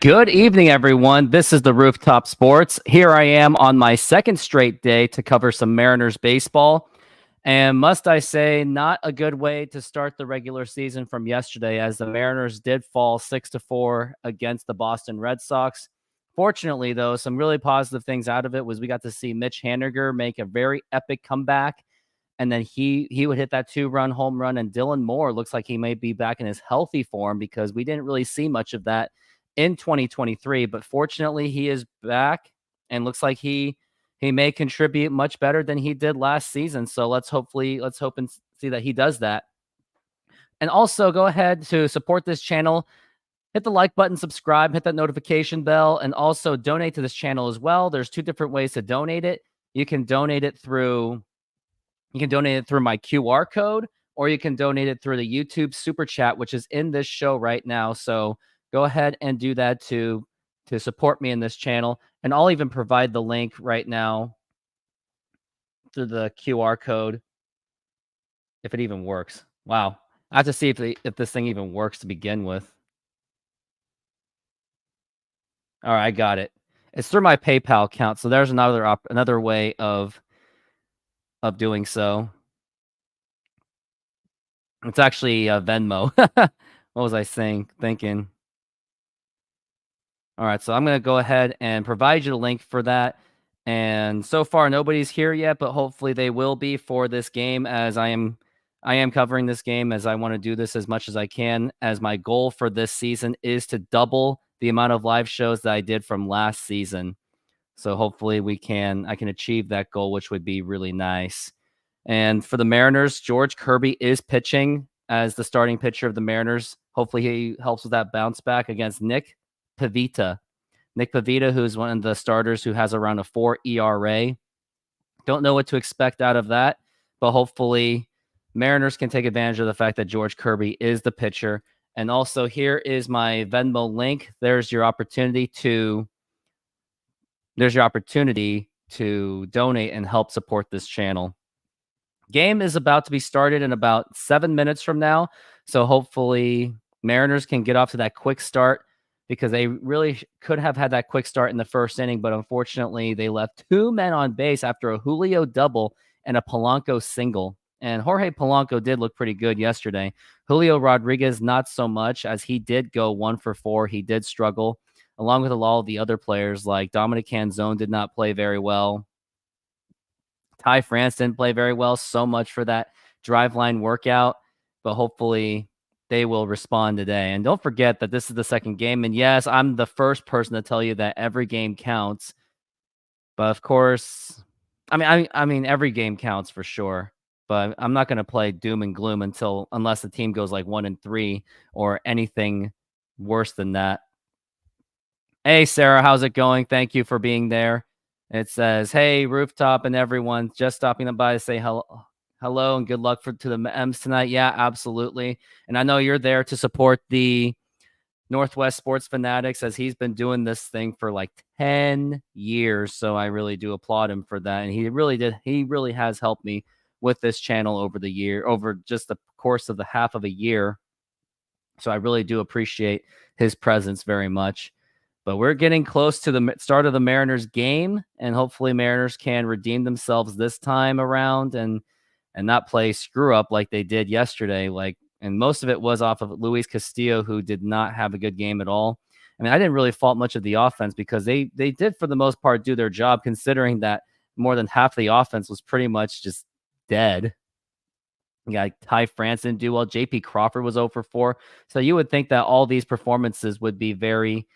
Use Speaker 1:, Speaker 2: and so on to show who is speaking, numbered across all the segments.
Speaker 1: Good evening, everyone. This is the Rooftop Sports. Here I am on my second straight day to cover some Mariners baseball. And must I say, not a good way to start the regular season from yesterday, as the Mariners did fall 6-4 against the Boston Red Sox. Fortunately, though, some really positive things out of it was we got to see Mitch Haniger make a very epic comeback. And then he would hit that 2-run home run. And Dylan Moore looks like he may be back in his healthy form because we didn't really see much of that in 2023. But fortunately, he is back and looks like he may contribute much better than he did last season. So let's hope and see that he does that. And also go ahead to support this channel. Hit the like button, subscribe, hit that notification bell, and also donate to this channel as well. There's two different ways to donate it. You can donate it through my QR code, or you can donate it through the YouTube super chat, which is in this show right now. So go ahead and do that to support me in this channel. And I'll even provide the link right now through the QR code if it even works. Wow. I have to see if this thing even works to begin with. All right, I got it. It's through my PayPal account. So there's another way of doing so. It's actually Venmo. What was I thinking? All right, so I'm going to go ahead and provide you the link for that. And so far, nobody's here yet, but hopefully they will be for this game, as I am covering this game, as I want to do this as much as I can, as my goal for this season is to double the amount of live shows that I did from last season. So hopefully I can achieve that goal, which would be really nice. And for the Mariners, George Kirby is pitching as the starting pitcher of the Mariners. Hopefully he helps with that bounce back against Nick Pivetta. Nick Pivetta, who's one of the starters who has around a 4 ERA. Don't know what to expect out of that, but hopefully Mariners can take advantage of the fact that George Kirby is the pitcher. And also, here is my Venmo link. There's your opportunity to donate and help support this channel. Game is about to be started in about 7 minutes from now. So hopefully Mariners can get off to that quick start, because they really could have had that quick start in the first inning. But unfortunately, they left 2 men on base after a Julio double and a Polanco single. And Jorge Polanco did look pretty good yesterday. Julio Rodriguez, not so much, as he did go 1 for 4. He did struggle, along with a lot of the other players, like Dominic Canzone did not play very well. Ty France didn't play very well. So much for that drive line workout, but hopefully they will respond today. And don't forget that this is the second game. And yes, I'm the first person to tell you that every game counts. But of course, I mean, every game counts for sure. But I'm not going to play doom and gloom unless the team goes like 1-3 or anything worse than that. Hey, Sarah, how's it going? Thank you for being there. It says, hey, Rooftop and everyone, just stopping by to say hello and good luck to the M's tonight. Yeah, absolutely. And I know you're there to support the Northwest Sports Fanatics, as he's been doing this thing for like 10 years. So I really do applaud him for that. And he really has helped me with this channel over just the course of the half of a year. So I really do appreciate his presence very much. But we're getting close to the start of the Mariners game, and hopefully Mariners can redeem themselves this time around and not play screw up like they did yesterday. And most of it was off of Luis Castillo, who did not have a good game at all. I mean, I didn't really fault much of the offense, because they did for the most part do their job, considering that more than half the offense was pretty much just dead. Yeah, Ty France didn't do well. JP Crawford was 0 for 4. So you would think that all these performances would be very,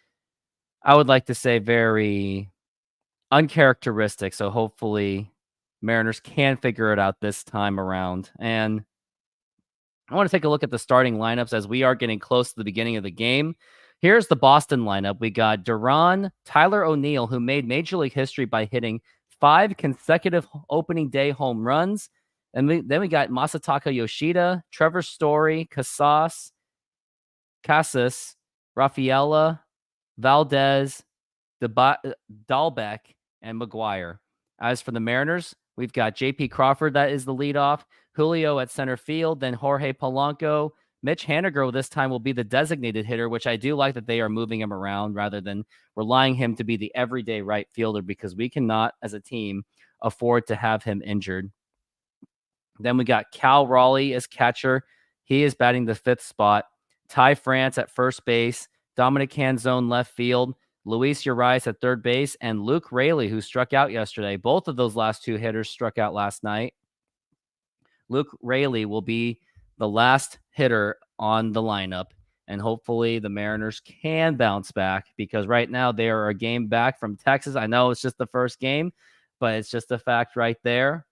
Speaker 1: I would like to say, very uncharacteristic. So hopefully Mariners can figure it out this time around. And I want to take a look at the starting lineups as we are getting close to the beginning of the game. Here's the Boston lineup. We got Duran, Tyler O'Neill, who made Major League history by hitting 5 consecutive opening day home runs. And then we got Masataka Yoshida, Trevor Story, Casas, Rafaela, Valdez, Dahlbeck, and McGuire. As for the Mariners, we've got JP Crawford, that is the leadoff, Julio at center field, then Jorge Polanco, Mitch Haniger this time will be the designated hitter, which I do like that they are moving him around rather than relying him to be the everyday right fielder, because we cannot, as a team, afford to have him injured. Then we got Cal Raleigh as catcher. He is batting the 5th spot. Ty France at first base. Dominic Canzone left field. Luis Urias at third base. And Luke Raley, who struck out yesterday. Both of those last 2 hitters struck out last night. Luke Raley will be the last hitter on the lineup. And hopefully the Mariners can bounce back, because right now they are a game back from Texas. I know it's just the first game, but it's just a fact right there.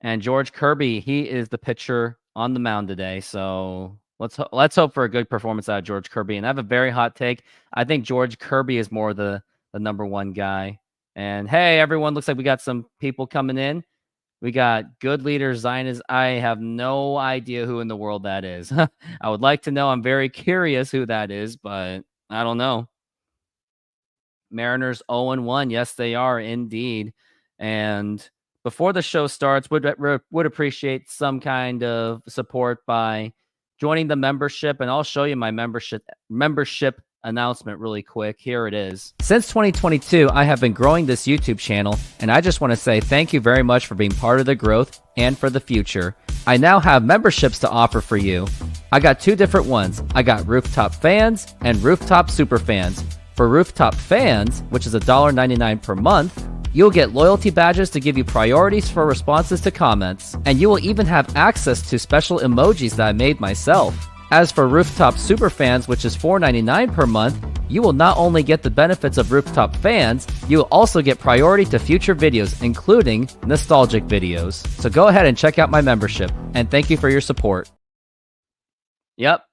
Speaker 1: And George Kirby, he is the pitcher on the mound today. So let's hope for a good performance out of George Kirby. And I have a very hot take. I think George Kirby is more the number 1 guy. And hey, everyone, looks like we got some people coming in. We got Good Leader Zionist. I have no idea who in the world that is. I would like to know. I'm very curious who that is, but I don't know. Mariners 0-1. Yes, they are indeed. And before the show starts, would appreciate some kind of support by joining the membership, and I'll show you my membership announcement really quick. Here it is. Since 2022, I have been growing this YouTube channel, and I just want to say thank you very much for being part of the growth and for the future. I now have memberships to offer for you. I got 2 different ones. I got Rooftop Fans and Rooftop Super Fans. For Rooftop Fans, which is $1.99 per month, you'll get loyalty badges to give you priorities for responses to comments, and you will even have access to special emojis that I made myself. As for Rooftop Superfans, which is $4.99 per month, you will not only get the benefits of Rooftop Fans, you will also get priority to future videos, including nostalgic videos. So go ahead and check out my membership, and thank you for your support. Yep.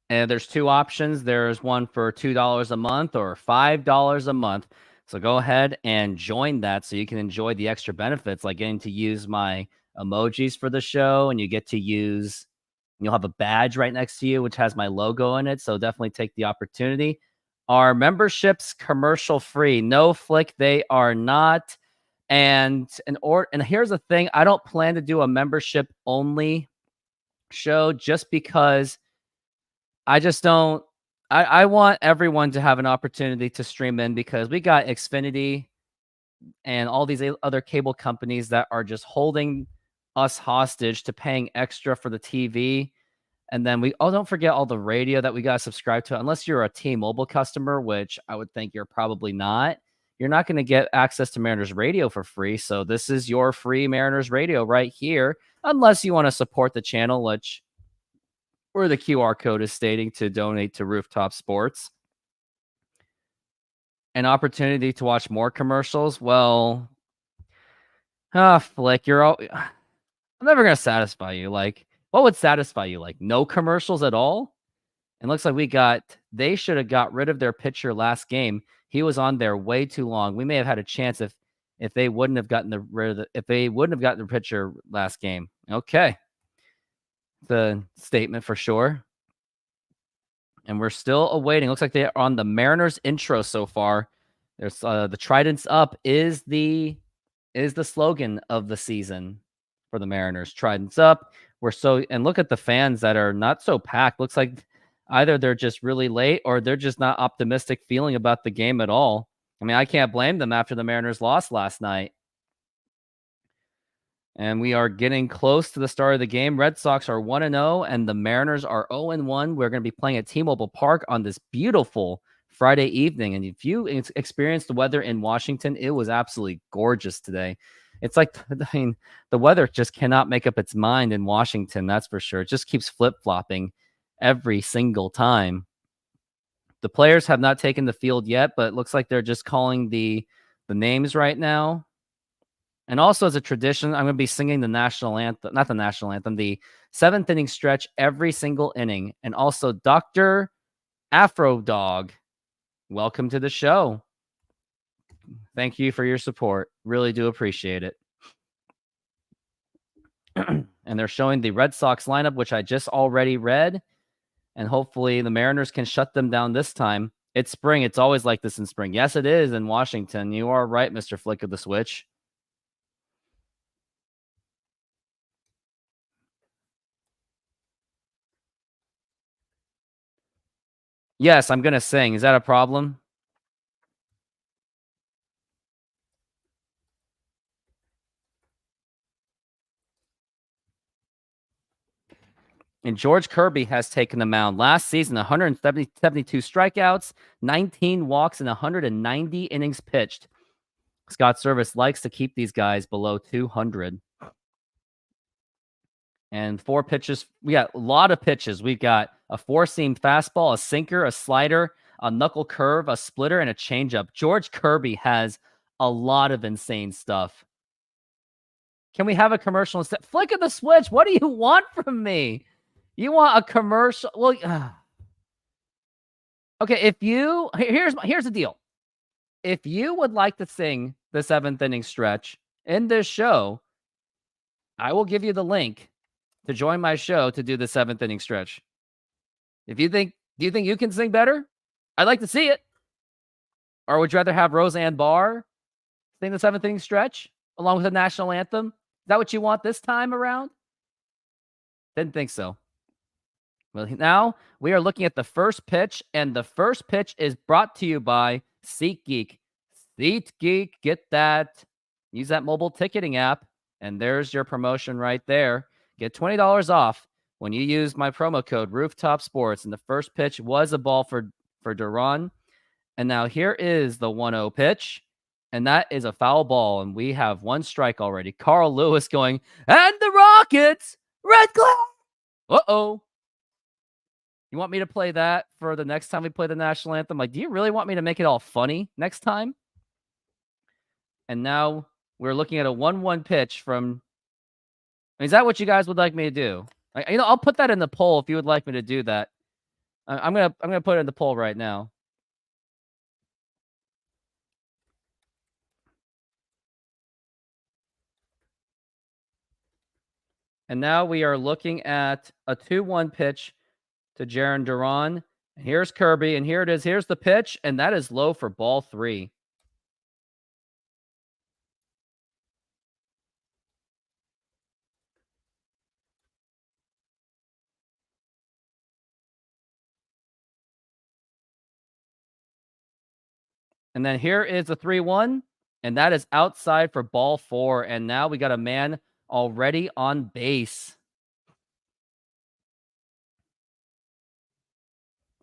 Speaker 1: And there's 2 options. There's one for $2 a month or $5 a month. So go ahead and join that so you can enjoy the extra benefits, like getting to use my emojis for the show, and you'll have a badge right next to you, which has my logo in it. So definitely take the opportunity. Our memberships commercial free. No flick, they are not. And here's the thing. I don't plan to do a membership only show just because I just don't. I want everyone to have an opportunity to stream in, because we got Xfinity and all these other cable companies that are just holding us hostage to paying extra for the TV. And then don't forget all the radio that we got to subscribe to. Unless you're a T-Mobile customer, which I would think you're probably not, you're not going to get access to Mariners Radio for free. So this is your free Mariners Radio right here, unless you want to support the channel, which where the QR code is stating to donate to Rooftop Sports. An opportunity to watch more commercials. Well, Flick, I'm never going to satisfy you. Like, what would satisfy you? Like, no commercials at all? And looks like they should have got rid of their pitcher last game. He was on there way too long. We may have had a chance if they wouldn't have gotten the pitcher last game. Okay. The statement for sure. And we're still awaiting. Looks like they're on the Mariners intro so far. There's the Tridents Up is the slogan of the season for the Mariners. Tridents Up. And look at the fans that are not so packed. Looks like either they're just really late or they're just not optimistic feeling about the game at all. I mean, I can't blame them after the Mariners lost last night. And we are getting close to the start of the game. Red Sox are 1-0, and the Mariners are 0-1. We're going to be playing at T-Mobile Park on this beautiful Friday evening. And if you experienced the weather in Washington, it was absolutely gorgeous today. It's like, the weather just cannot make up its mind in Washington, that's for sure. It just keeps flip-flopping every single time. The players have not taken the field yet, but it looks like they're just calling the names right now. And also, as a tradition, I'm going to be singing the national anthem, not the national anthem, the 7th inning stretch every single inning. And also, Dr. Afro Dog, welcome to the show. Thank you for your support. Really do appreciate it. And they're showing the Red Sox lineup, which I just already read. And hopefully the Mariners can shut them down this time. It's spring. It's always like this in spring. Yes, it is in Washington. You are right, Mr. Flick of the Switch. Yes, I'm gonna sing. Is that a problem? And George Kirby has taken the mound. Last season, 172 strikeouts, 19 walks, and 190 innings pitched. Scott Service likes to keep these guys below 200. And 4 pitches. We got a lot of pitches. We've got a 4-seam fastball, a sinker, a slider, a knuckle curve, a splitter, and a changeup. George Kirby has a lot of insane stuff. Can we have a commercial instead? Flick of the switch. What do you want from me? You want a commercial? Well, okay. Here's the deal. If you would like to sing the 7th inning stretch in this show, I will give you the link to join my show to do the 7th inning stretch. Do you think you can sing better? I'd like to see it. Or would you rather have Roseanne Barr sing the 7th inning stretch along with the national anthem? Is that what you want this time around? Didn't think so. Well, now we are looking at the first pitch, and the first pitch is brought to you by SeatGeek. SeatGeek, get that. Use that mobile ticketing app, and there's your promotion right there. Get $20 off when you use my promo code Rooftop Sports. And the first pitch was a ball for Duran. And now here is the 1-0 pitch, and that is a foul ball, and we have 1 strike already. Carl Lewis going, and the Rockets, red glove. Uh-oh. You want me to play that for the next time we play the national anthem? Like, do you really want me to make it all funny next time? And now we're looking at a 1-1 pitch from. Is that what you guys would like me to do? I'll put that in the poll if you would like me to do that. I'm gonna put it in the poll right now. And now we are looking at a 2-1 pitch to Jarren Duran. Here's Kirby, and here it is. Here's the pitch, and that is low for ball 3. And then here is a 3-1, and that is outside for ball 4. And now we got a man already on base.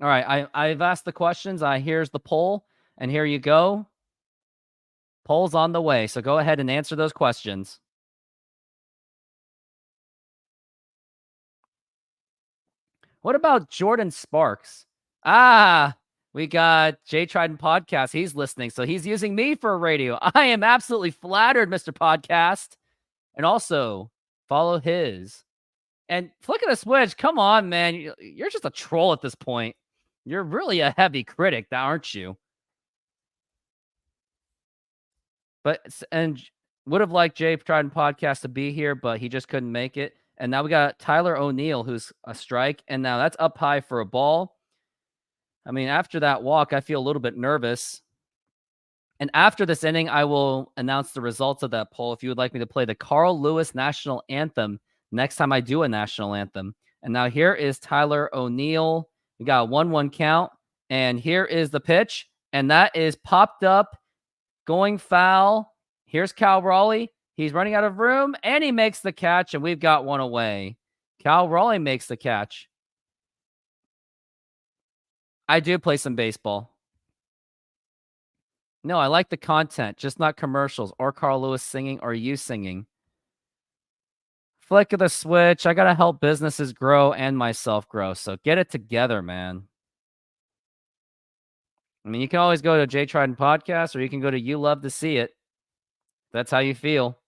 Speaker 1: All right, I've asked the questions. Here's the poll, and here you go. Poll's on the way, so go ahead and answer those questions. What about Jordan Sparks? We got Jay Trident Podcast. He's listening, so he's using me for a radio. I am absolutely flattered, Mr. Podcast. And also, follow his. And flick of the switch. Come on, man. You're just a troll at this point. You're really a heavy critic, aren't you? And would have liked Jay Trident Podcast to be here, but he just couldn't make it. And now we got Tyler O'Neill, who's a strike. And now that's up high for a ball. I mean, after that walk, I feel a little bit nervous. And after this inning, I will announce the results of that poll if you would like me to play the Carl Lewis National Anthem next time I do a national anthem. And now here is Tyler O'Neill. We got a 1-1 count. And here is the pitch. And that is popped up, going foul. Here's Cal Raleigh. He's running out of room, and he makes the catch, and we've got 1 away. Cal Raleigh makes the catch. I do play some baseball. No, I like the content, just not commercials or Carl Lewis singing or you singing. Flick of the switch. I got to help businesses grow and myself grow. So get it together, man. I mean, you can always go to Jay Trident Podcast, or you can go to You Love to See It. That's how you feel.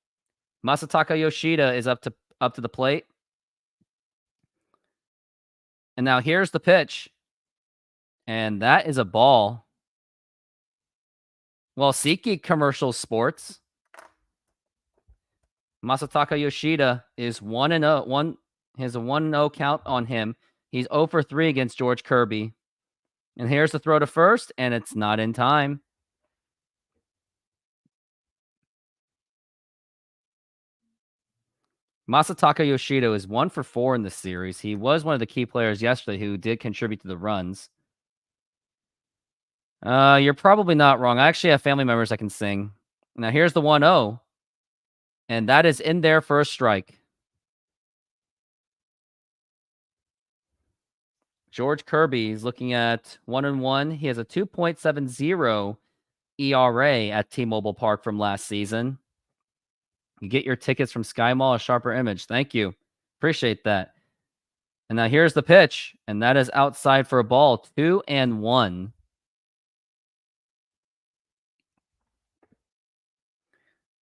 Speaker 1: Masataka Yoshida is up to the plate. And now here's the pitch. And that is a ball. Well, SeatGeek commercial sports. Masataka Yoshida is 1-0. Has a 1-0 count on him. He's 0 for 3 against George Kirby. And here's the throw to first, and it's not in time. Masataka Yoshida is 1 for 4 in the series. He was one of the key players yesterday who did contribute to the runs. You're probably not wrong. I actually have family members that can sing. Now here's the 1-0, and that is in there for a strike. George Kirby is looking at 1-1. He has a 2.70 ERA at T-Mobile Park from last season. You get your tickets from Sky Mall, a sharper image. Thank you. Appreciate that. And now here's the pitch, and that is outside for a ball. 2-1.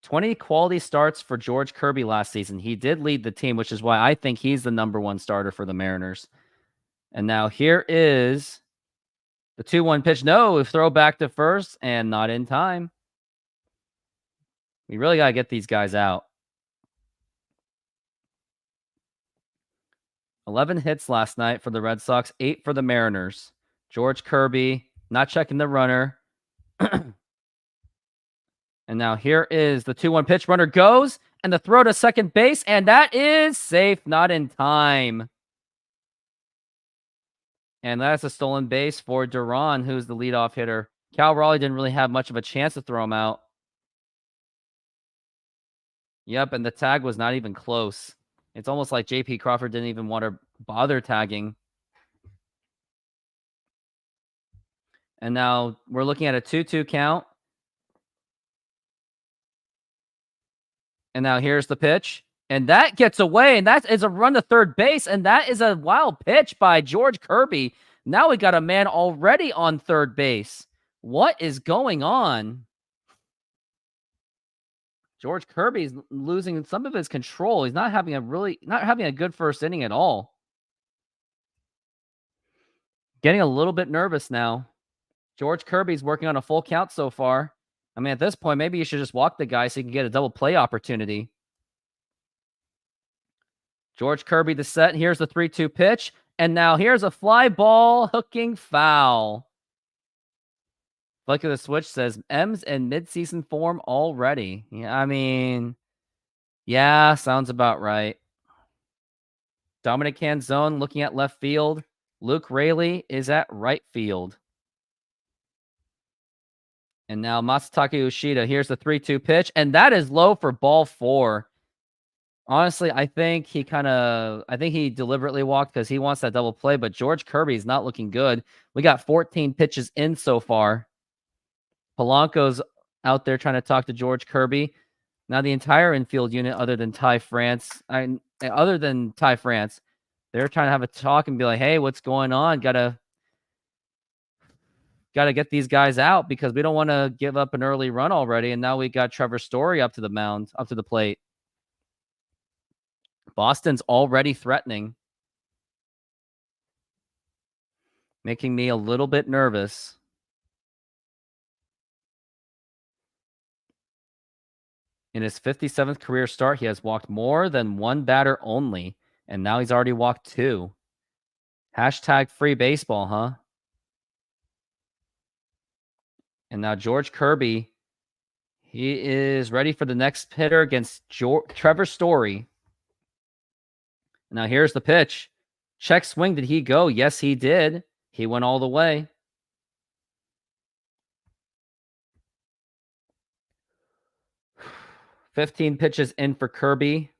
Speaker 1: 20 quality starts for George Kirby last season. He did lead the team, which is why I think he's the #1 starter for the Mariners. And now here is the 2-1 pitch. No, throw back to first and not in time. We really got to get these guys out. 11 hits last night for the Red Sox, 8 for the Mariners. George Kirby not checking the runner. And now here is the 2-1 pitch. Runner goes, and the throw to second base, and that is safe, not in time. And that's a stolen base for Duran, who's the leadoff hitter. Cal Raleigh didn't really have much of a chance to throw him out. Yep, and the tag was not even close. It's almost like J.P. Crawford didn't even want to bother tagging. And now we're looking at a 2-2 count. And now here's the pitch. And that gets away, and that is a run to third base, and that is a wild pitch by George Kirby. Now we got a man already on third base. What is going on? George Kirby's losing some of his control. He's not having a good first inning at all. Getting a little bit nervous now. George Kirby's working on a full count so far. I mean, at this point, maybe you should just walk the guy so you can get a double play opportunity. George Kirby the set. Here's the 3-2 pitch. And now here's a fly ball hooking foul. Flick of the switch says M's in midseason form already. Yeah, I mean, yeah, sounds about right. Dominic Canzone looking at left field. Luke Raley is at right field. And now Masataka Yoshida. Here's the 3-2 pitch. And that is low for ball 4. Honestly, I think he deliberately walked because he wants that double play, but George Kirby is not looking good. We got 14 pitches in so far. Polanco's out there trying to talk to George Kirby. Now the entire infield unit, other than Ty France, they're trying to have a talk and be like, "Hey, what's going on? Gotta get these guys out because we don't want to give up an early run already." And now we got Trevor Story up to the plate. Boston's already threatening, making me a little bit nervous. In his 57th career start, he has walked more than one batter only, and now he's already walked 2. Hashtag free baseball, huh? And now George Kirby, he is ready for the next hitter against Trevor Story. Now here's the pitch. Check swing. Did he go? Yes, he did. He went all the way. $15 pitches in for Kirby.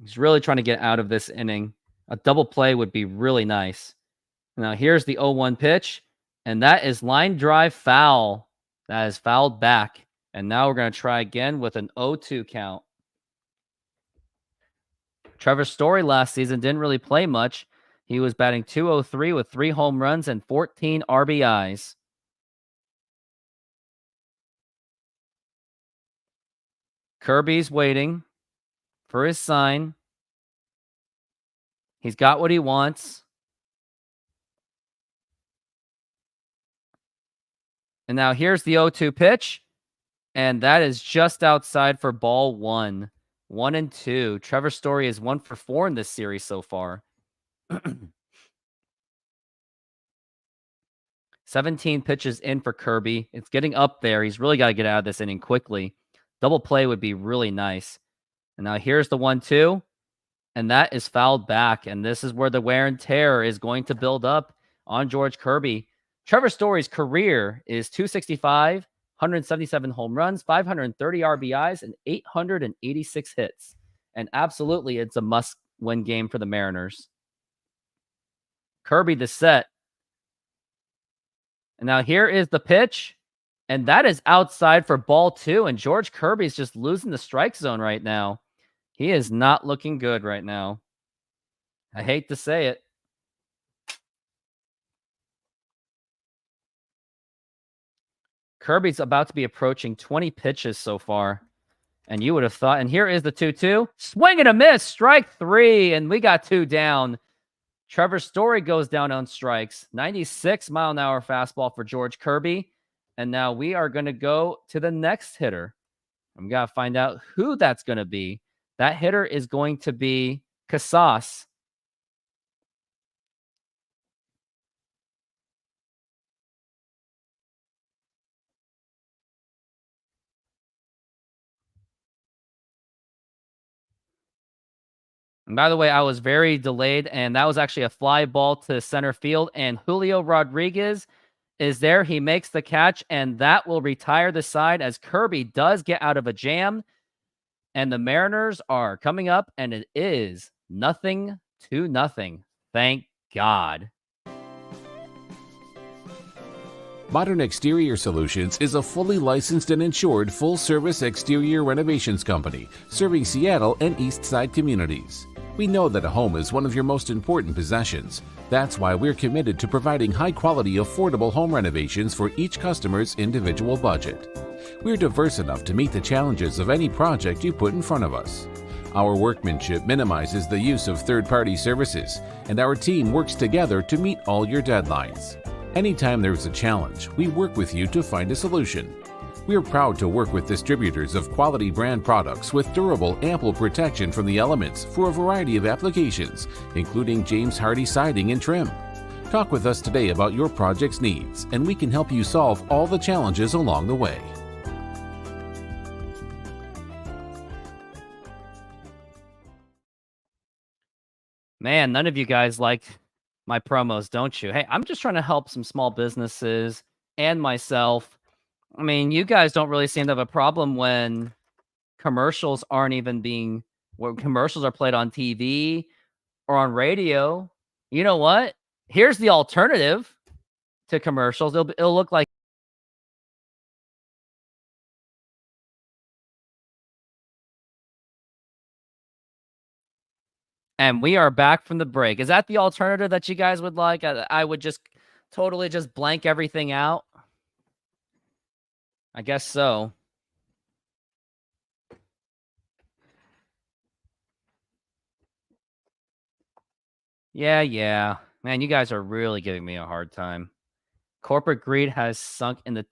Speaker 1: He's really trying to get out of this inning. A double play would be really nice. Now here's the 0-1 pitch, and that is line drive foul. That is fouled back. And now we're going to try again with an 0-2 count. Trevor Story last season didn't really play much. He was batting .203 with 3 home runs and 14 RBIs. Kirby's waiting for his sign. He's got what he wants. And now here's the 0-2 pitch. And that is just outside for ball 1. 1-2. Trevor Story is 1 for 4 in this series so far. 17 pitches in for Kirby. It's getting up there. He's really got to get out of this inning quickly. Double play would be really nice. And now here's the 1-2. And that is fouled back. And this is where the wear and tear is going to build up on George Kirby. Trevor Story's career is 265, 177 home runs, 530 RBIs, and 886 hits. And absolutely, it's a must-win game for the Mariners. Kirby the set. And now here is the pitch. And that is outside for ball 2. And George Kirby's just losing the strike zone right now. He is not looking good right now. I hate to say it. Kirby's about to be approaching 20 pitches so far. And you would have thought, and here is the 2-2. Swing and a miss, strike 3, and we got 2 down. Trevor Story goes down on strikes. 96-mile-an-hour fastball for George Kirby. And now we are going to go to the next hitter. I'm going to find out who that's going to be. That hitter is going to be Casas. And by the way, I was very delayed, and that was actually a fly ball to center field. And Julio Rodriguez is there. He makes the catch, and that will retire the side as Kirby does get out of a jam. And the Mariners are coming up, and it is 0-0. Thank God.
Speaker 2: Modern Exterior Solutions is a fully licensed and insured full-service exterior renovations company serving Seattle and East Side communities. We know that a home is one of your most important possessions. That's why we're committed to providing high-quality, affordable home renovations for each customer's individual budget. We're diverse enough to meet the challenges of any project you put in front of us. Our workmanship minimizes the use of third-party services, and our team works together to meet all your deadlines. Anytime there's a challenge, we work with you to find a solution. We're proud to work with distributors of quality brand products with durable, ample protection from the elements for a variety of applications, including James Hardie siding and trim. Talk with us today about your project's needs, and we can help you solve all the challenges along the way.
Speaker 1: Man, none of you guys like my promos, don't you? Hey, I'm just trying to help some small businesses and myself. I mean, you guys don't really seem to have a problem when commercials aren't even being, where commercials are played on TV or on radio. You know what? Here's the alternative to commercials. It'll look like. And we are back from the break. Is that the alternative that you guys would like? I would just totally just blank everything out. I guess so. Yeah. Man, you guys are really giving me a hard time. Corporate greed has sunk in the...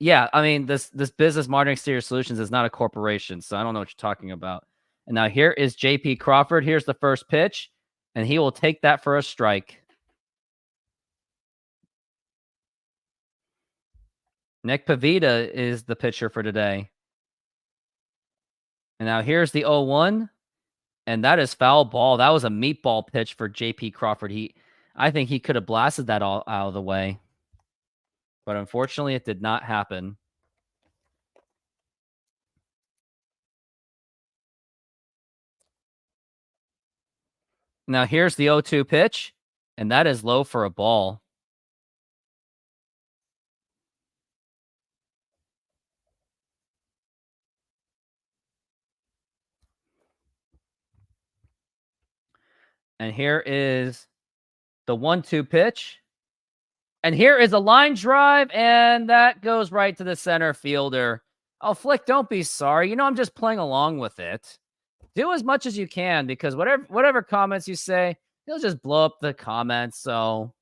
Speaker 1: Yeah, I mean, this business, Modern Exterior Solutions, is not a corporation, so I don't know what you're talking about. And now here is J.P. Crawford. Here's the first pitch, and he will take that for a strike. Nick Pavita is the pitcher for today. And now here's the 0-1, and that is foul ball. That was a meatball pitch for J.P. Crawford. I think he could have blasted that all out of the way. But unfortunately, it did not happen. Now here's the 0-2 pitch, and that is low for a ball. And here is the 1-2 pitch. And here is a line drive, and that goes right to the center fielder. Oh, Flick, don't be sorry. You know, I'm just playing along with it. Do as much as you can, because whatever comments you say, he'll just blow up the comments. So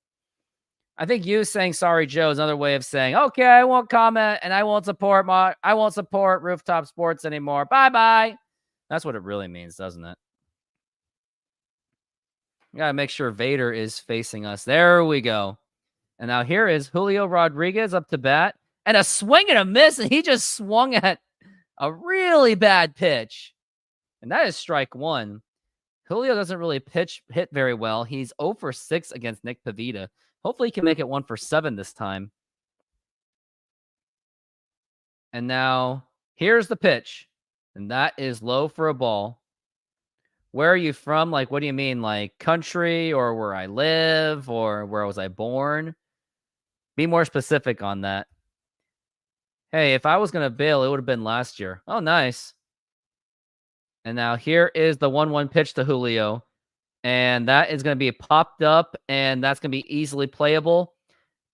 Speaker 1: I think you saying sorry, Joe, is another way of saying, okay, I won't comment and I won't support Rooftop Sports anymore. Bye-bye. That's what it really means, doesn't it? We gotta make sure Vader is facing us. There we go. And now here is Julio Rodriguez up to bat. And a swing and a miss, and he just swung at a really bad pitch. And that is strike 1. Julio doesn't really hit very well. He's 0 for 6 against Nick Pivetta. Hopefully he can make it 1 for 7 this time. And now here's the pitch. And that is low for a ball. Where are you from? Like, what do you mean? Like country or where I live or where was I born? Be more specific on that. Hey, if I was going to bail, it would have been last year. Oh, nice. And now here is the 1-1 pitch to Julio. And that is going to be popped up, and that's going to be easily playable.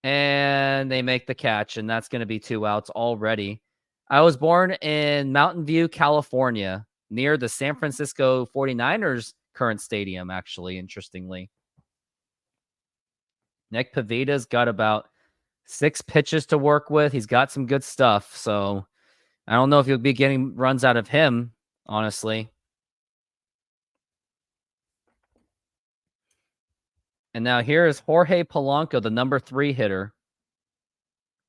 Speaker 1: And they make the catch, and that's going to be 2 outs already. I was born in Mountain View, California, near the San Francisco 49ers current stadium, actually, interestingly. Nick Pivetta's got about 6 pitches to work with. He's got some good stuff, so I don't know if you'll be getting runs out of him, honestly. And now here is Jorge Polanco, the number 3 hitter.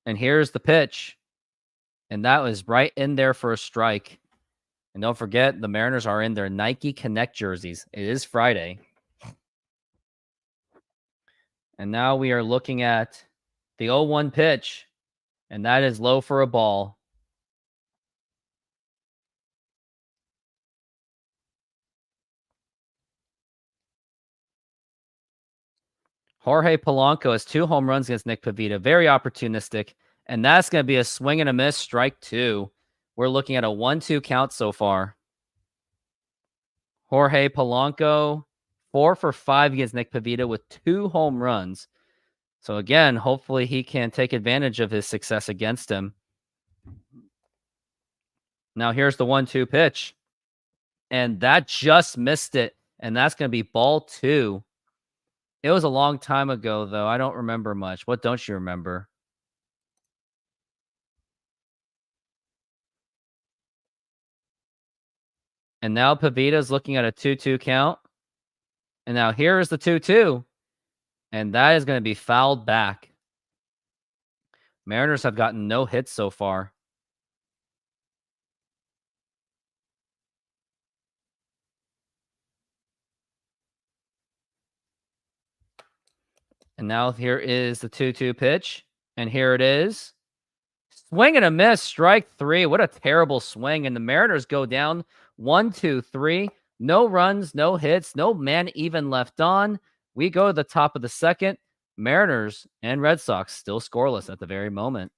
Speaker 1: And here's the pitch. And that was right in there for a strike. And don't forget, the Mariners are in their Nike Connect jerseys. It is Friday. And now we are looking at the 0-1 pitch. And that is low for a ball. Jorge Polanco has 2 home runs against Nick Pivetta. Very opportunistic. And that's going to be a swing and a miss, strike 2. We're looking at a 1-2 count so far. Jorge Polanco, 4 for 5 against Nick Pivetta with 2 home runs. So again, hopefully he can take advantage of his success against him. Now here's the 1-2 pitch. And that just missed it. And that's going to be ball 2. It was a long time ago, though. I don't remember much. What don't you remember? And now Pivetta's looking at a 2-2 count. And now here is the 2-2. And that is going to be fouled back. Mariners have gotten no hits so far. And now here is the 2-2 pitch. And here it is. Swing and a miss, strike 3. What a terrible swing. And the Mariners go down 1-2-3. No runs, no hits, no man even left on. We go to the top of the second. Mariners and Red Sox still scoreless at the very moment.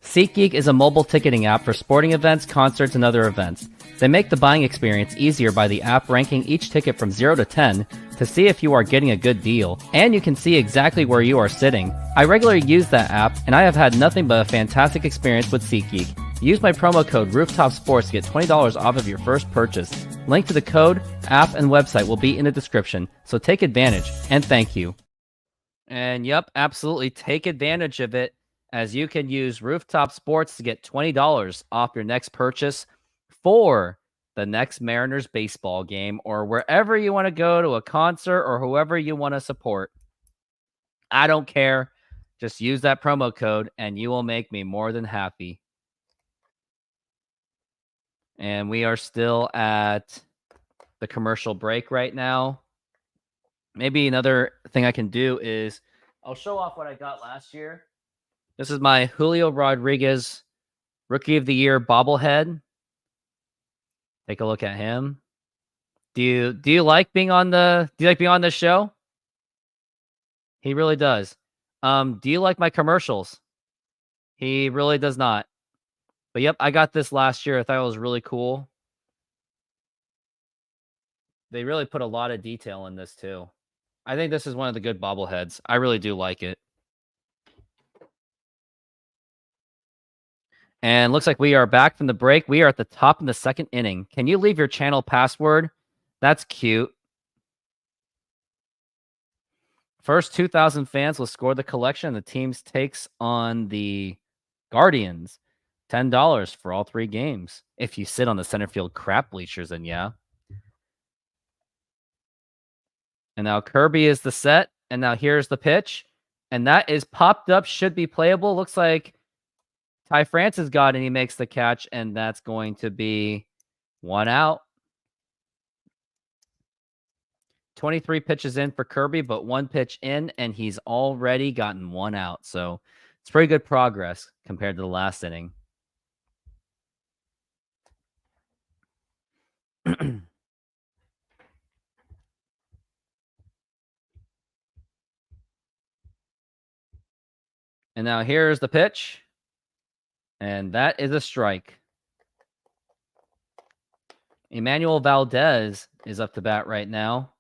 Speaker 1: SeatGeek is a mobile ticketing app for sporting events, concerts, and other events. They make the buying experience easier by the app ranking each ticket from 0 to 10 to see if you are getting a good deal, and you can see exactly where you are sitting. I regularly use that app, and I have had nothing but a fantastic experience with SeatGeek. Use my promo code RooftopSports to get $20 off of your first purchase. Link to the code, app, and website will be in the description, so take advantage, and thank you. And yep, absolutely take advantage of it, as you can use Rooftop Sports to get $20 off your next purchase for the next Mariners baseball game or wherever you want to go to a concert or whoever you want to support. I don't care. Just use that promo code and you will make me more than happy. And we are still at the commercial break right now. Maybe another thing I can do is I'll show off what I got last year. This is my Julio Rodriguez Rookie of the Year bobblehead. Take a look at him. Do you like being on the show? He really does. Do you like my commercials? He really does not. But yep, I got this last year. I thought it was really cool. They really put a lot of detail in this too. I think this is one of the good bobbleheads. I really do like it. And looks like we are back from the break. We are at the top of the second inning. Can you leave your channel password? That's cute. First 2,000 fans will score the collection. The teams takes on the Guardians. $10 for all 3 games. If you sit on the center field crap bleachers, then yeah. And now Kirby is the set. And now here's the pitch. And that is popped up, should be playable. Looks like Ty Francis got it, and he makes the catch, and that's going to be 1 out. 23 pitches in for Kirby, but 1 pitch in, and he's already gotten 1 out. So it's pretty good progress compared to the last inning. And now here's the pitch. And that is a strike. Emmanuel Valdez is up to bat right now.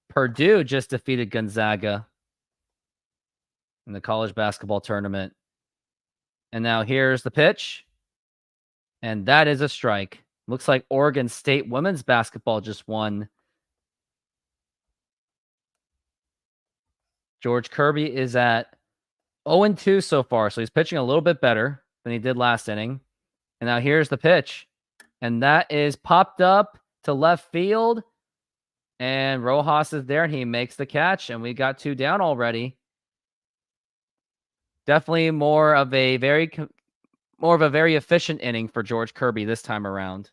Speaker 1: Purdue just defeated Gonzaga in the college basketball tournament. And now here's the pitch. And that is a strike. Looks like Oregon State women's basketball just won. George Kirby is at 0-2 so far, so he's pitching a little bit better than he did last inning. And now here's the pitch. And that is popped up to left field. And Rojas is there, and he makes the catch, and we got 2 down already. Definitely more of a very efficient inning for George Kirby this time around.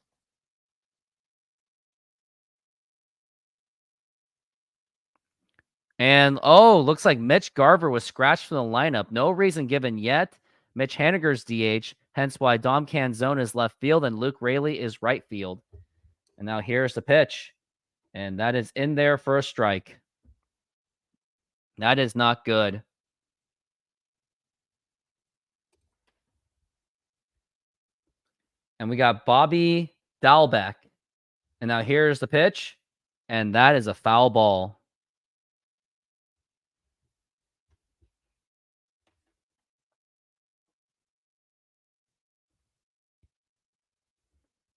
Speaker 1: And, looks like Mitch Garver was scratched from the lineup. No reason given yet. Mitch Haniger's DH, hence why Dom Canzone is left field and Luke Raley is right field. And now here's the pitch. And that is in there for a strike. That is not good. And we got Bobby Dalbeck. And now here's the pitch. And that is a foul ball.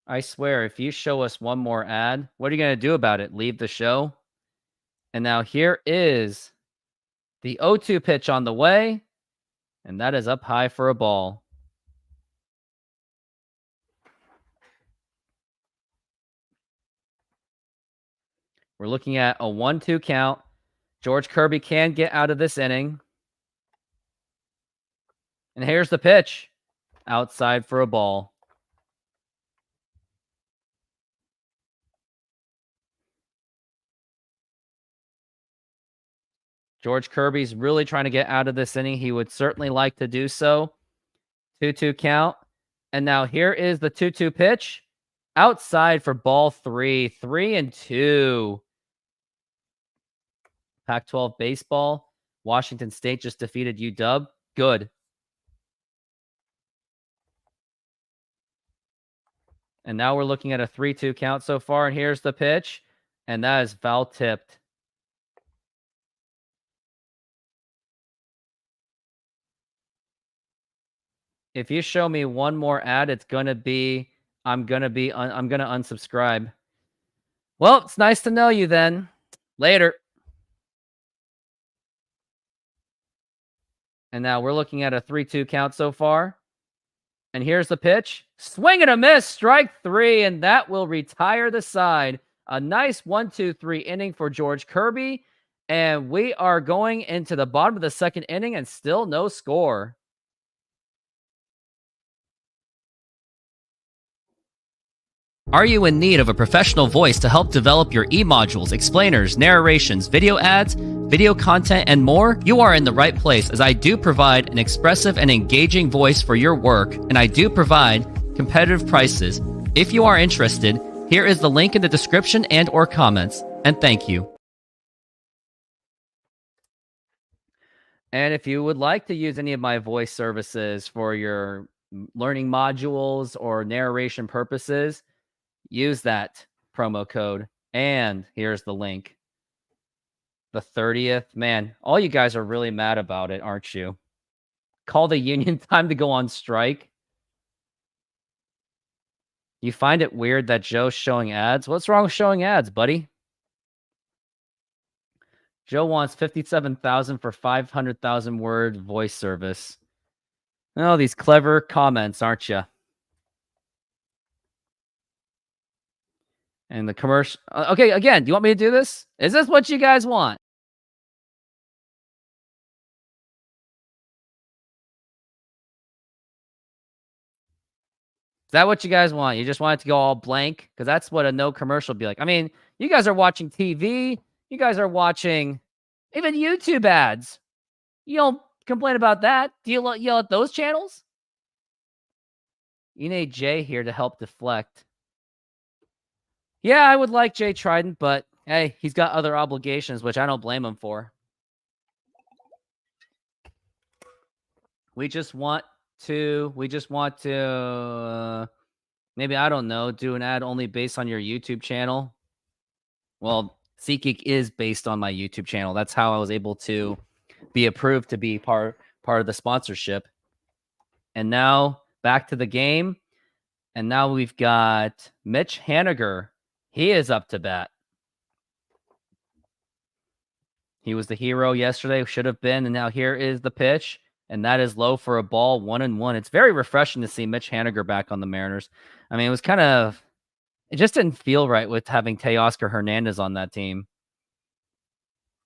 Speaker 1: I swear, if you show us one more ad, what are you going to do about it? Leave the show? And now here is the 0-2 pitch on the way. And that is up high for a ball. We're looking at a 1-2 count. George Kirby can get out of this inning. And here's the pitch. Outside for a ball. George Kirby's really trying to get out of this inning. He would certainly like to do so. 2-2 count. And now here is the 2-2 pitch. Outside for ball 3. 3-2. Pac-12 baseball. Washington State just defeated UW. Good. And now we're looking at a 3-2 count so far. And here's the pitch. And that is foul tipped. If you show me one more ad, it's going to be, I'm going to unsubscribe. Well, it's nice to know you then. Later. And now we're looking at a 3-2 count so far. And here's the pitch. Swing and a miss. Strike 3. And that will retire the side. A nice 1-2-3 inning for George Kirby. And we are going into the bottom of the second inning and still no score. Are you in need of a professional voice to help develop your e-modules, explainers, narrations, video ads, video content, and more? You are in the right place, as I do provide an expressive and engaging voice for your work, and I do provide competitive prices. If you are interested, here is the link in the description and or comments, and thank you. And if you would like to use any of my voice services for your learning modules or narration purposes, use that promo code. And here's the link. The 30th. Man, all you guys are really mad about it, aren't you? Call the union, time to go on strike. You find it weird that Joe's showing ads? What's wrong with showing ads, buddy? Joe wants 57,000 for 500,000 word voice service. Oh, these clever comments, aren't you? And the commercial. Okay, again, do you want me to do this? Is this what you guys want? Is that what you guys want? You just want it to go all blank? Because that's what a no commercial would be like. I mean, you guys are watching TV. You guys are watching even YouTube ads. You don't complain about that. Do you yell at those channels? You need Jay here to help deflect. Yeah, I would like Jay Trident, but hey, he's got other obligations, which I don't blame him for. We just want to, maybe, I don't know, do an ad only based on your YouTube channel. Well, SeatGeek is based on my YouTube channel. That's how I was able to be approved to be part of the sponsorship. And now back to the game. And now we've got Mitch Haniger. He is up to bat. He was the hero yesterday, should have been. And now here is the pitch. And that is low for a ball, 1-1. It's very refreshing to see Mitch Haniger back on the Mariners. I mean, it just didn't feel right with having Teoscar Hernandez on that team.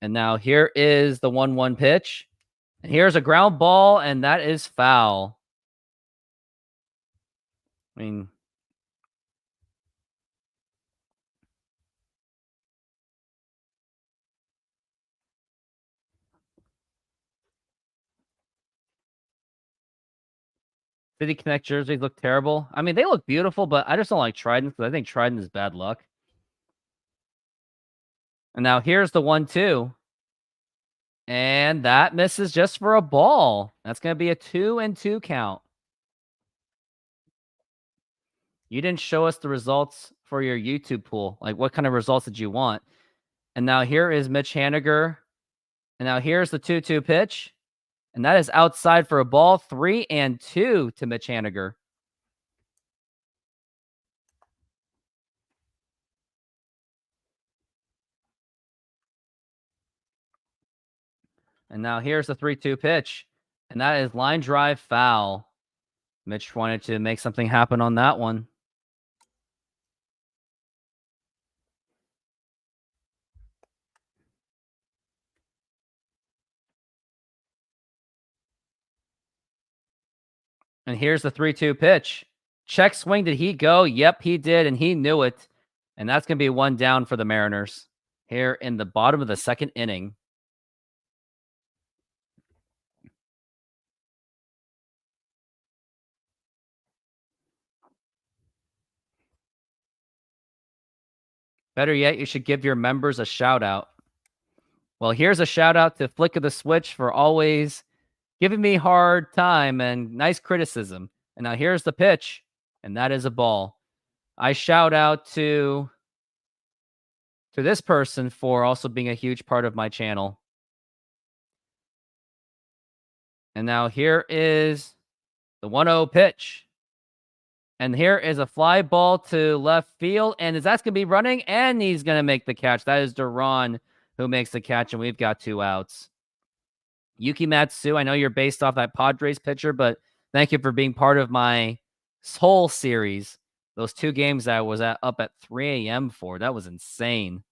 Speaker 1: And now here is the 1-1 pitch. And here's a ground ball, and that is foul. I mean, City Connect jerseys look terrible. I mean, they look beautiful, but I just don't like Trident because I think Trident is bad luck. And now here's the 1-2. And that misses just for a ball. That's going to be a 2-2 count. You didn't show us the results for your YouTube pool. Like, what kind of results did you want? And now here is Mitch Haniger. And now here's the 2-2 pitch. And that is outside for a ball, 3-2 to Mitch Haniger. And now here's the 3-2 pitch. And that is line drive foul. Mitch wanted to make something happen on that one. And here's the 3-2 pitch. Check swing. Did he go? Yep, he did. And he knew it. And that's going to be 1 down for the Mariners here in the bottom of the 2nd inning. Better yet, you should give your members a shout out. Well, here's a shout out to Flick of the Switch for always giving me hard time and nice criticism. And now here's the pitch, and that is a ball. I shout out to this person for also being a huge part of my channel. And now here is the 1-0 pitch. And here is a fly ball to left field. And that's going to be running, and he's going to make the catch. That is Duran who makes the catch, and we've got 2 outs. Yuki Matsu, I know you're based off that Padres pitcher, but thank you for being part of my whole series. Those 2 games that I was up at 3 a.m. for. That was insane.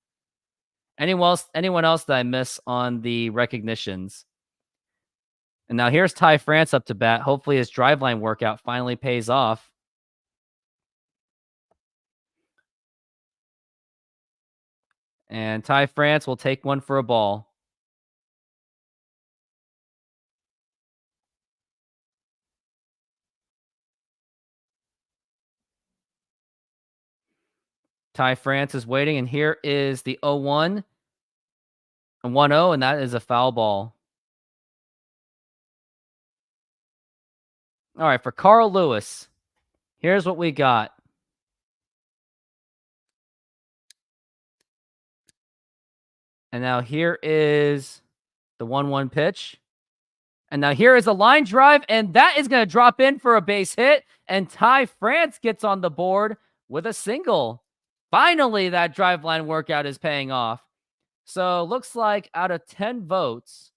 Speaker 1: Anyone else that I miss on the recognitions? And now here's Ty France up to bat. Hopefully his driveline workout finally pays off. And Ty France will take one for a ball. Ty France is waiting, and here is the 0-1. And 1-0, and that is a foul ball. All right, for Carl Lewis, here's what we got. And now here is the 1-1 pitch. And now here is a line drive, and that is going to drop in for a base hit. And Ty France gets on the board with a single. Finally, that driveline workout is paying off. So looks like out of 10 votes,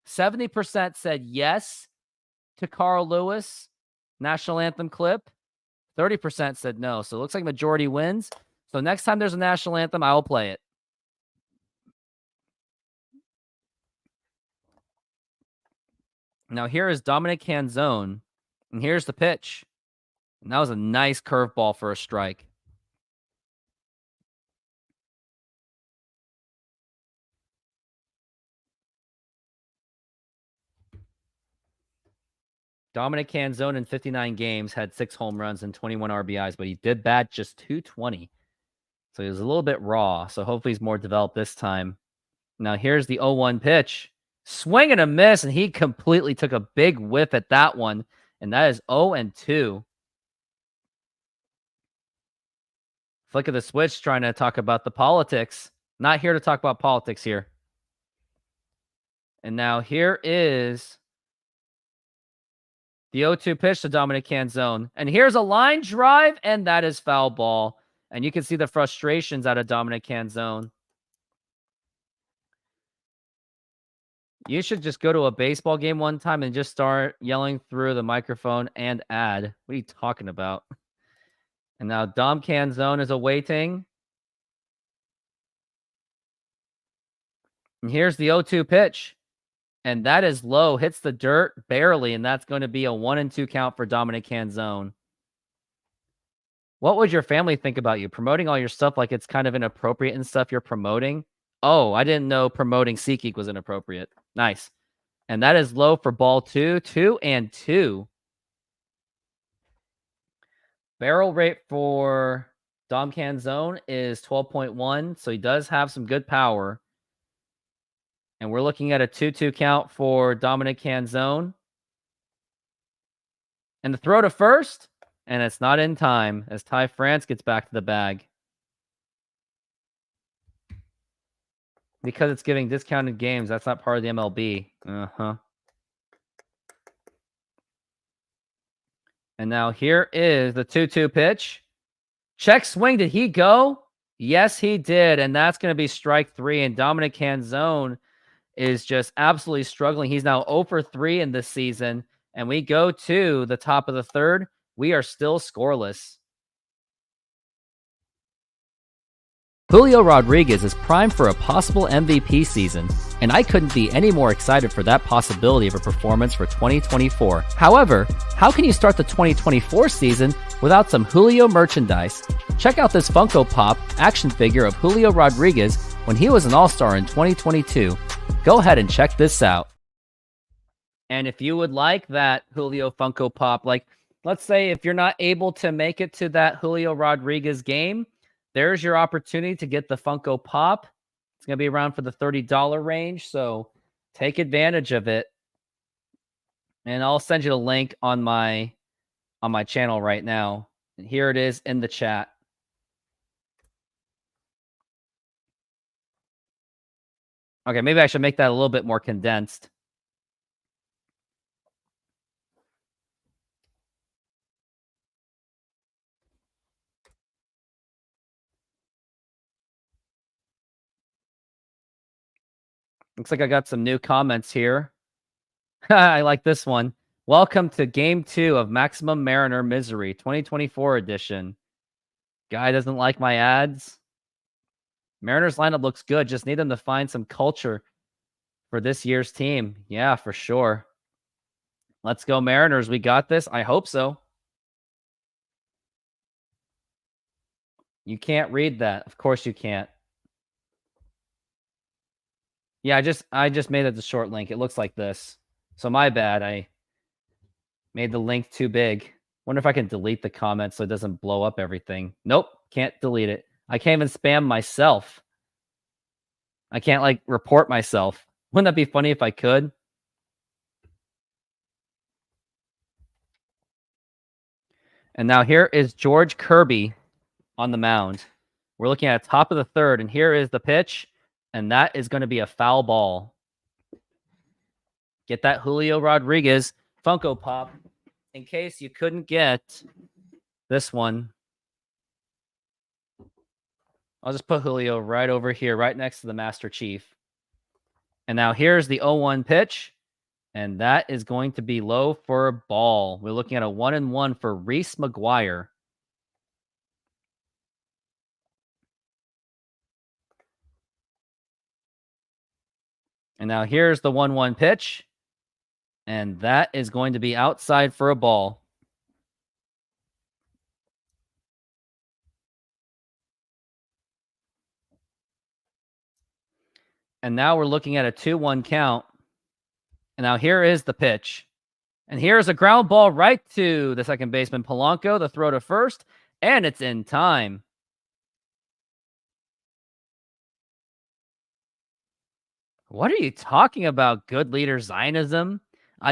Speaker 1: 70% said yes to Carl Lewis national anthem clip. 30% said no. So it looks like majority wins. So next time there's a national anthem, I will play it. Now here is Dominic Canzone, and here's the pitch. And that was a nice curveball for a strike. Dominic Canzone in 59 games had 6 home runs and 21 RBIs, but he did bat just 220. So he was a little bit raw. So hopefully he's more developed this time. Now here's the 0-1 pitch. Swing and a miss, and he completely took a big whiff at that one. And that is 0-2. Flick of the switch trying to talk about the politics. Not here to talk about politics here. And now here is the 0-2 pitch to Dominic Canzone. And here's a line drive, and that is foul ball. And you can see the frustrations out of Dominic Canzone. You should just go to a baseball game one time and just start yelling through the microphone and add. What are you talking about? And now Dom Canzone is awaiting. And here's the 0-2 pitch. And that is low. Hits the dirt barely. And that's going to be a 1-2 count for Dominic Canzone. What would your family think about you promoting all your stuff like it's kind of inappropriate and stuff you're promoting? Oh, I didn't know promoting SeatGeek was inappropriate. Nice. And that is low for ball 2. 2-2. Barrel rate for Dom Canzone is 12.1. So he does have some good power. And we're looking at a 2-2 count for Dominic Canzone. And the throw to first. And it's not in time as Ty France gets back to the bag. Because it's giving discounted games, that's not part of the MLB. And now here is the 2-2 pitch. Check swing. Did he go? Yes, he did. And that's going to be strike 3. And Dominic Canzone is just absolutely struggling. He's now 0 for 3 in this season. And we go to the top of the third. We are still scoreless. Julio Rodriguez is primed for a possible MVP season, and I couldn't be any more excited for that possibility of a performance for 2024. However, how can you start the 2024 season without some Julio merchandise? Check out this Funko Pop action figure of Julio Rodriguez when he was an All-Star in 2022. Go ahead and check this out. And if you would like that Julio Funko Pop, like let's say if you're not able to make it to that Julio Rodriguez game, there's your opportunity to get the Funko Pop. It's going to be around for the $30 range, so take advantage of it. And I'll send you the link on my channel right now. And here it is in the chat. Okay, maybe I should make that a little bit more condensed. Looks like I got some new comments here. I like this one. Welcome to Game 2 of Maximum Mariner Misery 2024 edition. Guy doesn't like my ads. Mariners lineup looks good. Just need them to find some culture for this year's team. Yeah, for sure. Let's go Mariners. We got this. I hope so. You can't read that. Of course you can't. Yeah, I just made it the short link. It looks like this. So my bad. I made the link too big. Wonder if I can delete the comment so it doesn't blow up everything. Nope, can't delete it. I can't even spam myself. I can't like report myself. Wouldn't that be funny if I could? And now here is George Kirby on the mound. We're looking at the top of the third, and here is the pitch, and that is going to be a foul ball. Get that Julio Rodriguez Funko Pop in case you couldn't get this one. I'll just put Julio right over here, right next to the Master Chief. And now here's the 0-1 pitch, and that is going to be low for a ball. We're looking at a 1-1 for Reese McGuire. And now here's the 1-1 pitch. And that is going to be outside for a ball. And now we're looking at a 2-1 count. And now here is the pitch. And here's a ground ball right to the second baseman, Polanco, the throw to first, and it's in time. What are you talking about, good leader Zionism?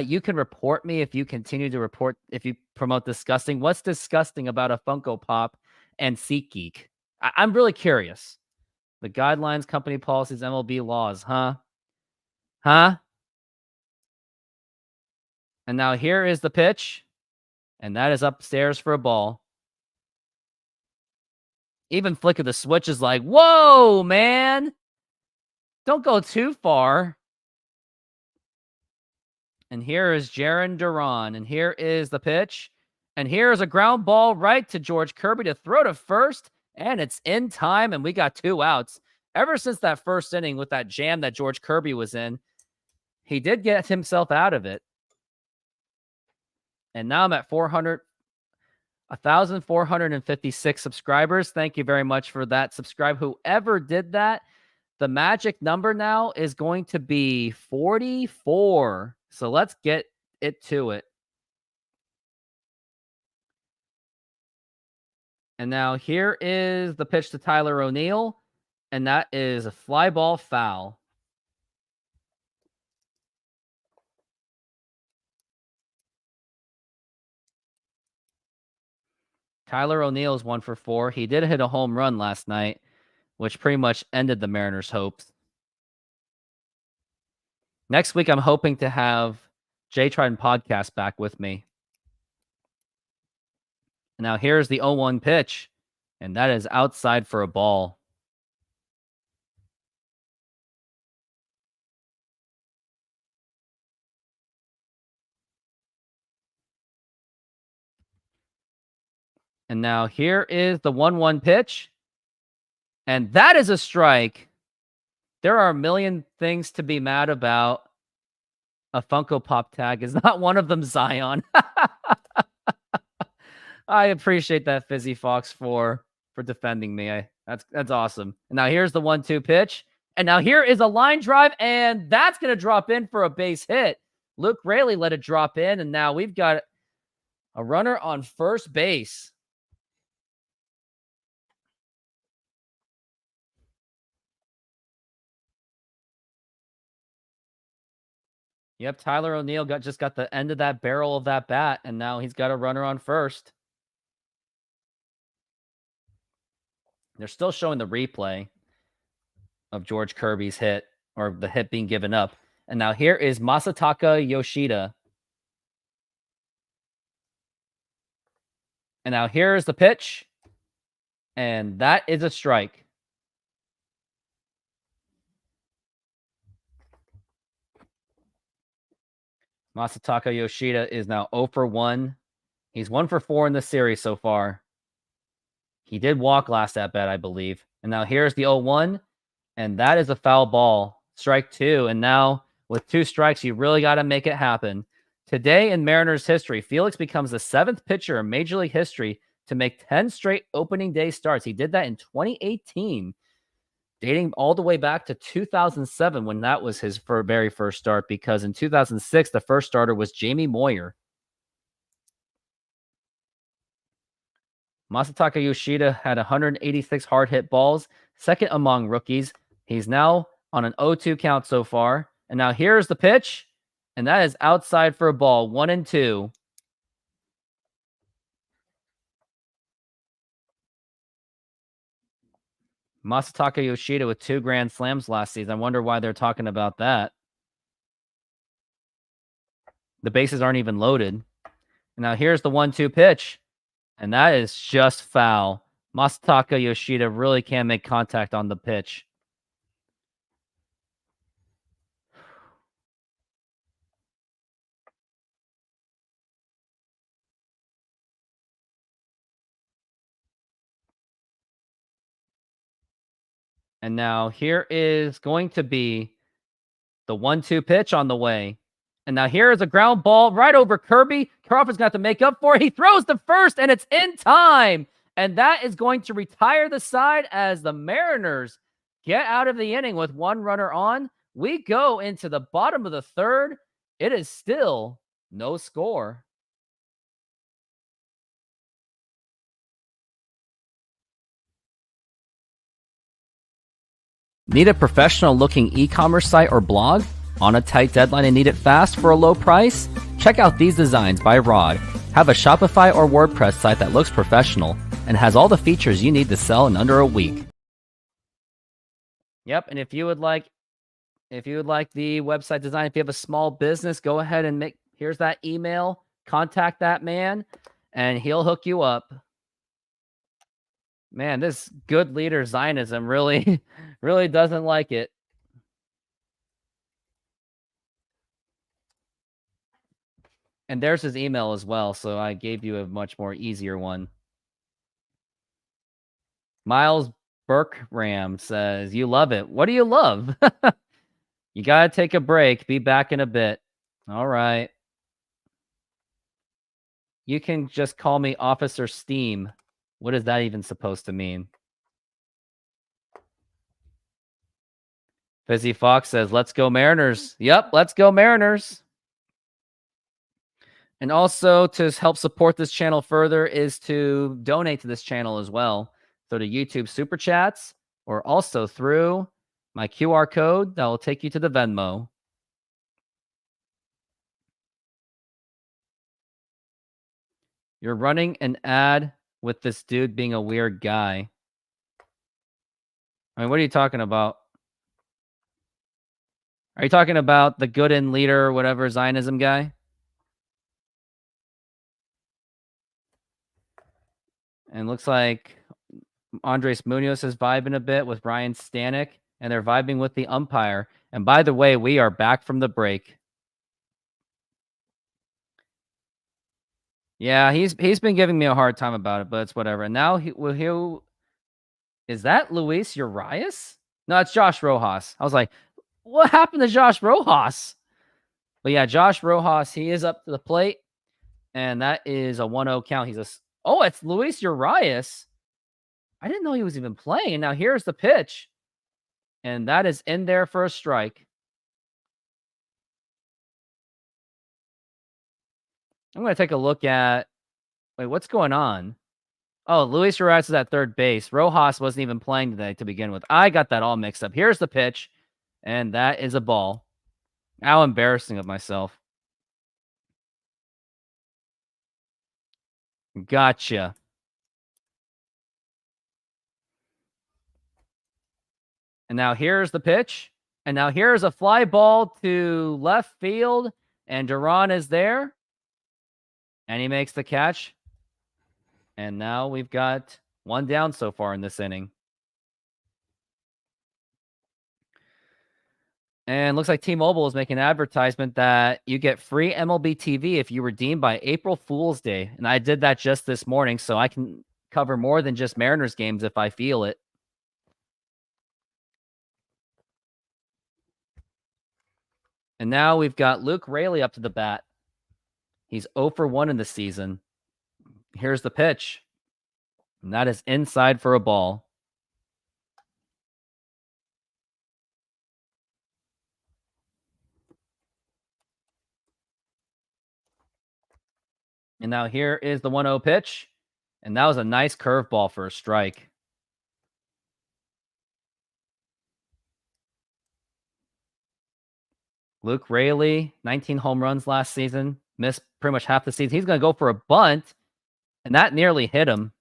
Speaker 1: You can report me if you continue to report, if you promote disgusting. What's disgusting about a Funko Pop and SeatGeek? I'm really curious. The guidelines, company policies, MLB laws, huh? Huh? And now here is the pitch. And that is upstairs for a ball. Even Flick of the Switch is like, whoa, man. Don't go too far. And here is Jarren Duran. And here is the pitch. And here is a ground ball right to George Kirby to throw to first. And it's in time. And we got 2 outs. Ever since that first inning with that jam that George Kirby was in, he did get himself out of it. And now I'm at 1,456 subscribers. Thank you very much for that. Subscribe. Whoever did that. The magic number now is going to be 44. So let's get it to it. And now here is the pitch to Tyler O'Neill. And that is a fly ball foul. Tyler O'Neill is 1 for 4. He did hit a home run last night, which pretty much ended the Mariners' hopes. Next week, I'm hoping to have Jay Trident Podcast back with me. Now here's the 0-1 pitch, and that is outside for a ball. And now here is the 1-1 pitch, and that is a strike. There are a million things to be mad about. A Funko Pop tag is not one of them, Zion. I appreciate that, Fizzy Fox, for defending me. That's awesome. And now here's the 1-2 pitch. And now here is a line drive, and that's going to drop in for a base hit. Luke Raley let it drop in, and now we've got a runner on first base. Yep, Tyler O'Neill just got the end of that barrel of that bat, and now he's got a runner on first. They're still showing the replay of George Kirby's hit, or the hit being given up. And now here is Masataka Yoshida. And now here's the pitch. And that is a strike. Masataka Yoshida is now 0 for 1. He's 1 for 4 in the series so far. He did walk last at bat, I believe. And now here's the 0-1. And that is a foul ball. Strike 2. And now with 2 strikes, you really got to make it happen. Today in Mariners history, Felix becomes the 7th pitcher in Major League history to make 10 straight opening day starts. He did that in 2018, dating all the way back to 2007 when that was his very first start, because in 2006, the first starter was Jamie Moyer. Masataka Yoshida had 186 hard hit balls, second among rookies. He's now on an 0-2 count so far. And now here's the pitch, and that is outside for a ball, 1-2. Masataka Yoshida with 2 grand slams last season. I wonder why they're talking about that. The bases aren't even loaded. And now here's the 1-2 pitch. And that is just foul. Masataka Yoshida really can't make contact on the pitch. And now here is going to be the 1-2 pitch on the way. And now here is a ground ball right over Kirby. Crawford's got to make up for it. He throws the first, and it's in time. And that is going to retire the side as the Mariners get out of the inning with one runner on. We go into the bottom of the third. It is still no score. Need a professional looking e-commerce site or blog? On a tight deadline and need it fast for a low price? Check out these designs by Rod. Have a Shopify or WordPress site that looks professional and has all the features you need to sell in under a week. Yep, and if you would like the website design, if you have a small business, go ahead and here's that email, contact that man, and he'll hook you up. Man, this good leader Zionism really, really doesn't like it. And there's his email as well, so I gave you a much more easier one. Miles Burkram says, you love it. What do you love? You got to take a break. Be back in a bit. All right. You can just call me Officer Steam. What is that even supposed to mean? Fizzy Fox says, let's go Mariners. Yep, let's go Mariners. And also to help support this channel further is to donate to this channel as well. So to YouTube Super Chats or also through my QR code that will take you to the Venmo. You're running an ad with this dude being a weird guy. I mean, what are you talking about? Are you talking about the good and leader, whatever, Zionism guy? And looks like Andres Munoz is vibing a bit with Ryan Stanek, and they're vibing with the umpire. And by the way, we are back from the break. Yeah, he's been giving me a hard time about it, but it's whatever. And now he'll is that Luis Urias? No, it's Josh Rojas. I was like, what happened to Josh Rojas? But yeah, Josh Rojas, he is up to the plate, and that is a 1-0 count. It's Luis Urias. I didn't know he was even playing. And now here's the pitch, and that is in there for a strike. I'm going to take a look at, wait, what's going on? Oh, Luis Urias is at third base. Rojas wasn't even playing today to begin with. I got that all mixed up. Here's the pitch, and that is a ball. How embarrassing of myself. Gotcha. And now here's the pitch. And now here's a fly ball to left field, and Duran is there. And he makes the catch. And now we've got one down so far in this inning. And looks like T-Mobile is making an advertisement that you get free MLB TV if you redeem by April Fool's Day. And I did that just this morning, so I can cover more than just Mariners games if I feel it. And now we've got Luke Raley up to the bat. He's 0 for 1 in the season. Here's the pitch. And that is inside for a ball. And now here is the 1-0 pitch. And that was a nice curveball for a strike. Luke Raley, 19 home runs last season. Missed pretty much half the season. He's going to go for a bunt. And that nearly hit him.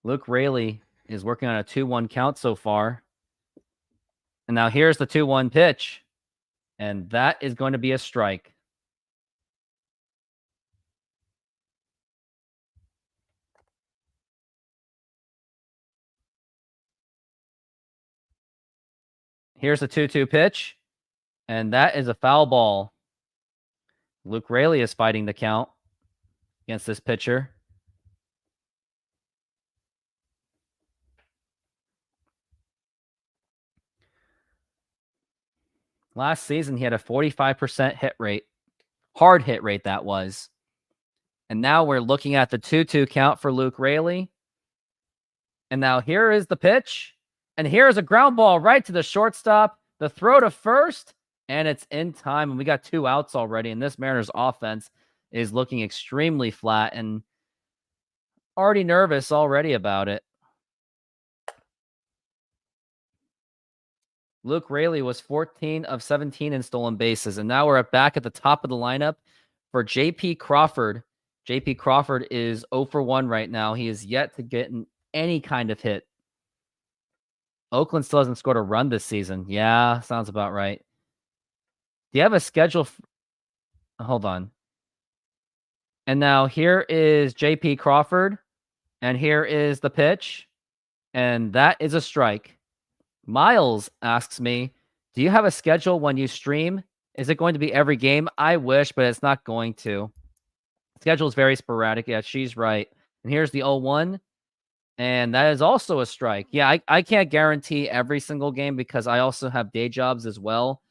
Speaker 1: Luke Raley is working on a 2-1 count so far. And now here's the 2-1 pitch. And that is going to be a strike. Here's the 2-2 pitch. And that is a foul ball. Luke Raley is fighting the count against this pitcher. Last season, he had a 45% hit rate. Hard hit rate, that was. And now we're looking at the 2-2 count for Luke Raley. And now here is the pitch. And here's a ground ball right to the shortstop. The throw to first, and it's in time. And we got 2 outs already. And this Mariners offense is looking extremely flat and already nervous already about it. Luke Raley was 14 of 17 in stolen bases. And now we're back at the top of the lineup for J.P. Crawford. J.P. Crawford is 0 for 1 right now. He is yet to get any kind of hit. Oakland still hasn't scored a run this season. Yeah, sounds about right. Do you have a schedule? Hold on. And now here is J.P. Crawford. And here is the pitch. And that is a strike. Miles asks me, do you have a schedule when you stream? Is it going to be every game? I wish, but it's not going to. Schedule is very sporadic. Yeah, she's right. And here's the 0-1. And that is also a strike. Yeah, I can't guarantee every single game because I also have day jobs as well.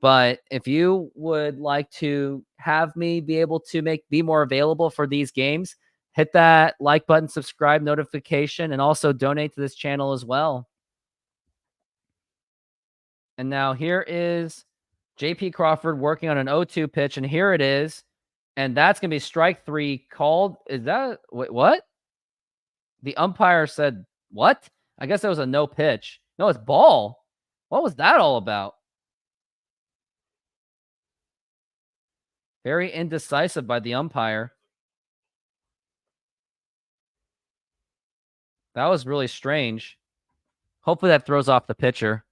Speaker 1: But if you would like to have me be able to be more available for these games, hit that like button, subscribe, notification, and also donate to this channel as well. And now here is J.P. Crawford working on an 0-2 pitch, and here it is. And that's going to be strike 3 called. Is that, wait, what? The umpire said, what? I guess that was a no pitch. No, it's ball. What was that all about? Very indecisive by the umpire. That was really strange. Hopefully that throws off the pitcher.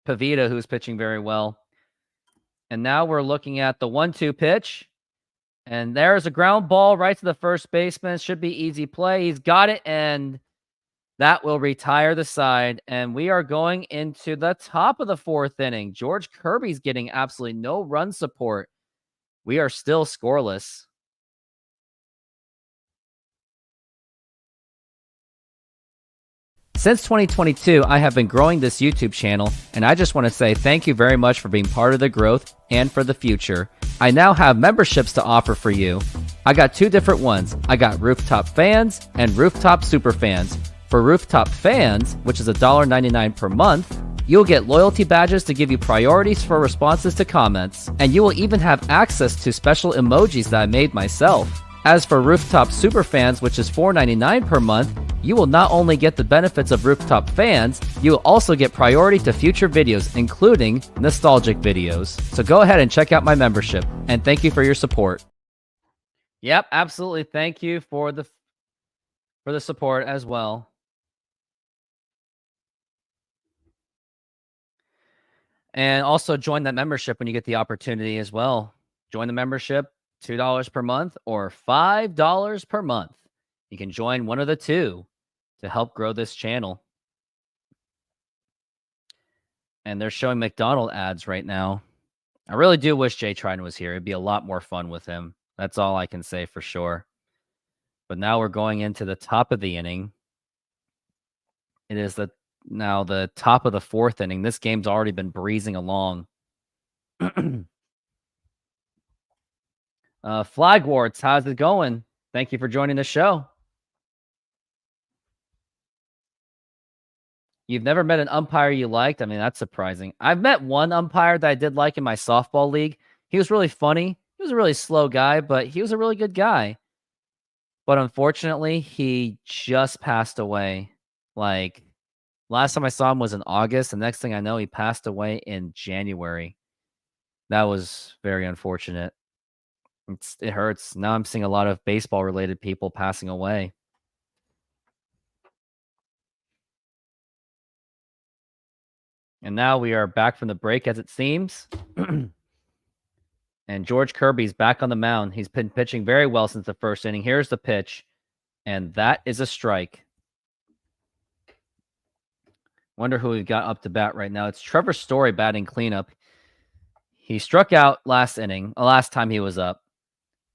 Speaker 1: Pavita, who's pitching very well. And now we're looking at the 1-2 pitch. And there's a ground ball right to the first baseman. Should be easy play. He's got it, and that will retire the side. And we are going into the top of the 4th inning. George Kirby's getting absolutely no run support. We are still scoreless. Since 2022, I have been growing this YouTube channel, and I just want to say thank you very much for being part of the growth and for the future. I now have memberships to offer for you. I got 2 different ones. I got Rooftop Fans and Rooftop Super Fans. For Rooftop Fans, which is $1.99 per month, you'll get loyalty badges to give you priorities for responses to comments, and you will even have access to special emojis that I made myself. As for Rooftop Superfans, which is $4.99 per month, you will not only get the benefits of Rooftop Fans, you will also get priority to future videos, including nostalgic videos. So go ahead and check out my membership, and thank you for your support. Yep, absolutely. Thank you for the support as well. And also join that membership when you get the opportunity as well. Join the membership, $2 per month or $5 per month. You can join one of the two to help grow this channel. And they're showing McDonald ads right now. I really do wish Jay Trident was here. It'd be a lot more fun with him. That's all I can say for sure. But now we're going into the top of the inning. It is now the top of the 4th inning. This game's already been breezing along. Flagwarts, how's it going? Thank you for joining the show. You've never met an umpire you liked? I mean, that's surprising. I've met one umpire that I did like in my softball league. He was really funny. He was a really slow guy, but he was a really good guy. But unfortunately, he just passed away. Like, last time I saw him was in August. The next thing I know, he passed away in January. That was very unfortunate. It hurts. Now I'm seeing a lot of baseball-related people passing away. And now we are back from the break, as it seems. And George Kirby's back on the mound. He's been pitching very well since the 1st inning. Here's the pitch. And that is a strike. Wonder who we've got up to bat right now. It's Trevor Story batting cleanup. He struck out last time he was up.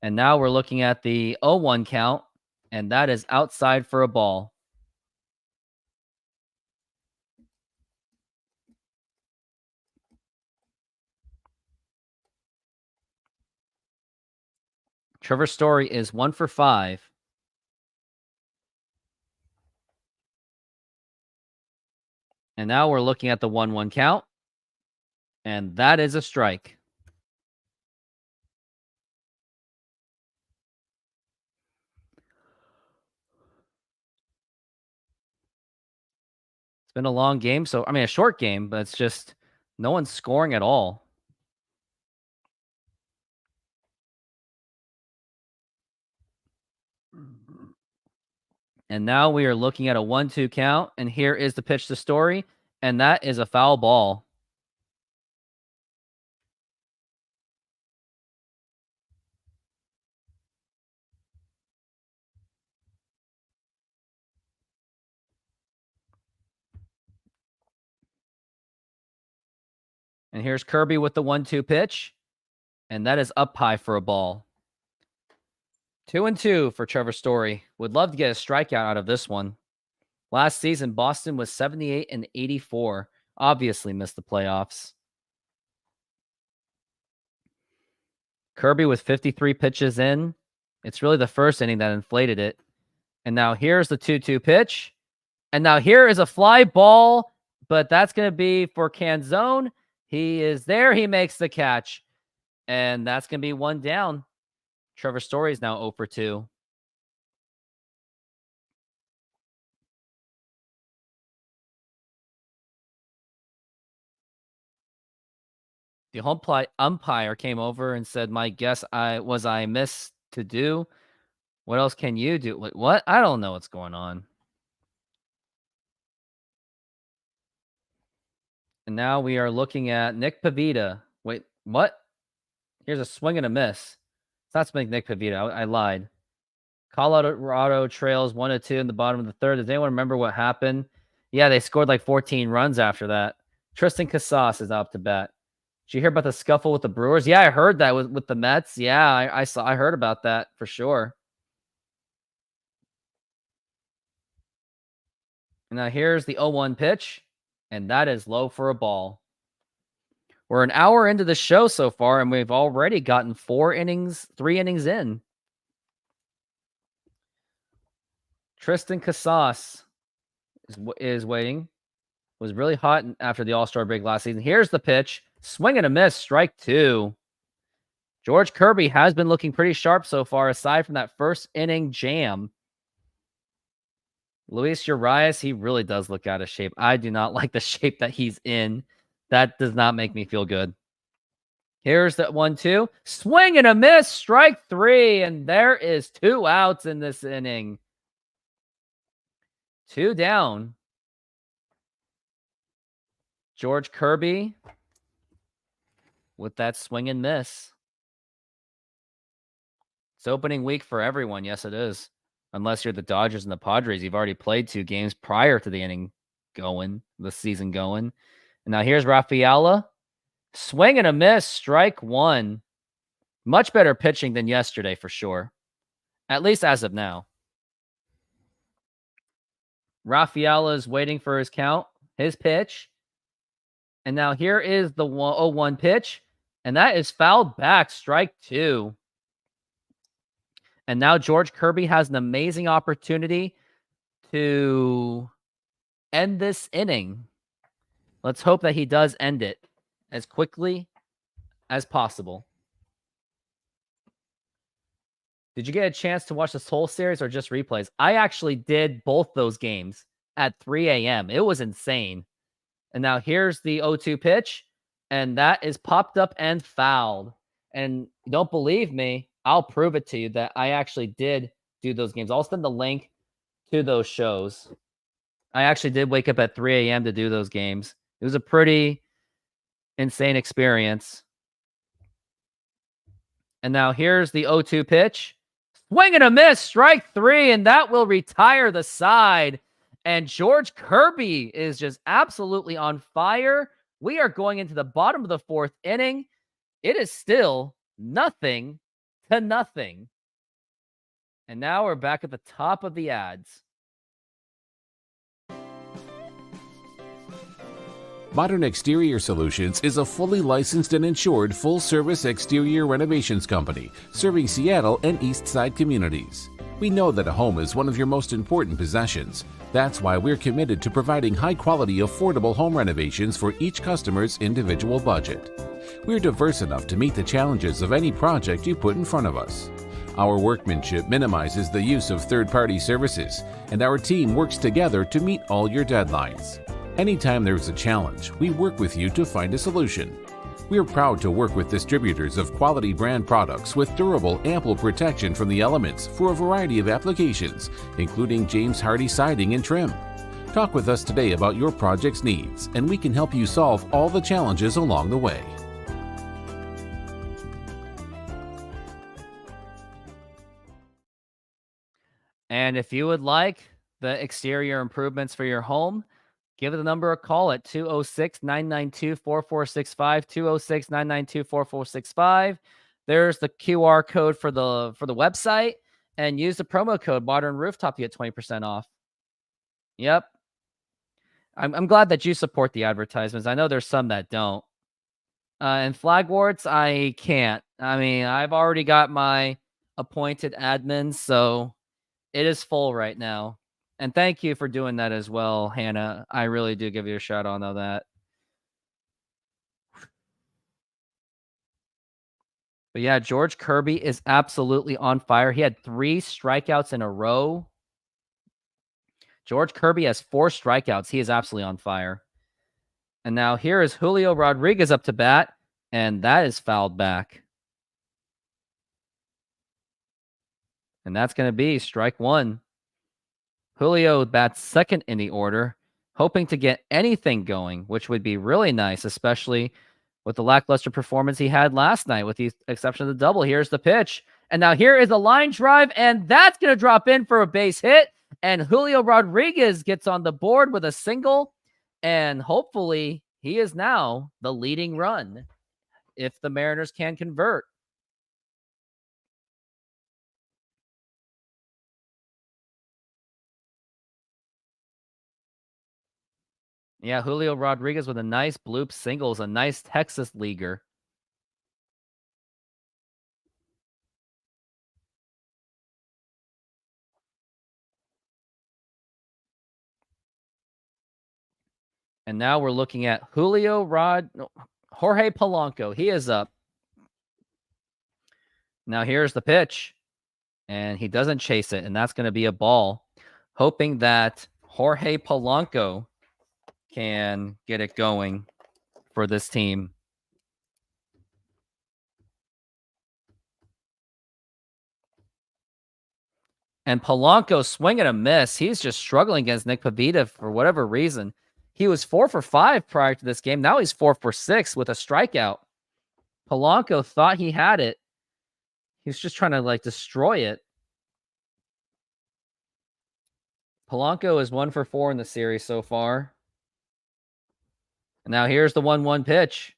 Speaker 1: And now we're looking at the 0-1 count. And that is outside for a ball. Trevor Story is 1 for 5. And now we're looking at the 1-1 count. And that is a strike. It's been a long game. So, I mean, a short game, but it's just no one's scoring at all. And now we are looking at a 1-2 count. And here is the pitch to Story. And that is a foul ball. And here's Kirby with the 1-2 pitch. And that is up high for a ball. 2-2 for Trevor Story. Would love to get a strikeout out of this one. Last season, Boston was 78-84. Obviously missed the playoffs. Kirby with 53 pitches in. It's really the first inning that inflated it. And now here's the 2-2 pitch. And now here is a fly ball, but that's going to be for Canzone. He is there. He makes the catch. And that's going to be one down. Trevor Story is now 0 for 2. The home umpire came over and said, "My guess I missed to do. What else can you do?" Wait, what? I don't know what's going on. And now we are looking at Nick Pivetta. Wait, what? Here's a swing and a miss. It's not swing Nick Pivetta. I lied. Colorado trails 1-2 in the bottom of the third. Does anyone remember what happened? Yeah, they scored like 14 runs after that. Tristan Casas is up to bat. Did you hear about the scuffle with the Brewers? Yeah, I heard that with the Mets. Yeah, I heard about that for sure. And now here's the 0-1 pitch, and that is low for a ball. We're an hour into the show so far, and we've already gotten 3 innings in. Tristan Casas is waiting. Was really hot after the All-Star break last season. Here's the pitch. Swing and a miss. Strike 2. George Kirby has been looking pretty sharp so far, aside from that first inning jam. Luis Urias, he really does look out of shape. I do not like the shape that he's in. That does not make me feel good. Here's that 1-2. Swing and a miss. Strike 3. And there is 2 outs in this inning. 2 down. George Kirby with that swing and miss. It's opening week for everyone. Yes, it is. Unless you're the Dodgers and the Padres. You've already played 2 games prior to the inning going, the season going. And now here's Rafaela. Swing and a miss. Strike 1. Much better pitching than yesterday for sure. At least as of now. Rafaela is waiting for his count. His pitch. And now here is the 0-1 pitch. And that is fouled back. Strike 2. And now George Kirby has an amazing opportunity to end this inning. Let's hope that he does end it as quickly as possible. Did you get a chance to watch this whole series or just replays? I actually did both those games at 3 a.m. It was insane. And now here's the 0-2 pitch. And that is popped up and fouled. And don't believe me, I'll prove it to you that I actually did do those games. I'll send the link to those shows. I actually did wake up at 3 a.m. to do those games. It was a pretty insane experience. And now here's the 0-2 pitch. Swing and a miss. Strike 3. And that will retire the side. And George Kirby is just absolutely on fire. We are going into the bottom of the 4th inning. It is still 0-0. And now we're back at the top of the ads.
Speaker 2: Modern Exterior Solutions is a fully licensed and insured full-service exterior renovations company serving Seattle and East Side communities. We know that a home is one of your most important possessions. That's why we're committed to providing high-quality, affordable home renovations for each customer's individual budget. We're diverse enough to meet the challenges of any project you put in front of us. Our workmanship minimizes the use of third-party services, and our team works together to meet all your deadlines. Anytime there's a challenge, we work with you to find a solution. We are proud to work with distributors of quality brand products with durable, ample protection from the elements for a variety of applications, including James Hardie siding and trim. Talk with us today about your project's needs, and we can help you solve all the challenges along the way.
Speaker 1: And if you would like the exterior improvements for your home, give the number a call at 206-992-4465, 206-992-4465. There's the QR code for the website, and use the promo code Modern Rooftop to get 20% off. Yep. I'm glad that you support the advertisements. I know there's some that don't. And Flagworts, I can't. I mean, I've already got my appointed admins, so it is full right now. And thank you for doing that as well, Hannah. I really do give you a shout out on that. But yeah, George Kirby is absolutely on fire. He had 3 strikeouts in a row. George Kirby has 4 strikeouts. He is absolutely on fire. And now here is Julio Rodriguez up to bat, and that is fouled back. And that's going to be strike 1. Julio bats second in the order, hoping to get anything going, which would be really nice, especially with the lackluster performance he had last night, with the exception of the double. Here's the pitch. And now here is a line drive, and that's going to drop in for a base hit. And Julio Rodriguez gets on the board with a single, and hopefully he is now the leading run if the Mariners can convert. Yeah, Julio Rodriguez with a nice bloop singles, a nice Texas leaguer. And now we're looking at Jorge Polanco. He is up. Now here's the pitch. And he doesn't chase it, and that's going to be a ball. Hoping that Jorge Polanco can get it going for this team. And Polanco swing and a miss. He's just struggling against Nick Pivetta for whatever reason. He was 4 for 5 prior to this game. Now he's 4 for 6 with a strikeout. Polanco thought he had it. He's just trying to destroy it. Polanco is 1 for 4 in the series so far. And now here's the 1-1 pitch.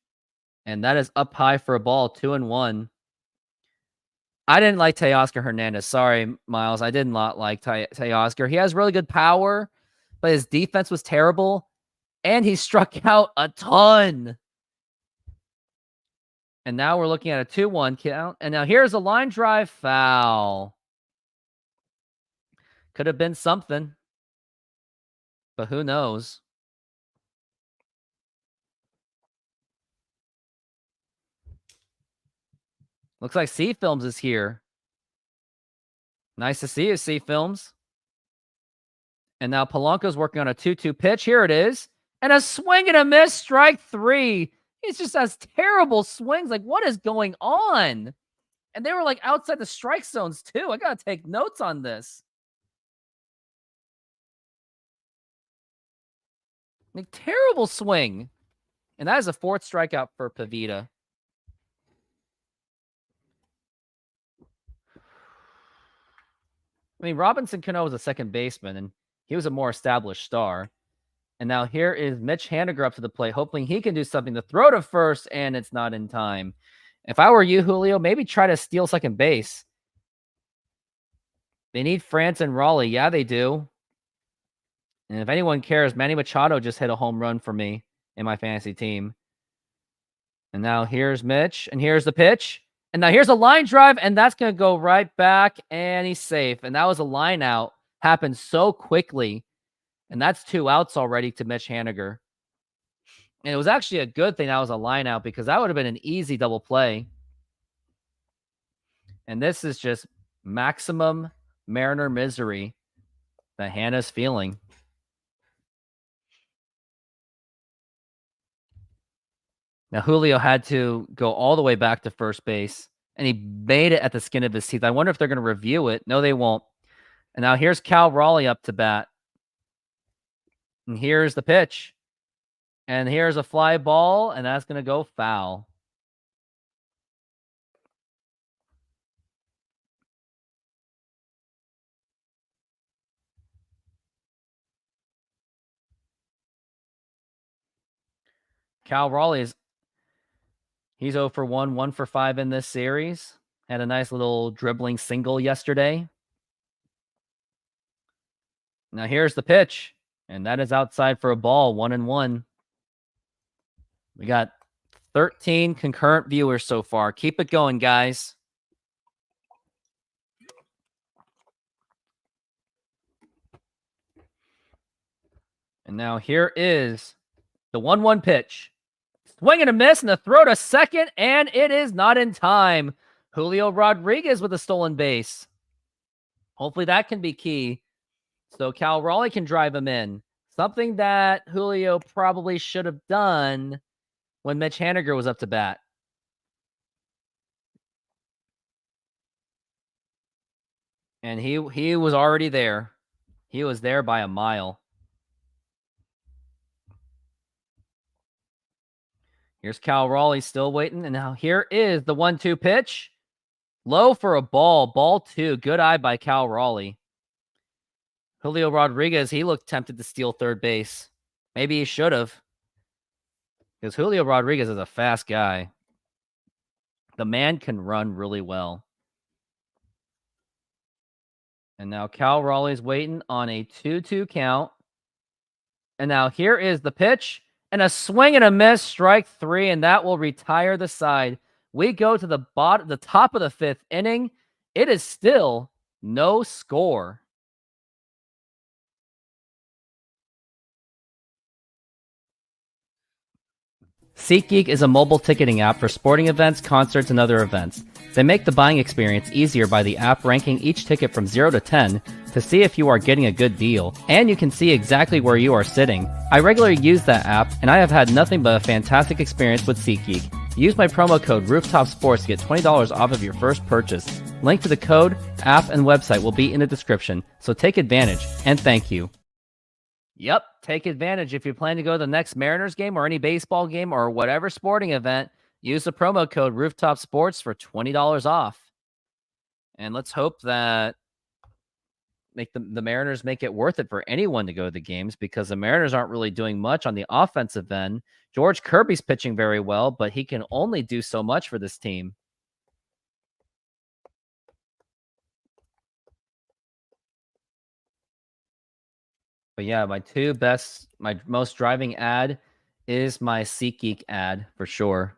Speaker 1: And that is up high for a ball, 2-1. I didn't like Teoscar Hernandez. Sorry, Miles. I did not like Teoscar. He has really good power, but his defense was terrible. And he struck out a ton. And now we're looking at a 2-1 count. And now here's a line drive foul. Could have been something. But who knows? Looks like C Films is here. Nice to see you, C Films. And now Polanco's working on a 2-2 pitch. Here it is. And a swing and a miss, strike 3. He just has terrible swings. What is going on? And they were outside the strike zones too. I got to take notes on this. Terrible swing. And that is a 4th strikeout for Pivetta. I mean, Robinson Cano was a second baseman, and he was a more established star. And now here is Mitch Haniger up to the plate, hoping he can do something to throw to first, and it's not in time. If I were you, Julio, maybe try to steal second base. They need France and Raleigh. Yeah, they do. And if anyone cares, Manny Machado just hit a home run for me in my fantasy team. And now here's Mitch, and here's the pitch. And now here's a line drive, and that's going to go right back, and he's safe. And that was a line out. Happened so quickly. And that's 2 outs already to Mitch Haniger. And it was actually a good thing that was a line out because that would have been an easy double play. And this is just maximum Mariner misery that Hannah's feeling. Now, Julio had to go all the way back to first base, and he made it at the skin of his teeth. I wonder if they're going to review it. No, they won't. And now here's Cal Raleigh up to bat. And here's the pitch. And here's a fly ball, and that's going to go foul. Cal Raleigh he's 0 for 1, 1 for 5 in this series. Had a nice little dribbling single yesterday. Now here's the pitch, and that is outside for a ball, 1-1. We got 13 concurrent viewers so far. Keep it going, guys. And now here is the 1-1 pitch. Swing and a miss, and the throw to second, and it is not in time. Julio Rodriguez with a stolen base. Hopefully that can be key. So Cal Raleigh can drive him in. Something that Julio probably should have done when Mitch Haniger was up to bat. And he was already there. He was there by a mile. Here's Cal Raleigh still waiting. And now here is the 1-2 pitch. Low for a ball. Ball 2. Good eye by Cal Raleigh. Julio Rodriguez, he looked tempted to steal third base. Maybe he should have. Because Julio Rodriguez is a fast guy. The man can run really well. And now Cal Raleigh's waiting on a 2-2 count. And now here is the pitch. And a swing and a miss, strike 3, and that will retire the side. We go to the top of the 5th inning. It is still no score. SeatGeek is a mobile ticketing app for sporting events, concerts, and other events. They make the buying experience easier by the app ranking each ticket from 0 to 10 to see if you are getting a good deal, and you can see exactly where you are sitting. I regularly use that app, and I have had nothing but a fantastic experience with SeatGeek. Use my promo code RooftopSports to get $20 off of your first purchase. Link to the code, app, and website will be in the description, so take advantage, and thank you. Yep, take advantage. If you plan to go to the next Mariners game or any baseball game or whatever sporting event, use the promo code RooftopSports for $20 off. And let's hope that the Mariners make it worth it for anyone to go to the games, because the Mariners aren't really doing much on the offensive end. George Kirby's pitching very well, but he can only do so much for this team. But yeah, my most driving ad is my SeatGeek ad for sure.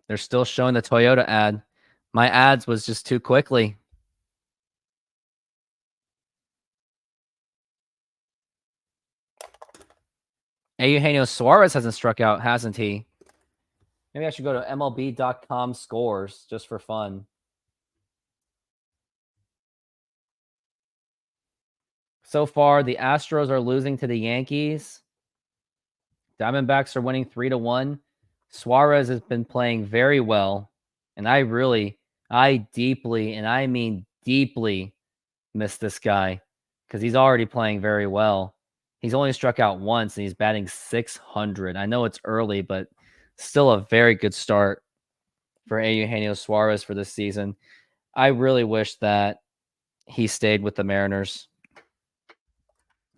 Speaker 1: They're still showing the Toyota ad. My ads was just too quickly. Eugenio Suarez hasn't struck out, hasn't he? Maybe I should go to MLB.com scores just for fun. So far, the Astros are losing to the Yankees. Diamondbacks are winning 3-1. Suarez has been playing very well. And I deeply, and I mean deeply, miss this guy because he's already playing very well. He's only struck out once, and he's batting .600. I know it's early, but still a very good start for Eugenio Suarez for this season. I really wish that he stayed with the Mariners.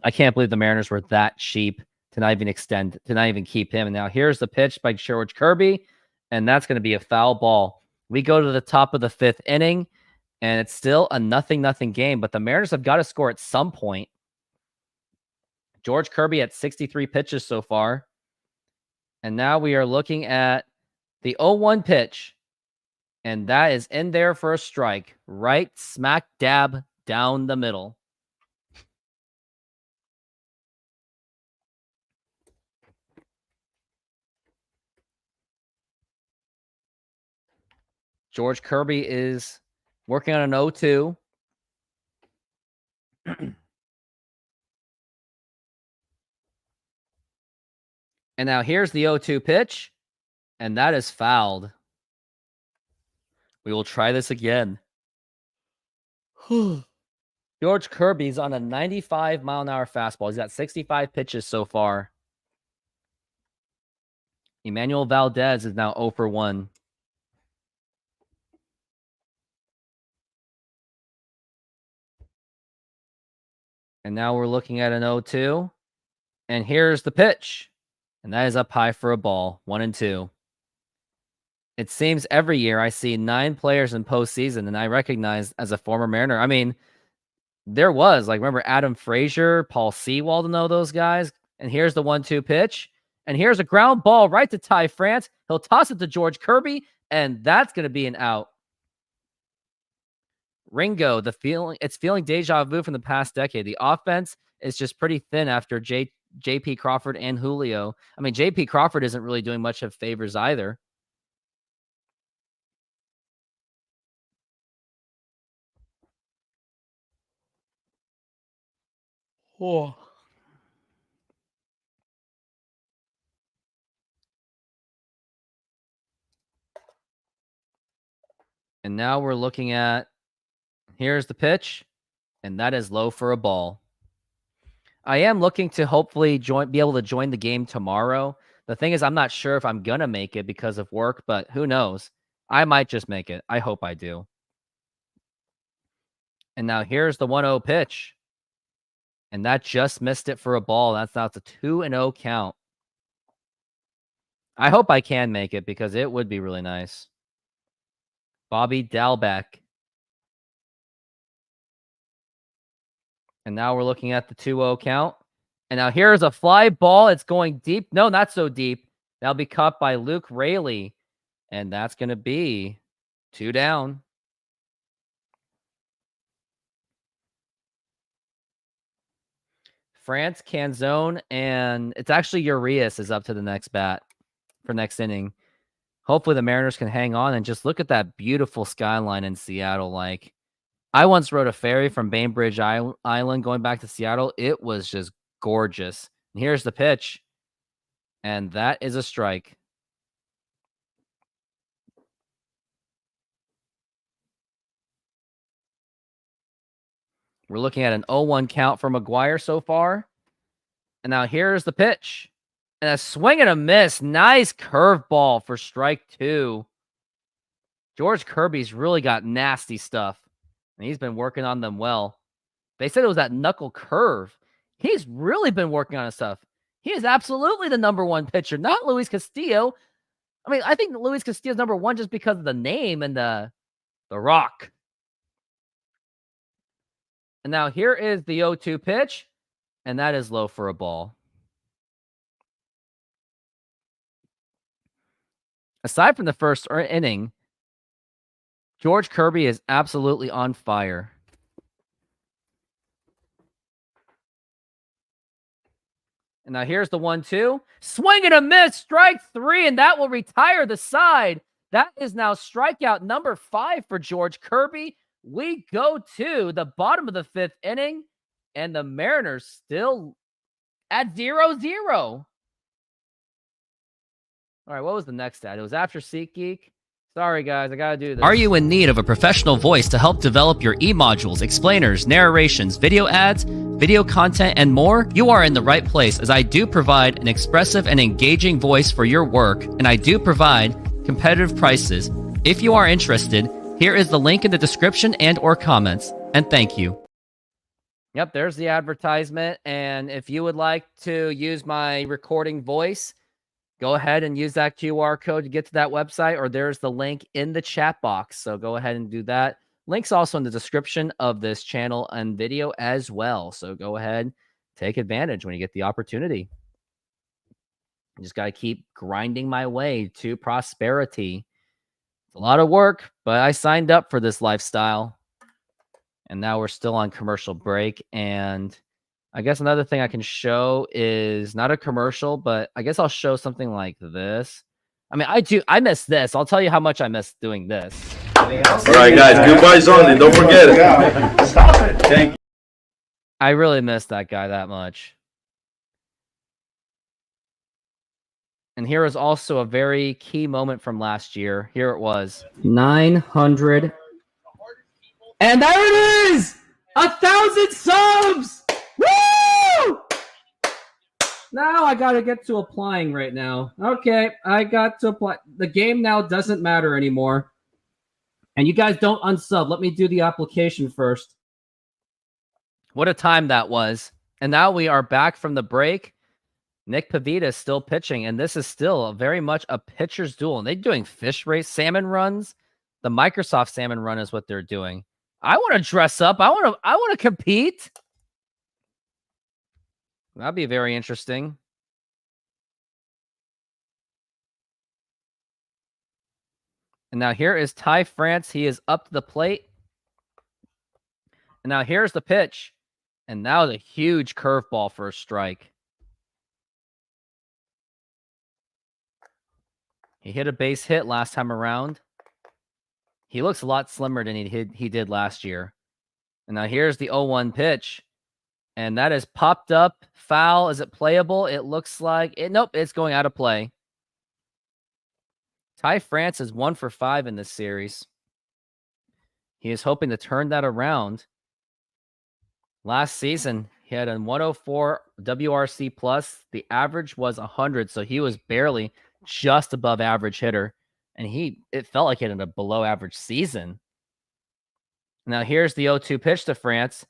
Speaker 1: I can't believe the Mariners were that cheap to not even keep him. And now here's the pitch by George Kirby, and that's going to be a foul ball. We go to the top of the 5th inning, and it's still a 0-0 game, but the Mariners have got to score at some point. George Kirby at 63 pitches so far. And now we are looking at the 0-1 pitch, and that is in there for a strike, right smack dab down the middle. George Kirby is working on an 0-2. And now here's the 0-2 pitch, and that is fouled. We will try this again. George Kirby's on a 95-mile-an-hour fastball. He's got 65 pitches so far. Emmanuel Valdez is now 0 for 1. And now we're looking at an 0-2. And here's the pitch. And that is up high for a ball, 1-2. It seems every year I see 9 players in postseason, and I recognize as a former Mariner. I mean, there was, remember Adam Frazier, Paul Sewald, and all those guys? And here's the 1-2 pitch. And here's a ground ball right to Ty France. He'll toss it to George Kirby, and that's going to be an out. Ringo, it's feeling deja vu from the past decade. The offense is just pretty thin after J.P. Crawford and Julio. I mean, J.P. Crawford isn't really doing much of favors either. Oh. And now we're looking at, here's the pitch, and that is low for a ball. I am looking to hopefully be able to join the game tomorrow. The thing is, I'm not sure if I'm going to make it because of work, but who knows? I might just make it. I hope I do. And now here's the 1-0 pitch. And that just missed it for a ball. Now it's a 2-0 count. I hope I can make it because it would be really nice. Bobby Dalbec. And now we're looking at the 2-0 count. And now here's a fly ball. It's going deep. No, not so deep. That'll be caught by Luke Raley. And that's going to be 2 down. France, Canzone, and it's actually Urias is up to the next bat for next inning. Hopefully the Mariners can hang on and just look at that beautiful skyline in Seattle. I once rode a ferry from Bainbridge Island going back to Seattle. It was just gorgeous. And here's the pitch. And that is a strike. We're looking at an 0-1 count for McGuire so far. And now here's the pitch. And a swing and a miss. Nice curveball for strike 2. George Kirby's really got nasty stuff. And he's been working on them well. They said it was that knuckle curve. He's really been working on his stuff. He is absolutely the number 1 pitcher, not Luis Castillo. I mean, I think Luis Castillo's number 1 just because of the name and the rock. And now here is the 0-2 pitch, and that is low for a ball. Aside from the first inning, George Kirby is absolutely on fire. And now here's the 1-2. Swing and a miss, strike 3, and that will retire the side. That is now strikeout number 5 for George Kirby. We go to the bottom of the 5th inning, and the Mariners still at 0-0. All right, what was the next stat? It was after SeatGeek. Sorry, guys, I gotta do this. Are you in need of a professional voice to help develop your e-modules, explainers, narrations, video ads, video content, and more? You are in the right place, as I do provide an expressive and engaging voice for your work, and I do provide competitive prices. If you are interested, here is the link in the description and or comments, and thank you. Yep, there's the advertisement, and if you would like to use my recording voice, go ahead and use that QR code to get to that website, or there's the link in the chat box. So go ahead and do that. Link's also in the description of this channel and video as well. So go ahead, take advantage when you get the opportunity. I just got to keep grinding my way to prosperity. It's a lot of work, but I signed up for this lifestyle. And now we're still on commercial break. And I guess another thing I can show is not a commercial, but I guess I'll show something like this. I mean, I miss this. I'll tell you how much I miss doing this.
Speaker 3: All right, guys, goodbyes only. Don't forget it.
Speaker 4: Stop it.
Speaker 3: Thank you.
Speaker 1: I really miss that guy that much. And here is also a very key moment from last year. Here it was. 900. And there it is! 1,000 subs! Woo! Now I gotta get to applying right now. Okay, I got to apply. The game now doesn't matter anymore. And you guys don't unsub. Let me do the application first. What a time that was. And now we are back from the break. Nick Pavita is still pitching, and this is still very much a pitcher's duel. And they're doing fish race, salmon runs. The Microsoft salmon run is what they're doing. I want to dress up. I want to compete. That'd be very interesting. And now here is Ty France. He is up to the plate. And now here's the pitch. And now the huge curveball for a strike. He hit a base hit last time around. He looks a lot slimmer than he did last year. And now here's the 0-1 pitch. And that is popped up. Foul. Is it playable? It looks like it. Nope, it's going out of play. Ty France is 1 for 5 in this series. He is hoping to turn that around. Last season, he had a 104 WRC plus. The average was 100, so he was barely just above average hitter. And it felt like he had a below average season. Now here's the 0-2 pitch to France,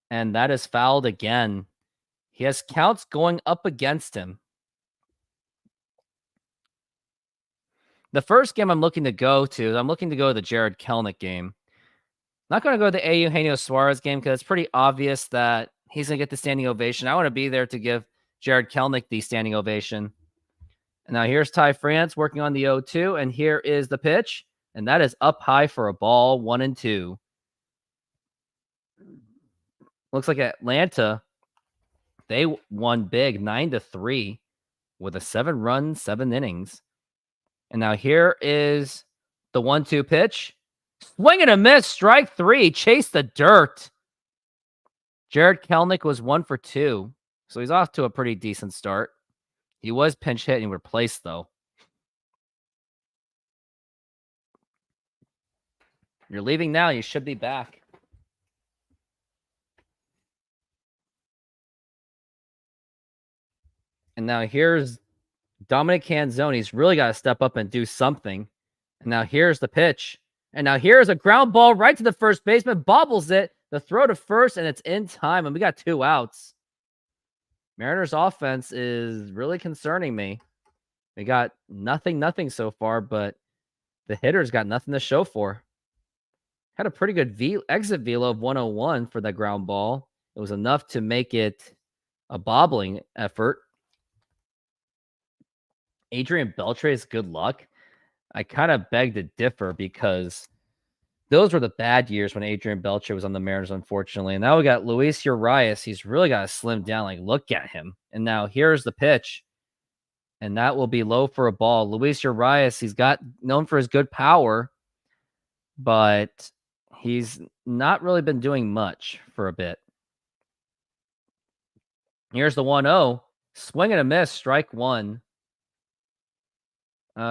Speaker 1: and that is fouled again. He has counts going up against him. The first game I'm looking to go to the Jared Kelnick game. Not going to go to the Eugenio Suarez game because it's pretty obvious that he's going to get the standing ovation. I want to be there to give Jared Kelnick the standing ovation. And now here's Ty France working on the 0-2, and here is the pitch, and that is up high for a ball, 1-2. Looks like Atlanta, they won big, 9-3, with a 7-run, 7 innings. And now here is the 1-2 pitch. Swing and a miss, strike 3, chase the dirt. Jared Kelnick was 1 for 2, so he's off to a pretty decent start. He was pinch hit and replaced, though. You're leaving now. You should be back. And now here's Dominic Canzone. He's really got to step up and do something. And now here's the pitch. And now here's a ground ball right to the first baseman. Bobbles it. The throw to first, and it's in time. And we got 2 outs. Mariners offense is really concerning me. They got nothing so far, but the hitters got nothing to show for. Had a pretty good exit velo of 101 for that ground ball. It was enough to make it a bobbling effort. Adrian Beltre's good luck. I kind of beg to differ because those were the bad years when Adrian Beltre was on the Mariners, unfortunately. And now we got Luis Urias. He's really got to slim down. Like, look at him. And now here's the pitch. And that will be low for a ball. Luis Urias, he's got known for his good power, but he's not really been doing much for a bit. Here's the 1-0. Swing and a miss, strike 1.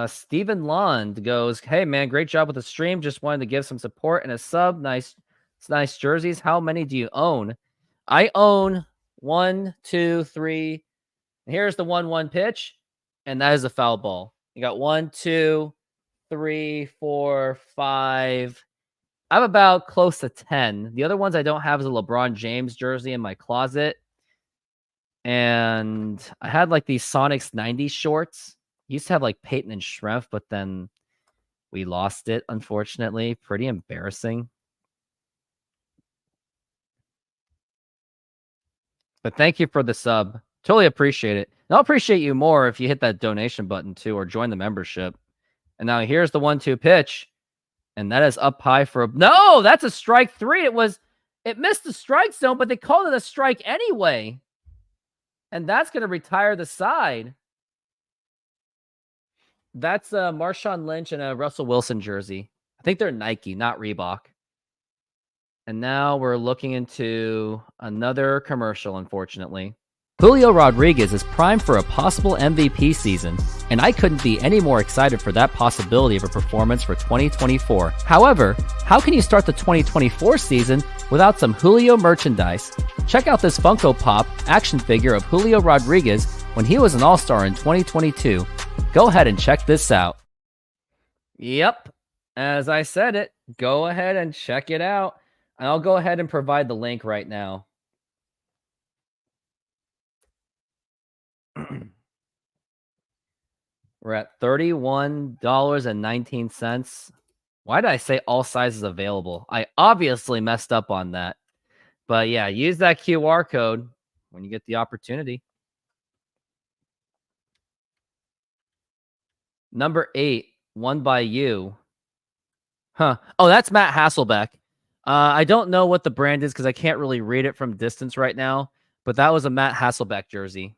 Speaker 1: Stephen Lund goes, hey, man, great job with the stream. Just wanted to give some support and a sub. Nice jerseys. How many do you own? I own 1, 2, 3. Here's the 1-1 pitch, and that is a foul ball. You got 1, 2, 3, 4, 5. I have about close to 10. The other ones I don't have is a LeBron James jersey in my closet. And I had like these Sonics 90s shorts. Used to have like Peyton and Schrempf, but then we lost it, unfortunately. Pretty embarrassing. But thank you for the sub. Totally appreciate it. And I'll appreciate you more if you hit that donation button too or join the membership. And now here's the 1-2 pitch. And that is up high for a... No, that's a strike 3. It missed the strike zone, but they called it a strike anyway. And that's going to retire the side. That's a Marshawn Lynch and a Russell Wilson jersey. I think they're Nike, not Reebok. And now we're looking into another commercial, unfortunately. Julio Rodriguez is primed for a possible MVP season, and I couldn't be any more excited for that possibility of a performance for 2024. However, how can you start the 2024 season without some Julio merchandise? Check out this Funko Pop action figure of Julio Rodriguez when he was an All-Star in 2022. Go ahead and check this out. Yep, as I said it, go ahead and check it out. And I'll go ahead and provide the link right now. We're at $31.19. Why did I say all sizes available? I obviously messed up on that. But yeah, use that QR code when you get the opportunity. Number 8, won by you. Huh. Oh, that's Matt Hasselbeck. I don't know what the brand is because I can't really read it from distance right now. But that was a Matt Hasselbeck jersey.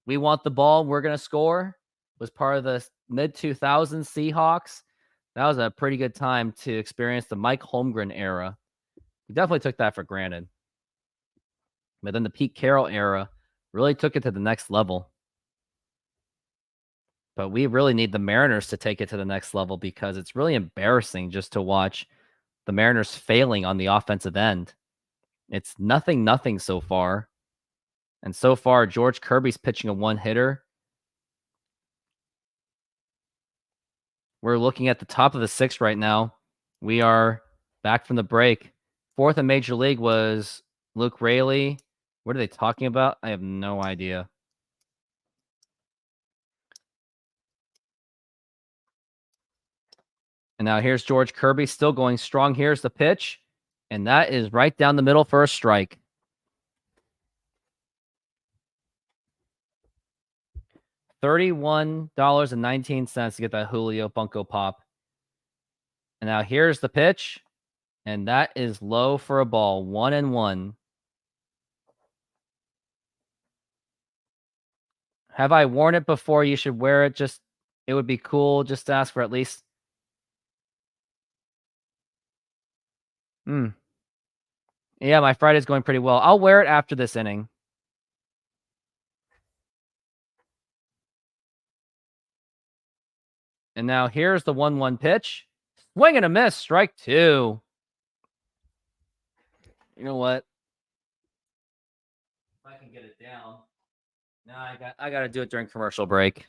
Speaker 1: We want the ball. We're going to score. Was part of the mid-2000s Seahawks. That was a pretty good time to experience the Mike Holmgren era. We definitely took that for granted. But then the Pete Carroll era really took it to the next level. But we really need the Mariners to take it to the next level because it's really embarrassing just to watch the Mariners failing on the offensive end. It's 0-0 so far. And so far, George Kirby's pitching a one-hitter. We're looking at the top of the 6th right now. We are back from the break. 4th in Major League was Luke Raley. What are they talking about? I have no idea. And now here's George Kirby still going strong. Here's the pitch. And that is right down the middle for a strike. $31.19 to get that Julio Funko Pop. And now here's the pitch. And that is low for a ball. 1-1. Have I worn it before? You should wear it. It would be cool just to ask for at least. Yeah, my Friday's going pretty well. I'll wear it after this inning. And now here's the 1-1 pitch. Swing and a miss. Strike 2. You know what? If I can get it down. Now I got to do it during commercial break.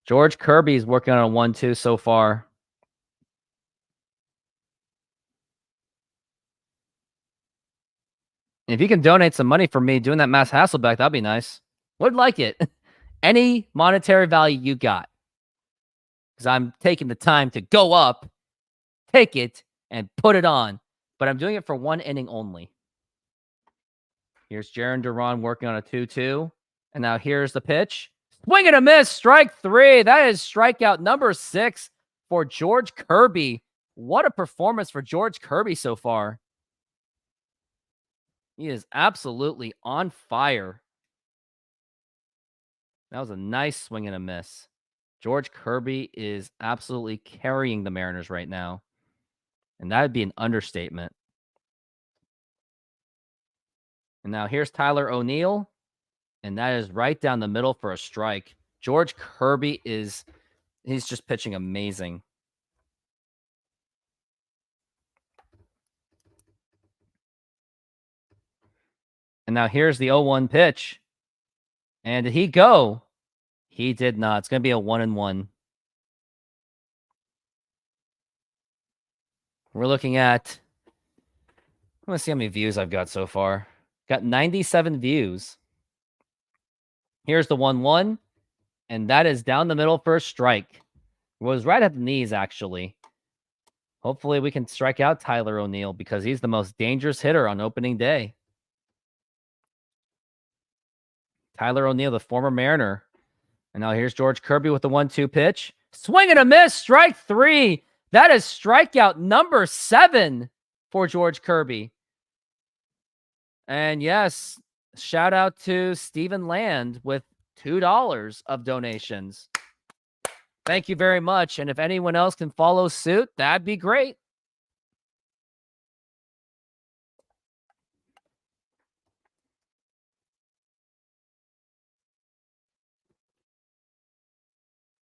Speaker 1: George Kirby's working on a 1-2 so far. If you can donate some money for me doing that Mass Hasselbeck, that'd be nice. Would like it. Any monetary value you got. Because I'm taking the time to go up, take it, and put it on. But I'm doing it for 1 inning only. Here's Jarren Duran working on a 2-2. And now here's the pitch. Swing and a miss. Strike 3. That is strikeout number 6 for George Kirby. What a performance for George Kirby so far. He is absolutely on fire. That was a nice swing and a miss. George Kirby is absolutely carrying the Mariners right now. And that would be an understatement. And now here's Tyler O'Neill. And that is right down the middle for a strike. George Kirby he's just pitching amazing. And now here's the 0-1 pitch. And did he go? He did not. It's going to be a 1-1. We're looking at... I'm going to see how many views I've got so far. Got 97 views. Here's the 1-1. And that is down the middle for a strike. It was right at the knees, actually. Hopefully we can strike out Tyler O'Neill because he's the most dangerous hitter on opening day. Tyler O'Neill, the former Mariner. And now here's George Kirby with the 1-2 pitch. Swing and a miss, strike 3. That is strikeout number 7 for George Kirby. And yes, shout out to Stephen Land with $2 of donations. Thank you very much. And if anyone else can follow suit, that'd be great.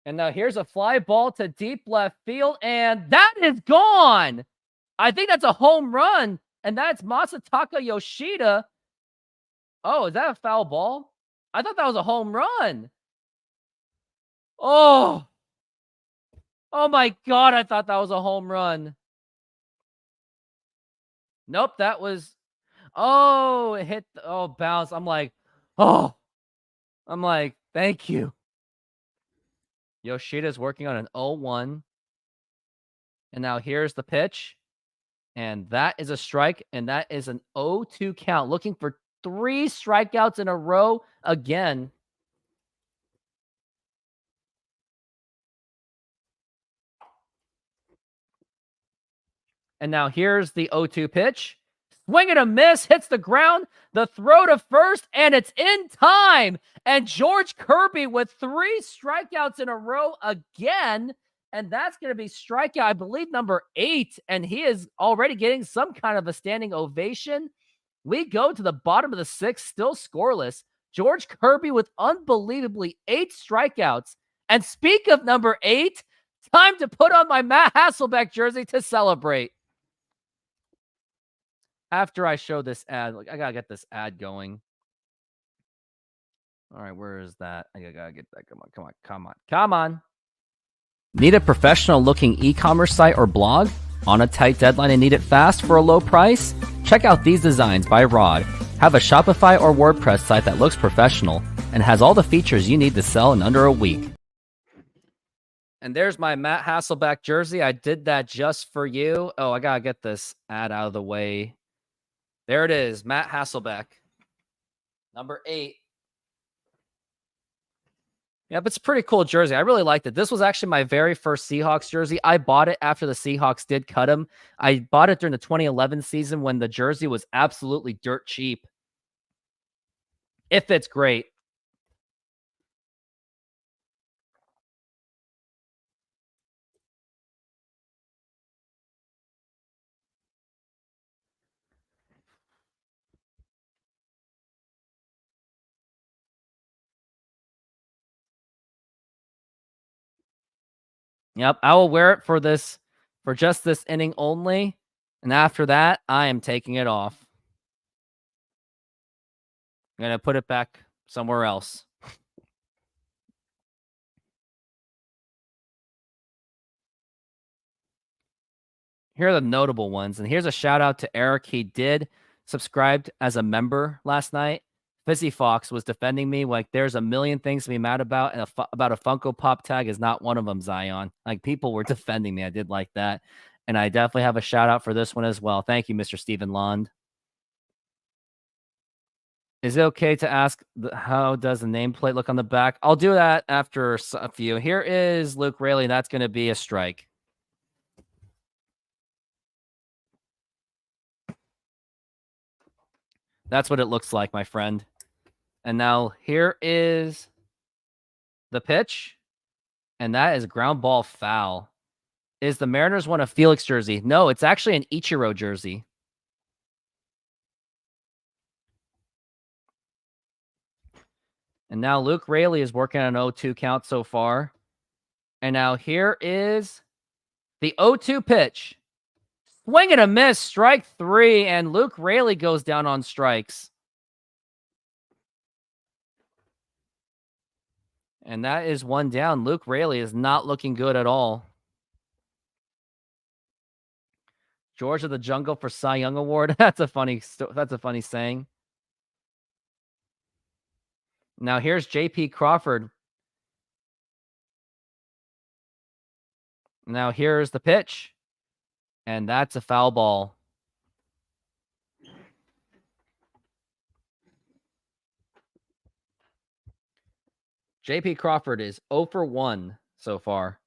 Speaker 1: And now here's a fly ball to deep left field, and that is gone. I think that's a home run, and that's Masataka Yoshida. Oh, is that a foul ball? I thought that was a home run. Oh my God, I thought that was a home run. Nope, that was, oh, it hit, bounce. I'm like, thank you. Yoshida's working on an 0-1. And now here's the pitch. And that is a strike, and that is an 0-2 count. Looking for 3 strikeouts in a row again. And now here's the 0-2 pitch. Swing and a miss, hits the ground, the throw to first, and it's in time. And George Kirby with 3 strikeouts in a row again. And that's going to be strikeout, I believe, number 8. And he is already getting some kind of a standing ovation. We go to the bottom of the 6th, still scoreless. George Kirby with unbelievably 8 strikeouts. And speak of number 8, time to put on my Matt Hasselbeck jersey to celebrate. After I show this ad, like, I gotta get this ad going. All right, where is that? I gotta get that. Come on. Need a professional looking e-commerce site or blog? On a tight deadline and need it fast for a low price? Check out these designs by Rod. Have a Shopify or WordPress site that looks professional and has all the features you need to sell in under a week. And there's my Matt Hasselbeck jersey. I did that just for you. Oh, I gotta get this ad out of the way. There it is, Matt Hasselbeck, number 8. Yeah, but it's a pretty cool jersey. I really liked it. This was actually my very first Seahawks jersey. I bought it after the Seahawks did cut him. I bought it during the 2011 season when the jersey was absolutely dirt cheap. It fits great. Yep, I will wear it for just this inning only. And after that, I am taking it off. I'm going to put it back somewhere else. Here are the notable ones. And here's a shout out to Eric. He did subscribe as a member last night. Fizzy Fox was defending me like there's a million things to be mad about, and about a Funko Pop tag is not one of them, Zion. Like, people were defending me. I did like that. And I definitely have a shout out for this one as well. Thank you, Mr. Stephen Lond. Is it okay to ask how does the nameplate look on the back? I'll do that after a few. Here is Luke Raley. That's going to be a strike. That's what it looks like, my friend. And now here is the pitch. And that is ground ball foul. Is the Mariners one a Felix jersey? No, it's actually an Ichiro jersey. And now Luke Raley is working on an 0-2 count so far. And now here is the 0-2 pitch. Swing and a miss, strike 3, and Luke Raley goes down on strikes. And that is one down. Luke Raley is not looking good at all. George of the Jungle for Cy Young Award. That's a funny saying. Now here's J.P. Crawford. Now here's the pitch. And that's a foul ball. J.P. Crawford is 0 for 1 so far.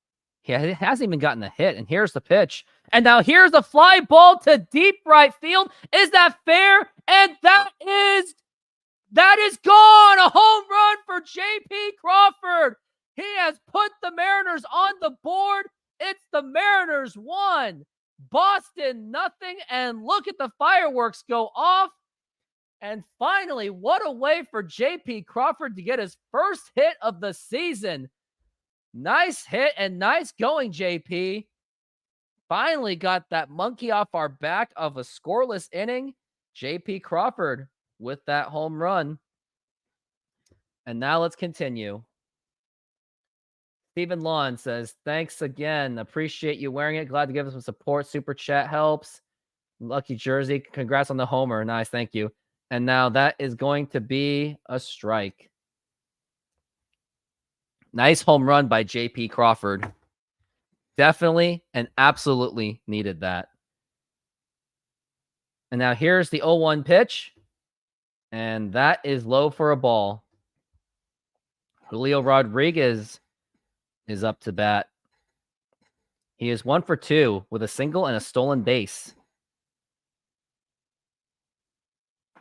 Speaker 1: He hasn't even gotten a hit. And here's the pitch. And now here's the fly ball to deep right field. Is that fair? And that is gone. A home run for J.P. Crawford. He has put the Mariners on the board. It's the Mariners 1, Boston nothing. And look at the fireworks go off. And finally, what a way for J.P. Crawford to get his first hit of the season. Nice hit and nice going, JP. Finally got that monkey off our back of a scoreless inning. J.P. Crawford with that home run. And now let's continue. Stephen Lawn says, thanks again. Appreciate you wearing it. Glad to give us some support. Super chat helps. Lucky jersey. Congrats on the homer. Nice. Thank you. And now that is going to be a strike. Nice home run by J.P. Crawford. Definitely and absolutely needed that. And now here's the 0-1 pitch. And that is low for a ball. Julio Rodriguez is up to bat. He is 1 for 2 with a single and a stolen base.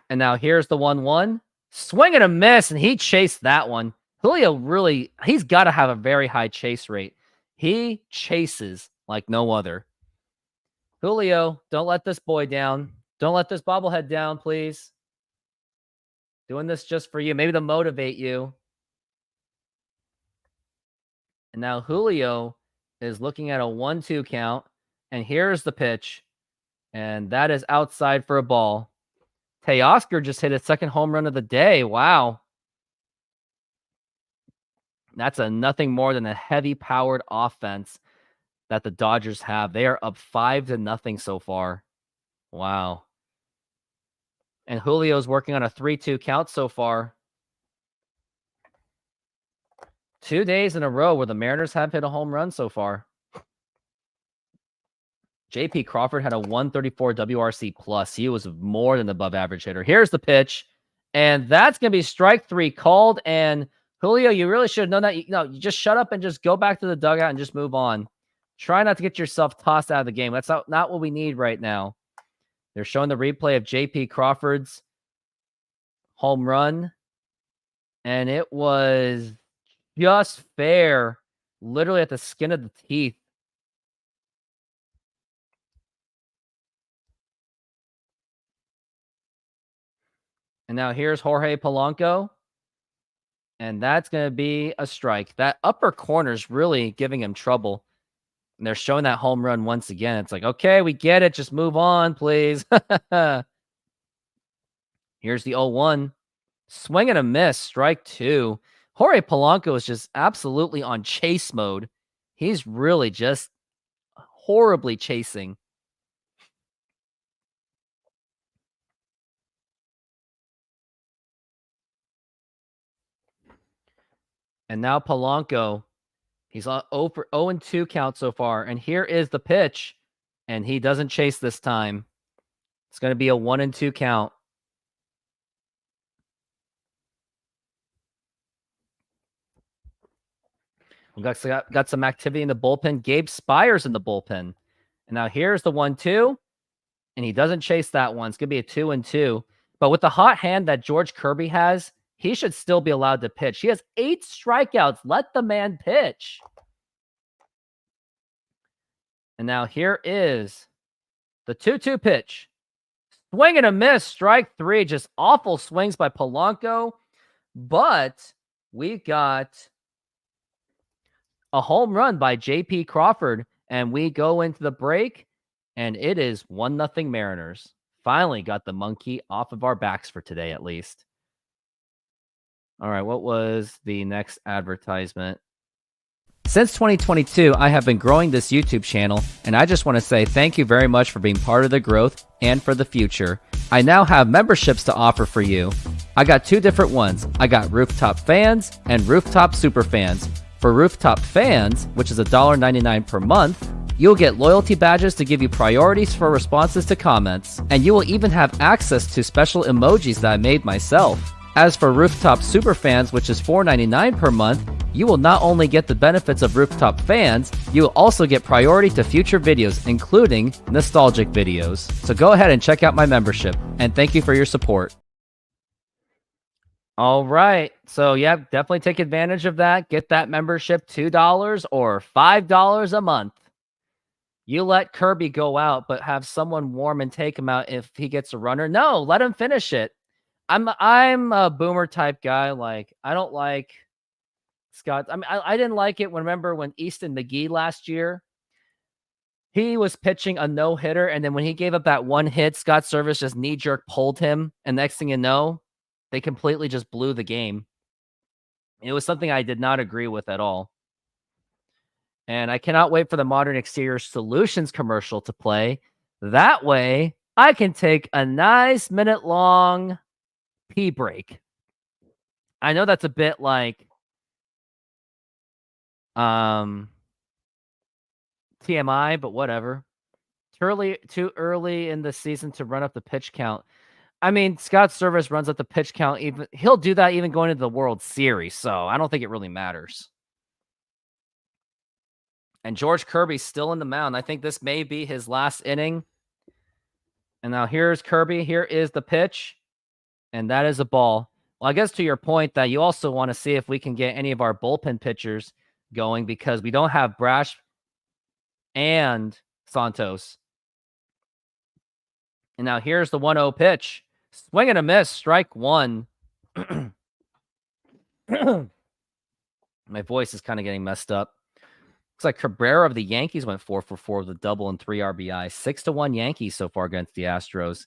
Speaker 1: And now here's the 1-1. Swing and a miss, and he chased that one. Julio really, he's got to have a very high chase rate. He chases like no other. Julio, don't let this boy down. Don't let this bobblehead down, please. Doing this just for you, maybe to motivate you. And now Julio is looking at a 1-2 count. And here's the pitch. And that is outside for a ball. Teoscar just hit his second home run of the day. Wow. That's a nothing more than a heavy-powered offense that the Dodgers have. They are up 5-0 so far. Wow. And Julio's working on a 3-2 count so far. 2 days in a row where the Mariners have hit a home run so far. J.P. Crawford had a 134 WRC plus. He was more than above average hitter. Here's the pitch. And that's going to be strike 3 called. And Julio, you really should have known that. You just shut up and just go back to the dugout and just move on. Try not to get yourself tossed out of the game. That's not what we need right now. They're showing the replay of J.P. Crawford's home run. And it was just fair. Literally at the skin of the teeth. And now here's Jorge Polanco. And that's going to be a strike. That upper corner is really giving him trouble. And they're showing that home run once again. It's like, okay, we get it. Just move on, please. Here's the 0-1. Swing and a miss. Strike 2. Jorge Polanco is just absolutely on chase mode. He's really just horribly chasing. And now Polanco, he's on 0-2 count so far. And here is the pitch. And he doesn't chase this time. It's going to be a 1-2 count. We got some activity in the bullpen. Gabe Spires in the bullpen. And now here's the 1-2. And he doesn't chase that one. It's going to be a 2-2. But with the hot hand that George Kirby has, he should still be allowed to pitch. He has 8 strikeouts. Let the man pitch. And now here is the 2-2 pitch. Swing and a miss. Strike 3. Just awful swings by Polanco. But we got a home run by J.P. Crawford. And we go into the break. And it is 1-0 Mariners. Finally got the monkey off of our backs for today, at least. All right, what was the next advertisement? Since 2022, I have been growing this YouTube channel, and I just want to say thank you very much for being part of the growth and for the future. I now have memberships to offer for you. I got 2 different ones. I got Rooftop Fans and Rooftop Super Fans. For Rooftop fans, which is $1.99 per month, you'll get loyalty badges to give you priorities for responses to comments, and you will even have access to special emojis that I made myself. As for Rooftop Superfans, which is $4.99 per month, you will not only get the benefits of Rooftop Fans, you will also get priority to future videos, including nostalgic videos. So go ahead and check out my membership, and thank you for your support. All right, so yeah, definitely take advantage of that. Get that membership, $2 or $5 a month. You let Kirby go out, but have someone warm and take him out if he gets a runner. No, let him finish it. I'm a boomer type guy. Like, I don't like Scott. I mean, I didn't like it. Remember when Easton McGee last year, he was pitching a no hitter, and then when he gave up that one hit, Scott Service just knee jerk pulled him, and next thing you know, they completely just blew the game. It was something I did not agree with at all. And I cannot wait for the Modern Exterior Solutions commercial to play. That way, I can take a nice minute-long pee break. I know that's a bit like TMI, but whatever. Too early in the season to run up the pitch count. I mean, Scott Service runs up the pitch count. He'll do that even going into the World Series, so I don't think it really matters. And George Kirby's still in the mound. I think this may be his last inning. And now here's Kirby. Here is the pitch. And that is a ball. Well, I guess to your point that you also want to see if we can get any of our bullpen pitchers going because we don't have Brash and Santos. And now here's the 1-0 pitch. Swing and a miss. Strike one. My voice is kind of getting messed up. Looks like Cabrera of the Yankees went 4 for 4 with a double and 3 RBI. 6-1 Yankees so far against the Astros.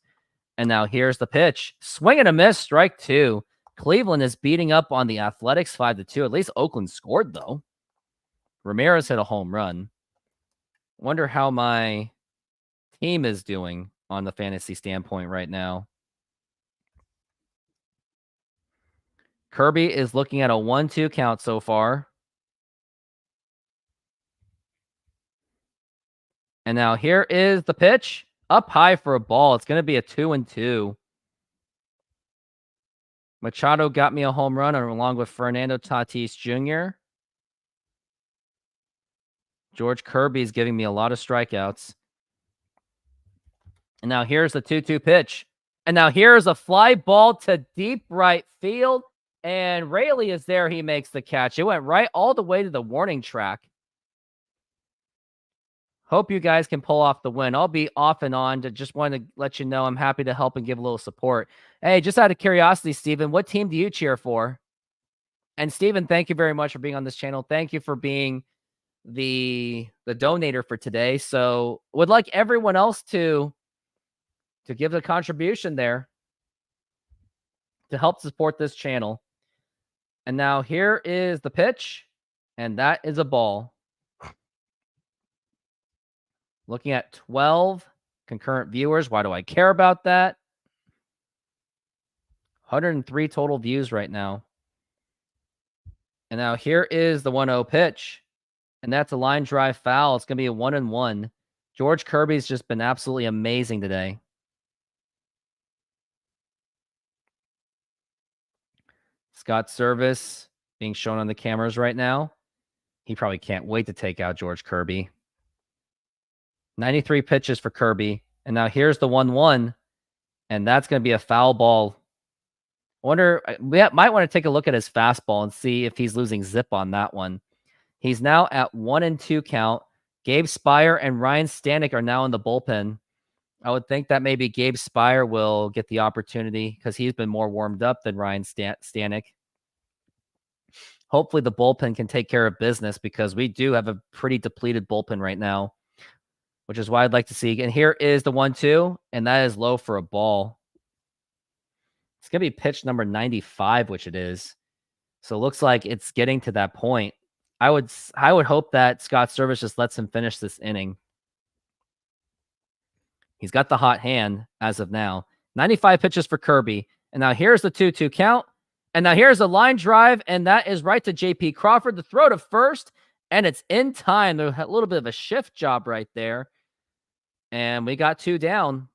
Speaker 1: And now here's the pitch. Swing and a miss. Strike two. Cleveland is beating up on the Athletics 5-2. At least Oakland scored, though. Ramirez hit a home run. Wonder how my team is doing on the fantasy standpoint right now. Kirby is looking at a 1-2 count so far. And now here is the pitch. Up high for a ball. It's going to be a 2-2. Machado got me a home run along with Fernando Tatis Jr. George Kirby is giving me a lot of strikeouts. And now here's the 2-2 pitch. And now here's a fly ball to deep right field. And Rayleigh is there. He makes the catch. It went right all the way to the warning track. Hope you guys can pull off the win. I'll be off and on to just want to let you know I'm happy to help and give a little support. Hey, just out of curiosity, Steven, what team do you cheer for? And Steven, thank you very much for being on this channel. Thank you for being the donator for today. So would like everyone else to give the contribution there to help support this channel. And now here is the pitch, and that is a ball. Looking at 12 concurrent viewers. Why do I care about that? 103 total views right now. And now here is the 1-0 pitch. And that's a line drive foul. It's going to be a 1-1. George Kirby's just been absolutely amazing today. Scott Service being shown on the cameras right now. He probably can't wait to take out George Kirby. 93 pitches for Kirby. And now here's the 1-1. And that's going to be a foul ball. I wonder, we might want to take a look at his fastball and see if he's losing zip on that one. He's now at 1-2 count. Gabe Spire and Ryan Stanek are now in the bullpen. I would think that maybe Gabe Spire will get the opportunity because he's been more warmed up than Ryan Stanek. Hopefully the bullpen can take care of business because we do have a pretty depleted bullpen right now, which is why I'd like to see. And here is the 1-2, and that is low for a ball. It's going to be pitch number 95, which it is. So it looks like it's getting to that point. I would hope that Scott Service just lets him finish this inning. He's got the hot hand as of now. 95 pitches for Kirby. And now here's the 2-2 count. And now here's a line drive, and that is right to J.P. Crawford. The throw to first, and it's in time. There's a little bit of a shift job right there. And we got 2 down.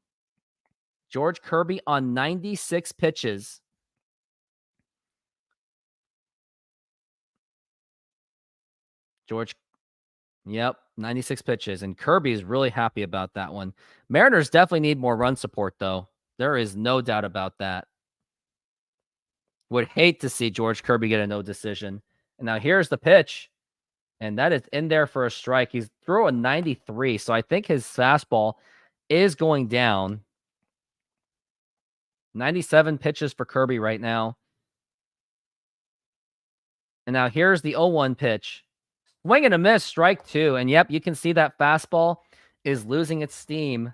Speaker 1: George Kirby on 96 pitches. Yep, 96 pitches. And Kirby is really happy about that one. Mariners definitely need more run support, though. There is no doubt about that. Would hate to see George Kirby get a no decision. And now here's the pitch. And that is in there for a strike. He's through a 93. So I think his fastball is going down. 97 pitches for Kirby right now. And now here's the 0-1 pitch. Swing and a miss, strike 2. And yep, you can see that fastball is losing its steam.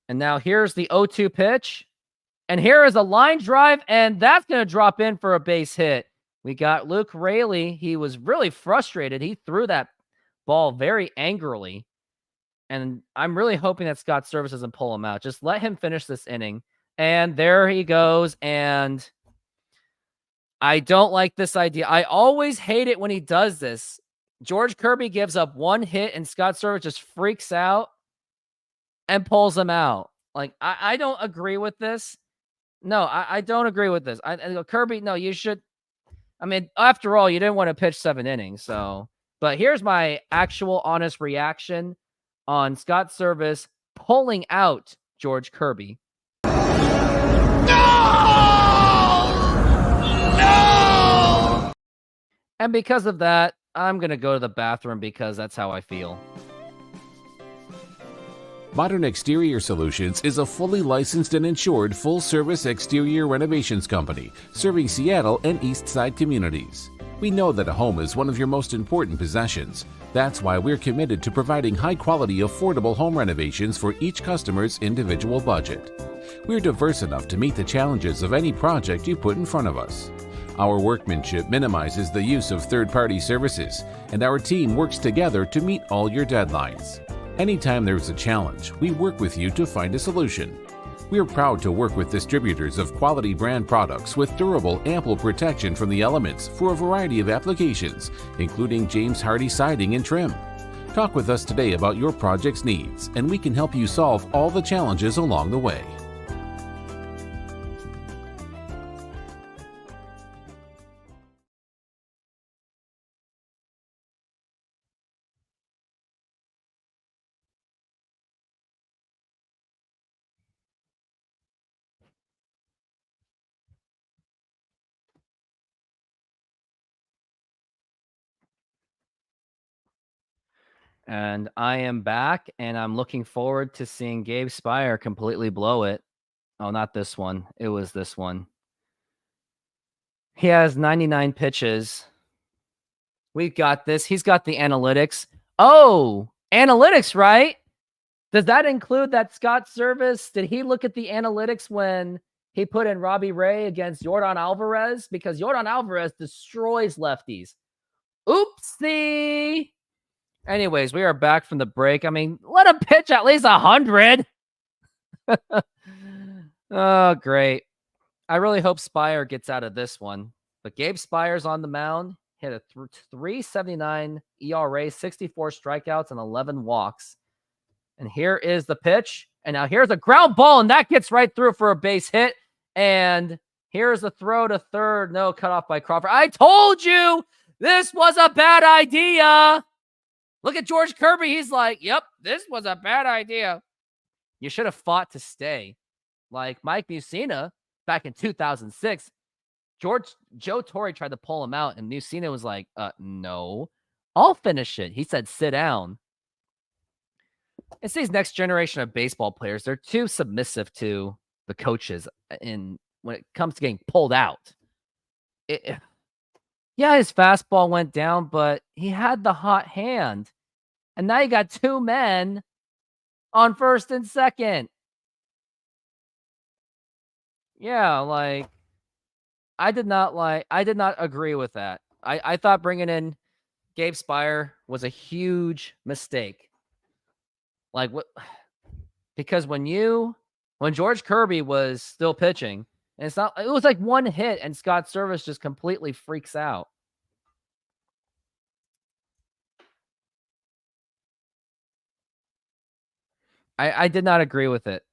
Speaker 1: And now here's the 0-2 pitch. And here is a line drive, and that's going to drop in for a base hit. We got Luke Raley. He was really frustrated. He threw that ball very angrily. And I'm really hoping that Scott Service doesn't pull him out. Just let him finish this inning. And there he goes. And I don't like this idea. I always hate it when he does this. George Kirby gives up 1 hit, and Scott Service just freaks out and pulls him out. Like, I don't agree with this. No, I don't agree with this. Kirby, no, you should. I mean, after all, you didn't want to pitch 7 innings. So, but here's my actual honest reaction on Scott Service pulling out George Kirby. No! And because of that, I'm going to go to the bathroom because that's how I feel.
Speaker 2: Modern Exterior Solutions is a fully licensed and insured full-service exterior renovations company serving Seattle and East Side communities. We know that a home is one of your most important possessions. That's why we're committed to providing high-quality, affordable home renovations for each customer's individual budget. We're diverse enough to meet the challenges of any project you put in front of us. Our workmanship minimizes the use of third-party services, and our team works together to meet all your deadlines. Anytime there's a challenge, we work with you to find a solution. We're proud to work with distributors of quality brand products with durable, ample protection from the elements for a variety of applications, including James Hardie siding and trim. Talk with us today about your project's needs, and we can help you solve all the challenges along the way.
Speaker 1: And I am back, and I'm looking forward to seeing Gabe Spire completely blow it. Oh, not this one. It was this one. He has 99 pitches. We've got this. He's got the analytics. Oh, analytics, right? Does that include that Scott Service? Did he look at the analytics when he put in Robbie Ray against Yordan Alvarez? Because Yordan Alvarez destroys lefties. Oopsie. Anyways, we are back from the break. I mean, let him pitch at least 100. Oh, great. I really hope Spire gets out of this one. But Gabe Spire's on the mound. Hit a 3.79 ERA, 64 strikeouts, and 11 walks. And here is the pitch. And now here's a ground ball, and that gets right through for a base hit. And here's the throw to third. No, cut off by Crawford. I told you this was a bad idea. Look at George Kirby. He's like, yep, this was a bad idea. You should have fought to stay. Like Mike Mussina back in 2006. Joe Torre tried to pull him out, and Mussina was like, no, I'll finish it. He said, sit down. It's these next generation of baseball players. They're too submissive to the coaches when it comes to getting pulled out. Yeah, his fastball went down, but he had the hot hand. And now you got 2 men on first and second. Yeah, like, I did not agree with that. I thought bringing in Gabe Spire was a huge mistake. Like what? Because when George Kirby was still pitching, and it was like one hit, and Scott Service just completely freaks out. I did not agree with it.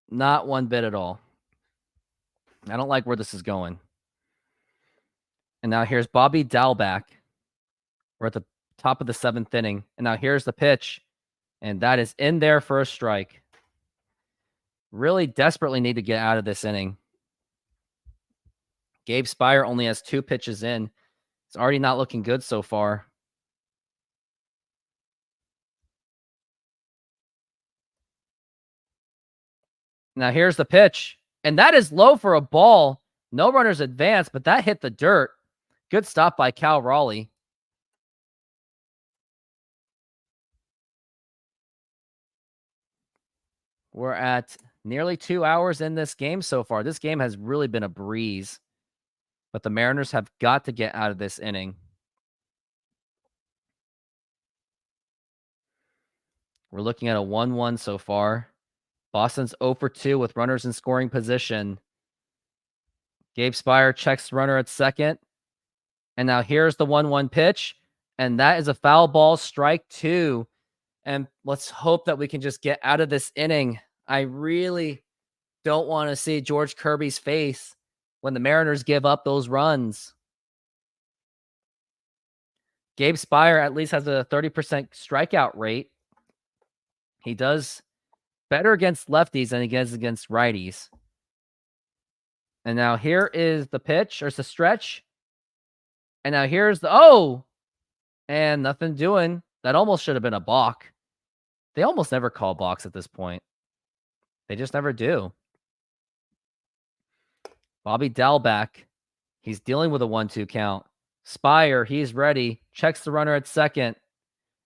Speaker 1: Not one bit at all. I don't like where this is going. And now here's Bobby Dalbec. We're at the top of the 7th inning. And now here's the pitch. And that is in there for a strike. Really desperately need to get out of this inning. Gabe Spire only has 2 pitches in. It's already not looking good so far. Now here's the pitch. And that is low for a ball. No runners advanced, but that hit the dirt. Good stop by Cal Raleigh. We're at nearly 2 hours in this game so far. This game has really been a breeze. But the Mariners have got to get out of this inning. We're looking at a 1-1 so far. Boston's 0 for 2 with runners in scoring position. Gabe Spire checks the runner at second. And now here's the 1-1 pitch. And that is a foul ball, strike 2. And let's hope that we can just get out of this inning. I really don't want to see George Kirby's face when the Mariners give up those runs. Gabe Spire at least has a 30% strikeout rate. He does better against lefties than he does against righties. And now here is the pitch, or it's the stretch. And now here's the, and nothing doing. That almost should have been a balk. They almost never call balks at this point. They just never do. Bobby Dalbec, he's dealing with a 1-2 count. Spire, he's ready. Checks the runner at second.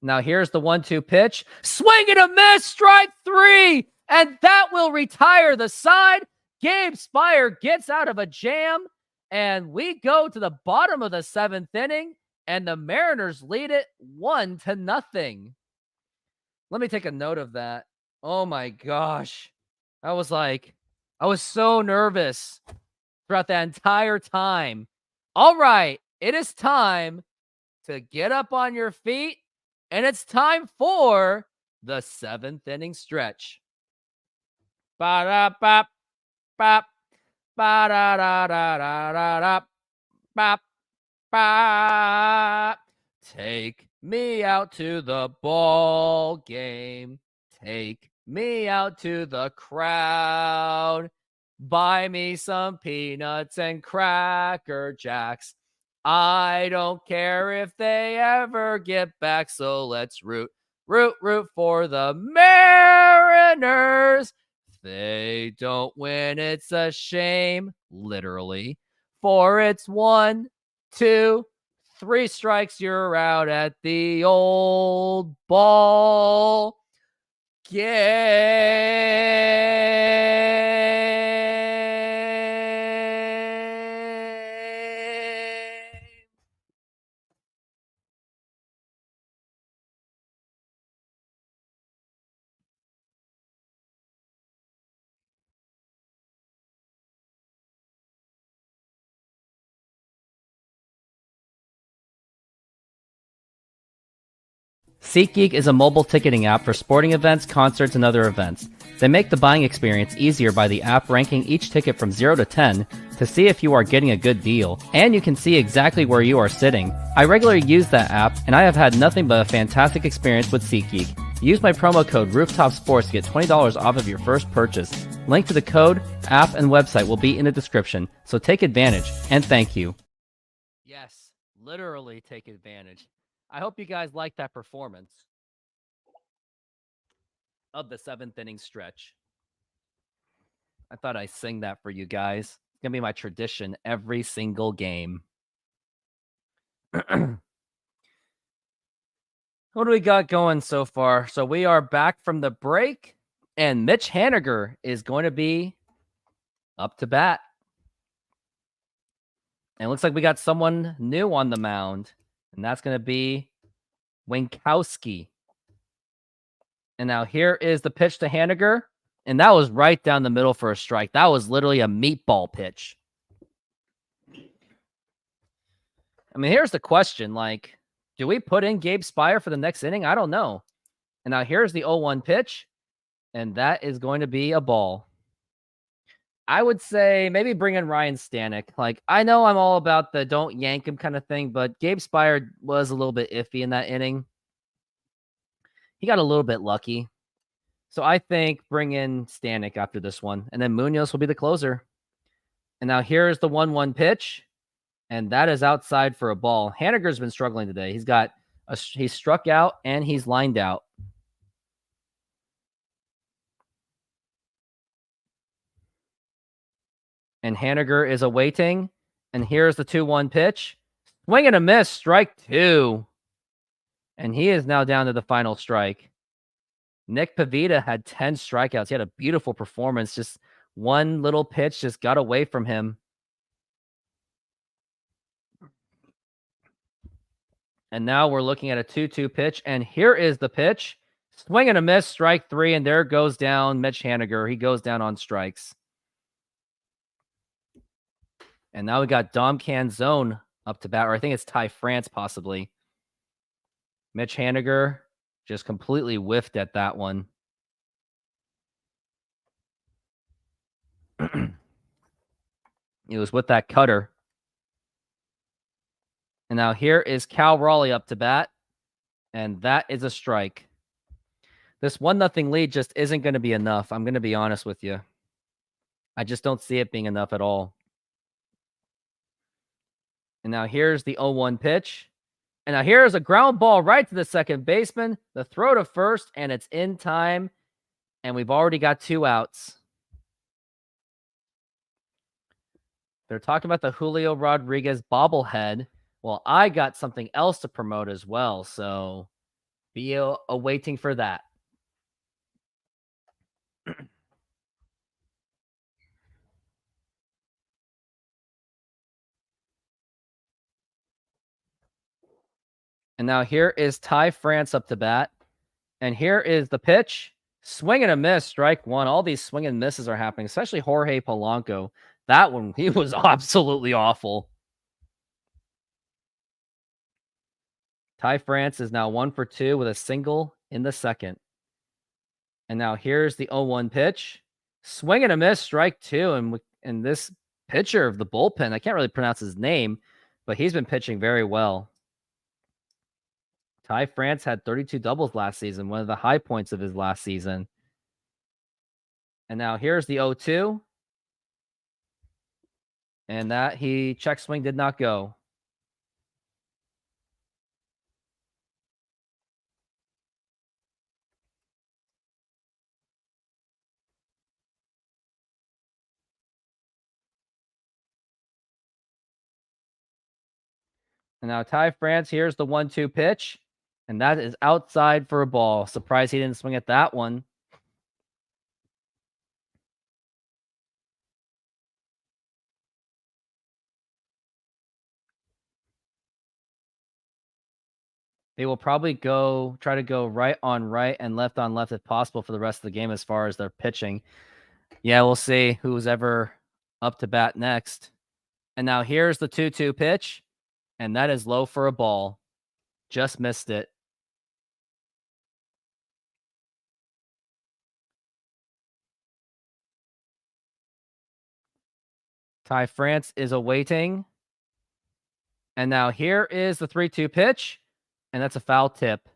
Speaker 1: Now here's the 1-2 pitch. Swing and a miss, strike 3. And that will retire the side. Gabe Spire gets out of a jam. And we go to the bottom of the 7th inning. And the Mariners lead it 1-0. Let me take a note of that. Oh my gosh. I was so nervous throughout that entire time. All right, it is time to get up on your feet, and it's time for the 7th inning stretch. Ba-da-bop, bop, ba-da-da-da-da-da-da, bop, bop. Take me out to the ball game. Take me out to the crowd. Buy me some peanuts and Cracker Jacks. I don't care if they ever get back, so let's root for the Mariners. If they don't win, it's a shame, literally. For it's 1, 2, 3 strikes, you're out at the old ball game. SeatGeek is a mobile ticketing app for sporting events, concerts, and other events. They make the buying experience easier by the app ranking each ticket from 0 to 10 to see if you are getting a good deal, and you can see exactly where you are sitting. I regularly use that app, and I have had nothing but a fantastic experience with SeatGeek. Use my promo code ROOFTOPSPORTS to get $20 off of your first purchase. Link to the code, app, and website will be in the description, so take advantage, and thank you. Yes, literally take advantage. I hope you guys like that performance of the 7th inning stretch. I thought I'd sing that for you guys. It's going to be my tradition every single game. What do we got going so far? So we are back from the break, and Mitch Haniger is going to be up to bat. And it looks like we got someone new on the mound, and that's going to be Winkowski. And now here is the pitch to Haniger. And that was right down the middle for a strike. That was literally a meatball pitch. I mean, here's the question. Like, do we put in Gabe Spire for the next inning? I don't know. And now here's the 0-1 pitch. And that is going to be a ball. I would say maybe bring in Ryan Stanek. Like, I know I'm all about the don't yank him kind of thing, but Gabe Spire was a little bit iffy in that inning. He got a little bit lucky. So I think bring in Stanek after this one. And then Munoz will be the closer. And now here's the 1-1 pitch. And that is outside for a ball. Haniger's been struggling today. He's struck out and he's lined out. And Haniger is awaiting. And here's the 2-1 pitch. Swing and a miss, strike 2. And he is now down to the final strike. Nick Pivetta had 10 strikeouts. He had a beautiful performance. Just one little pitch just got away from him. And now we're looking at a 2-2 pitch. And here is the pitch. Swing and a miss, strike 3. And there goes down Mitch Haniger. He goes down on strikes. And now we got Dom Canzone up to bat. Or I think it's Ty France possibly. Mitch Haniger just completely whiffed at that one. It was with that cutter. And now here is Cal Raleigh up to bat. And that is a strike. This 1-0 lead just isn't going to be enough. I'm going to be honest with you. I just don't see it being enough at all. And now here's the 0-1 pitch. And now here's a ground ball right to the second baseman. The throw to first, and it's in time. And we've already got 2 outs. They're talking about the Julio Rodriguez bobblehead. Well, I got something else to promote as well, so be awaiting for that. And now here is Ty France up to bat. And here is the pitch. Swing and a miss, strike 1. All these swing and misses are happening, especially Jorge Polanco. That one, he was absolutely awful. Ty France is now 1 for 2 with a single in the second. And now here's the 0-1 pitch. Swing and a miss, strike 2. And this pitcher of the bullpen, I can't really pronounce his name, but he's been pitching very well. Ty France had 32 doubles last season, one of the high points of his last season. And now here's the 0-2. And that check swing did not go. And now Ty France, here's the 1-2 pitch. And that is outside for a ball. Surprised he didn't swing at that one. They will probably try to go right on right and left on left if possible for the rest of the game as far as their pitching. Yeah, we'll see who's ever up to bat next. And now here's the 2-2 pitch. And that is low for a ball. Just missed it. Ty France is awaiting. And now here is the 3-2 pitch. And that's a foul tip.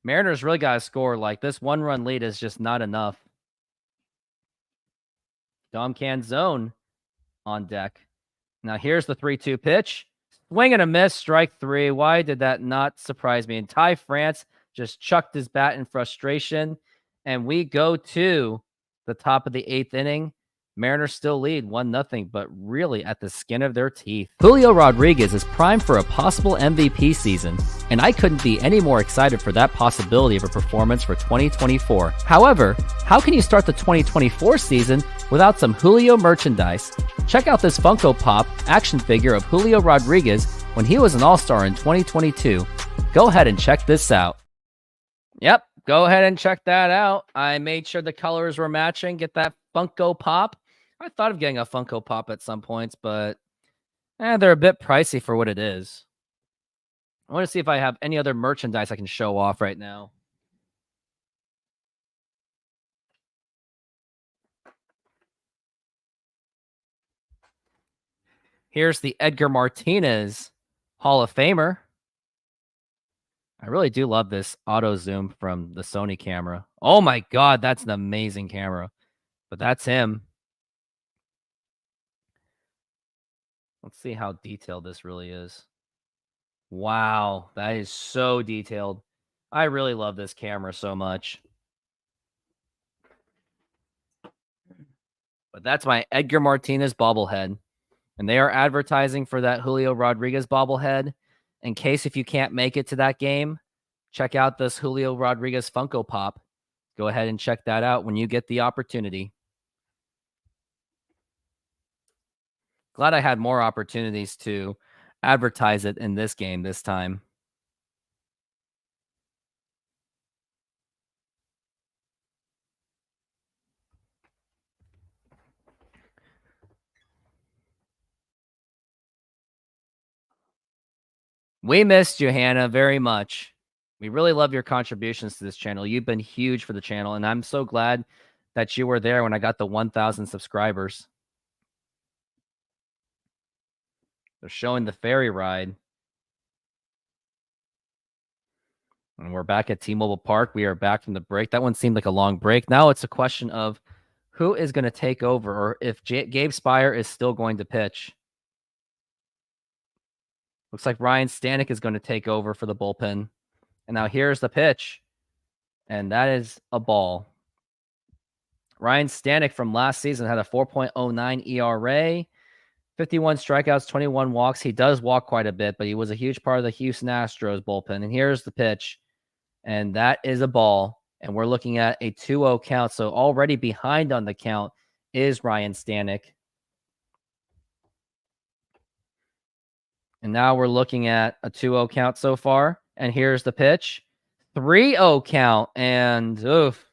Speaker 1: Mariners really got to score. Like, this 1-run lead is just not enough. Dom Canzone on deck. Now here's the 3-2 pitch. Swing and a miss, strike 3. Why did that not surprise me? And Ty France just chucked his bat in frustration. And we go to the top of the 8th inning. Mariners still lead 1-0, but really at the skin of their teeth. Julio Rodriguez is primed for a possible MVP season, and I couldn't be any more excited for that possibility of a performance for 2024. However, how can you start the 2024 season without some Julio merchandise? Check out this Funko Pop action figure of Julio Rodriguez when he was an All-Star in 2022. Go ahead and check this out. Yep, go ahead and check that out. I made sure the colors were matching. Get that Funko Pop. I thought of getting a Funko Pop at some points, but they're a bit pricey for what it is. I want to see if I have any other merchandise I can show off right now. Here's the Edgar Martinez Hall of Famer. I really do love this auto zoom from the Sony camera. Oh my God, that's an amazing camera. But that's him. Let's see how detailed this really is. Wow, that is so detailed. I really love this camera so much. But that's my Edgar Martinez bobblehead. And they are advertising for that Julio Rodriguez bobblehead. In case if you can't make it to that game, check out this Julio Rodriguez Funko Pop. Go ahead and check that out when you get the opportunity. Glad I had more opportunities to advertise it in this game this time. We missed you, Hannah, very much. We really love your contributions to this channel. You've been huge for the channel, and I'm so glad that you were there when I got the 1,000 subscribers. They're showing the ferry ride. And we're back at T-Mobile Park. We are back from the break. That one seemed like a long break. Now it's a question of who is going to take over, or if Gabe Spire is still going to pitch. Looks like Ryan Stanek is going to take over for the bullpen. And now here's the pitch. And that is a ball. Ryan Stanek from last season had a 4.09 ERA, 51 strikeouts, 21 walks. He does walk quite a bit, but he was a huge part of the Houston Astros bullpen. And here's the pitch. And that is a ball. And we're looking at a 2-0 count. So already behind on the count is Ryan Stanek. And now we're looking at a 2-0 count so far. And here's the pitch. 3-0 count. And oof.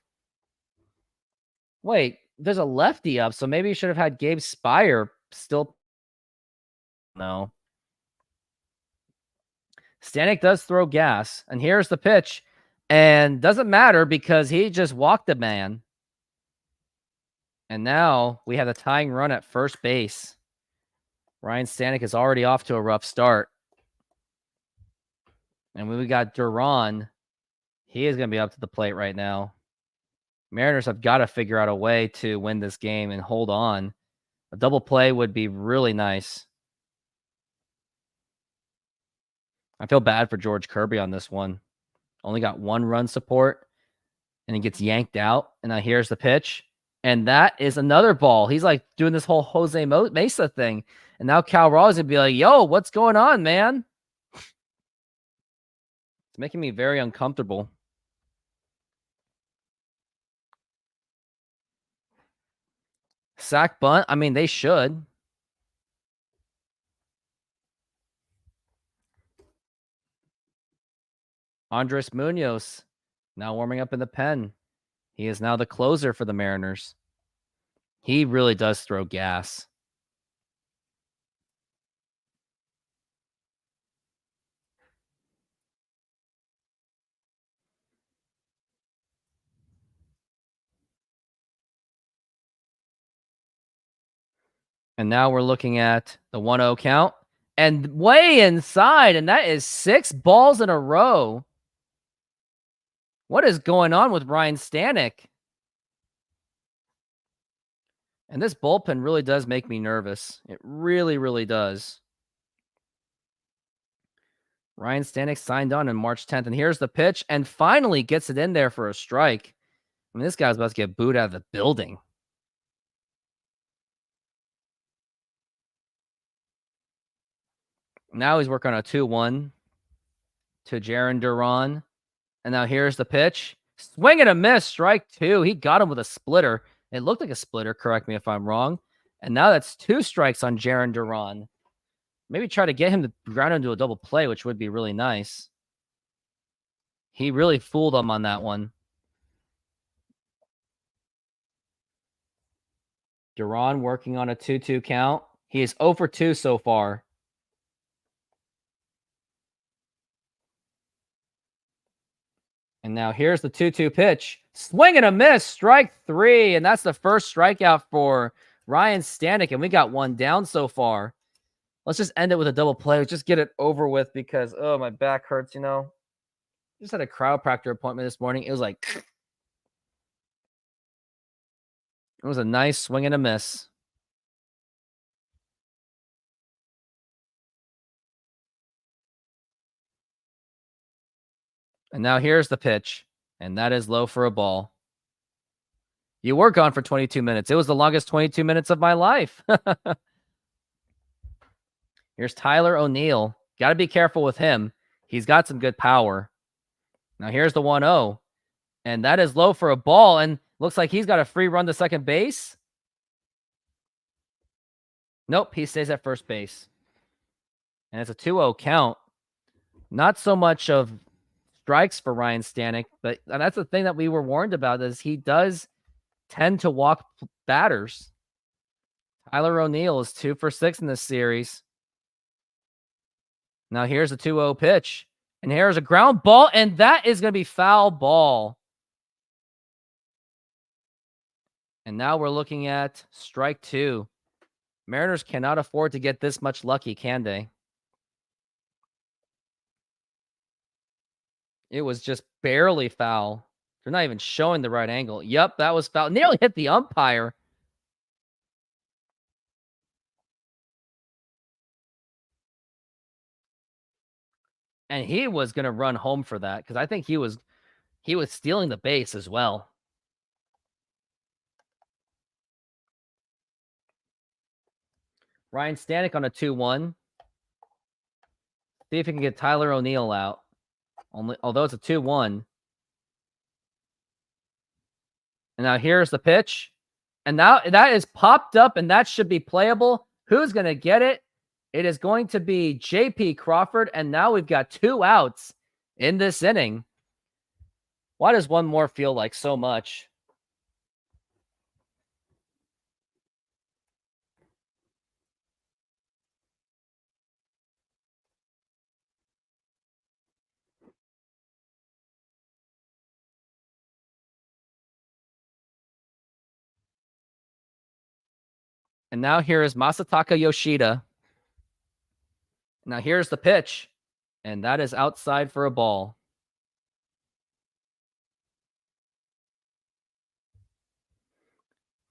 Speaker 1: Wait, there's a lefty up. So maybe you should have had Gabe Spire still. No. Stanek does throw gas. And here's the pitch. And doesn't matter because he just walked a man. And now we have a tying run at first base. Ryan Stanek is already off to a rough start. And when we got Duran, he is going to be up to the plate right now. Mariners have got to figure out a way to win this game and hold on. A double play would be really nice. I feel bad for George Kirby on this one. Only got 1 run support, and he gets yanked out. And now here's the pitch. And that is another ball. He's like doing this whole Jose Mesa thing. And now Cal Raw is going to be like, yo, what's going on, man? It's making me very uncomfortable. Sack bunt. I mean, they should. Andres Munoz now warming up in the pen. He is now the closer for the Mariners. He really does throw gas. And now we're looking at the 1-0 count. And way inside, and that is 6 balls in a row. What is going on with Ryan Stanek? And this bullpen really does make me nervous. It really, really does. Ryan Stanek signed on March 10th. And here's the pitch. And finally gets it in there for a strike. I mean, this guy's about to get booed out of the building. Now he's working on a 2-1 to Jarren Duran. And now here's the pitch. Swing and a miss, strike 2. He got him with a splitter. It looked like a splitter, correct me if I'm wrong. And now that's 2 strikes on Jarren Duran. Maybe try to get him to ground into a double play, which would be really nice. He really fooled him on that one. Duran working on a 2-2 count. He is 0 for 2 so far. And now here's the 2-2 pitch. Swing and a miss, strike 3. And that's the first strikeout for Ryan Stanek. And we got one down so far. Let's just end it with a double play. Just get it over with because, oh, my back hurts, you know. Just had a chiropractor appointment this morning. It was like, it was a nice swing and a miss. And now here's the pitch. And that is low for a ball. You were gone for 22 minutes. It was the longest 22 minutes of my life. Here's Tyler O'Neill. Got to be careful with him. He's got some good power. Now here's the 1-0. And that is low for a ball. And looks like he's got a free run to second base. Nope, he stays at first base. And it's a 2-0 count. Not so much of strikes for Ryan Stanek, but that's the thing that we were warned about is he does tend to walk batters. Tyler O'Neill is 2 for 6 in this series. Now here's a 2-0 pitch. And here's a ground ball, and that is going to be foul ball. And now we're looking at strike 2. Mariners cannot afford to get this much lucky, can they? It was just barely foul. They're not even showing the right angle. Yep, that was foul. Nearly hit the umpire. And he was going to run home for that because I think he was stealing the base as well. Ryan Stanek on a 2-1. See if he can get Tyler O'Neill out. Although it's a 2-1. And now here's the pitch. And now that is popped up and that should be playable. Who's going to get it? It is going to be J.P. Crawford. And now we've got 2 outs in this inning. Why does one more feel like so much? And now here is Masataka Yoshida. Now here's the pitch. And that is outside for a ball.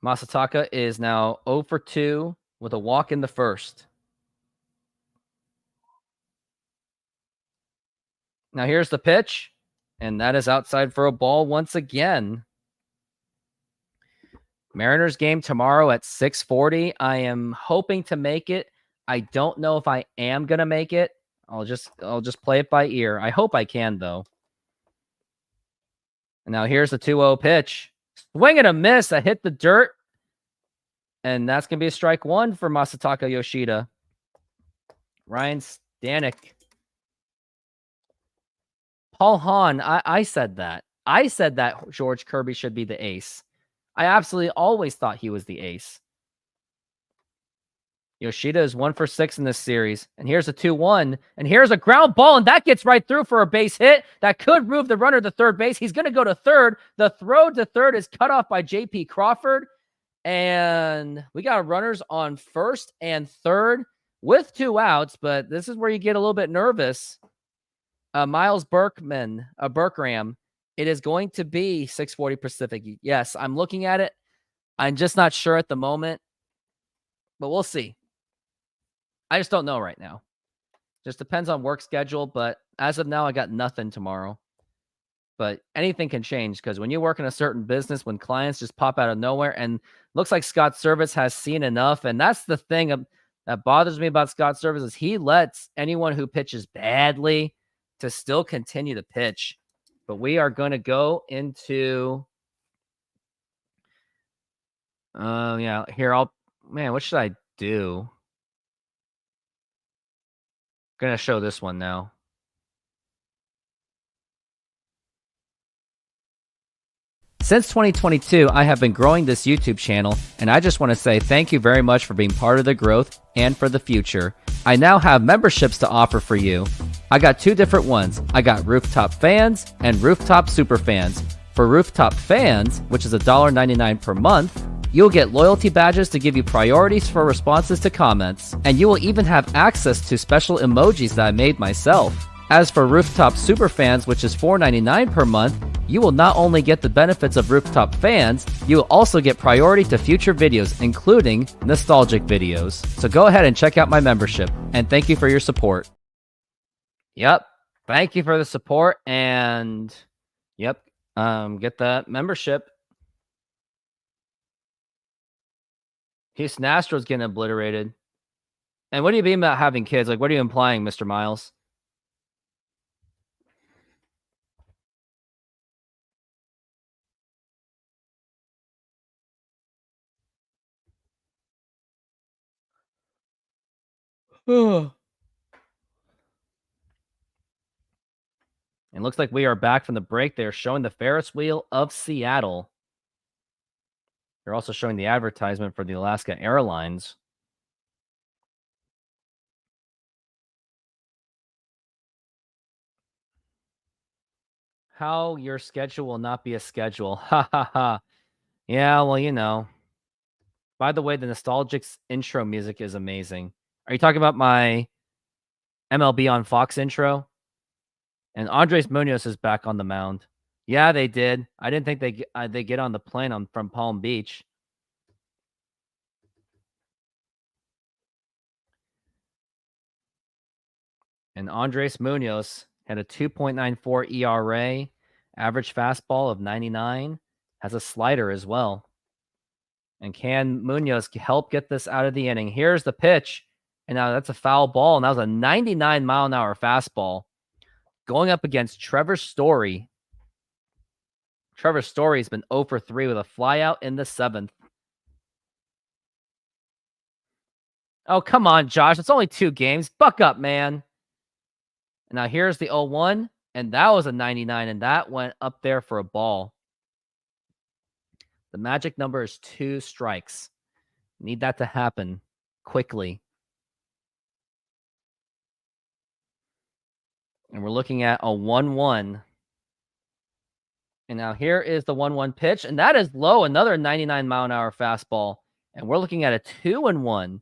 Speaker 1: Masataka is now 0 for 2 with a walk in the first. Now here's the pitch. And that is outside for a ball once again. Mariners game tomorrow at 6:40. I am hoping to make it. I don't know if I am going to make it. I'll just play it by ear. I hope I can, though. And now here's the 2-0 pitch. Swing and a miss. I hit the dirt. And that's going to be a strike 1 for Masataka Yoshida. Ryan Stanek. Paul Hahn, I said that. I said that George Kirby should be the ace. I absolutely always thought he was the ace. Yoshida is 1 for 6 in this series. And here's a 2-1. And here's a ground ball. And that gets right through for a base hit. That could move the runner to third base. He's going to go to third. The throw to third is cut off by J.P. Crawford. And we got runners on first and third with 2 outs. But this is where you get a little bit nervous. Miles Berkram. It is going to be 6:40 Pacific. Yes, I'm looking at it. I'm just not sure at the moment. But we'll see. I just don't know right now. Just depends on work schedule. But as of now, I got nothing tomorrow. But anything can change because when you work in a certain business, when clients just pop out of nowhere, and looks like Scott Service has seen enough. And that's the thing. that bothers me about Scott's service is he lets anyone who pitches badly to still continue to pitch. But we are going to go into... yeah, here, what should I do? Going to show this one now. Since 2022, I have been growing this YouTube channel, and I just want to say thank you very much for being part of the growth and for the future. I now have memberships to offer for you. I got 2 different ones. I got Rooftop Fans and Rooftop Super Fans. For Rooftop Fans, which is $1.99 per month, you'll get loyalty badges to give you priorities for responses to comments, and you will even have access to special emojis that I made myself. As for Rooftop Super Fans, which is $4.99 per month, you will not only get the benefits of Rooftop Fans, you will also get priority to future videos, including nostalgic videos. So go ahead and check out my membership, and thank you for your support. Yep, thank you for the support, and yep, get that membership. Houston Astros getting obliterated. And what do you mean about having kids? Like, what are you implying, Mr. Miles? It looks like we are back from the break. They're showing the Ferris wheel of Seattle. They're also showing the advertisement for the Alaska Airlines. How your schedule will not be a schedule. Ha ha ha. Yeah, well, you know. By the way, the nostalgic intro music is amazing. Are you talking about my MLB on Fox intro? And Andres Munoz is back on the mound. Yeah, they did. I didn't think they get on the plane from Palm Beach. And Andres Munoz had a 2.94 ERA, average fastball of 99, has a slider as well. And can Munoz help get this out of the inning? Here's the pitch. And now that's a foul ball. And that was a 99-mile-an-hour fastball going up against Trevor Story. Trevor Story's been 0 for 3 with a flyout in the 7th. Oh, come on, Josh. It's only 2 games. Buck up, man. And now here's the 0-1. And that was a 99. And that went up there for a ball. The magic number is 2 strikes. Need that to happen quickly. And we're looking at a 1-1. And now here is the 1-1 pitch. And that is low. Another 99-mile-an-hour fastball. And we're looking at a 2-1.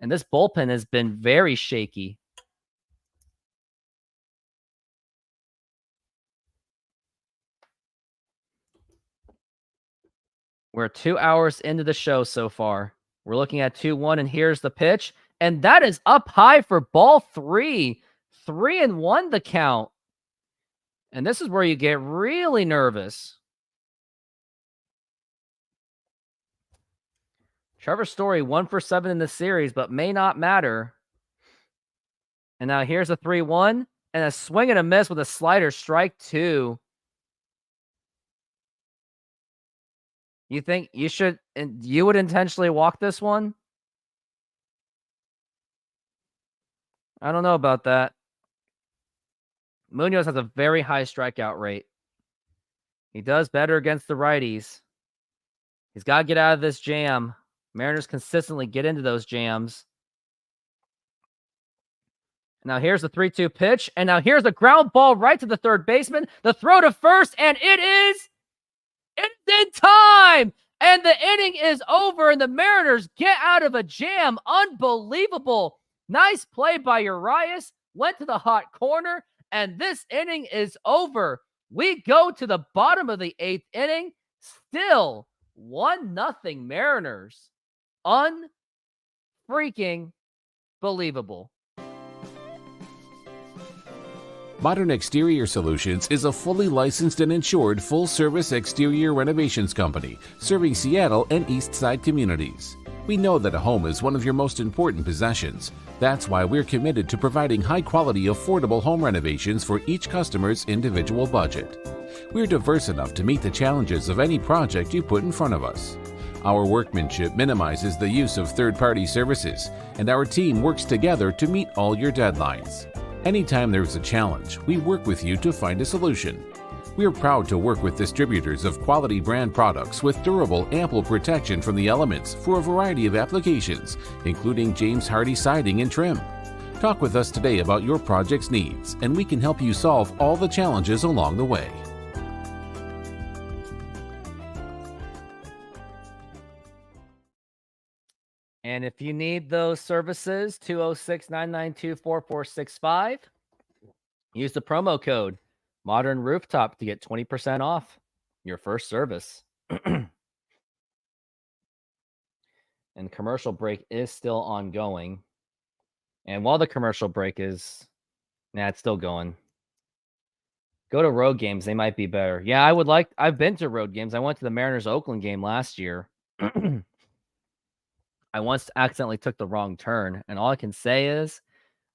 Speaker 1: And this bullpen has been very shaky. We're 2 hours into the show so far. We're looking at 2-1, and here's the pitch. And that is up high for ball 3. 3-1 the count. And this is where you get really nervous. Trevor Story 1 for 7 in the series, but may not matter. And now here's a 3-1, and a swing and a miss with a slider, strike 2. You think you would intentionally walk this one? I don't know about that. Munoz has a very high strikeout rate. He does better against the righties. He's got to get out of this jam. Mariners consistently get into those jams. Now here's the 3-2 pitch. And now here's a ground ball right to the third baseman. The throw to first, and it's in time. And the inning is over, and the Mariners get out of a jam. Unbelievable. Nice play by Urias. Went to the hot corner, and this inning is over. We go to the bottom of the 8th inning. Still 1-0 Mariners. Unfreaking believable.
Speaker 2: Modern Exterior Solutions is a fully licensed and insured full-service exterior renovations company serving Seattle and East Side communities. We know that a home is one of your most important possessions. That's why we're committed to providing high-quality, affordable home renovations for each customer's individual budget. We're diverse enough to meet the challenges of any project you put in front of us. Our workmanship minimizes the use of third-party services, and our team works together to meet all your deadlines. Anytime there's a challenge, we work with you to find a solution. We are proud to work with distributors of quality brand products with durable, ample protection from the elements for a variety of applications, including James Hardie siding and trim. Talk with us today about your project's needs, and we can help you solve all the challenges along the way.
Speaker 1: And if you need those services, 206-992-4465. Use the promo code Modern Rooftop to get 20% off your first service. And commercial break is still ongoing. And while the commercial break is, it's still going. Go to road games. They might be better. Yeah, I've been to road games. I went to the Mariners Oakland game last year. I once accidentally took the wrong turn. And all I can say is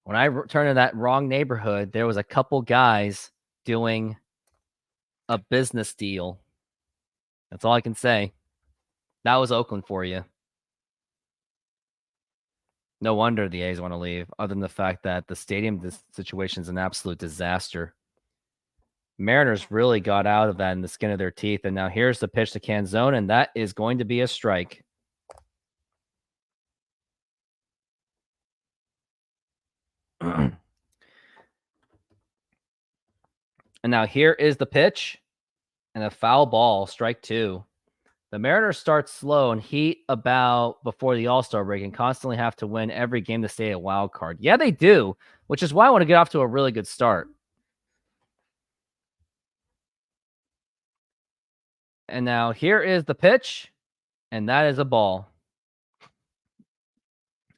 Speaker 1: when I turned in that wrong neighborhood, there was a couple guys doing a business deal. That's all I can say. That was Oakland for you. No wonder the A's want to leave, other than the fact that the stadium situation is an absolute disaster. Mariners really got out of that in the skin of their teeth, and now here's the pitch to Canzone, and that is going to be a strike. And now here is the pitch, and a foul ball, strike two. The Mariners start slow and heat about before the All-Star break and constantly have to win every game to stay a wild card. Yeah, they do, which is why I want to get off to a really good start. And now here is the pitch, and that is a ball.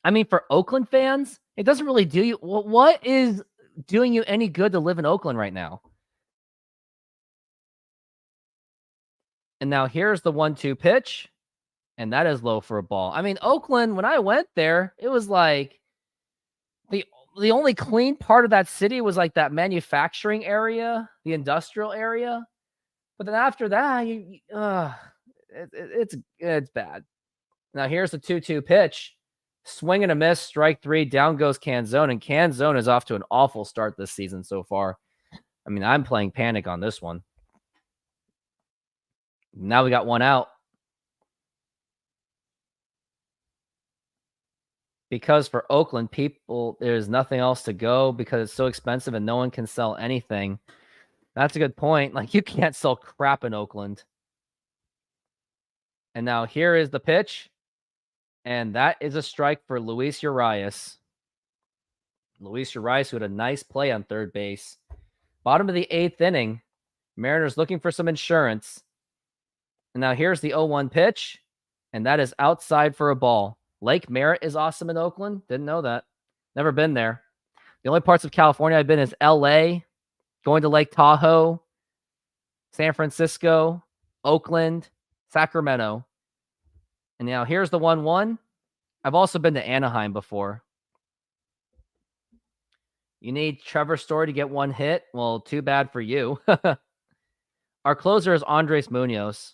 Speaker 1: I mean, for Oakland fans, it doesn't really do you. What is doing you any good to live in Oakland right now? And now here's the 1-2 pitch, and that is low for a ball. I mean, Oakland, when I went there, it was like the only clean part of that city was like that manufacturing area, the industrial area. But then after that, it's bad. Now here's the 2-2 pitch. Swing and a miss, strike three, down goes Canzone, and Canzone is off to an awful start this season so far. I mean, I'm playing panic on this one. Now we got one out. Because for Oakland, people, there's nothing else to go because it's so expensive and no one can sell anything. That's a good point. Like, you can't sell crap in Oakland. And now here is the pitch. And that is a strike for Luis Urias. Luis Urias, who had a nice play on third base. Bottom of the 8th inning. Mariners looking for some insurance. And now here's the 0-1 pitch. And that is outside for a ball. Lake Merritt is awesome in Oakland. Didn't know that. Never been there. The only parts of California I've been is LA, going to Lake Tahoe, San Francisco, Oakland, Sacramento. And now here's the 1-1. I've also been to Anaheim before. You need Trevor Story to get one hit? Well, too bad for you. Our closer is Andres Munoz.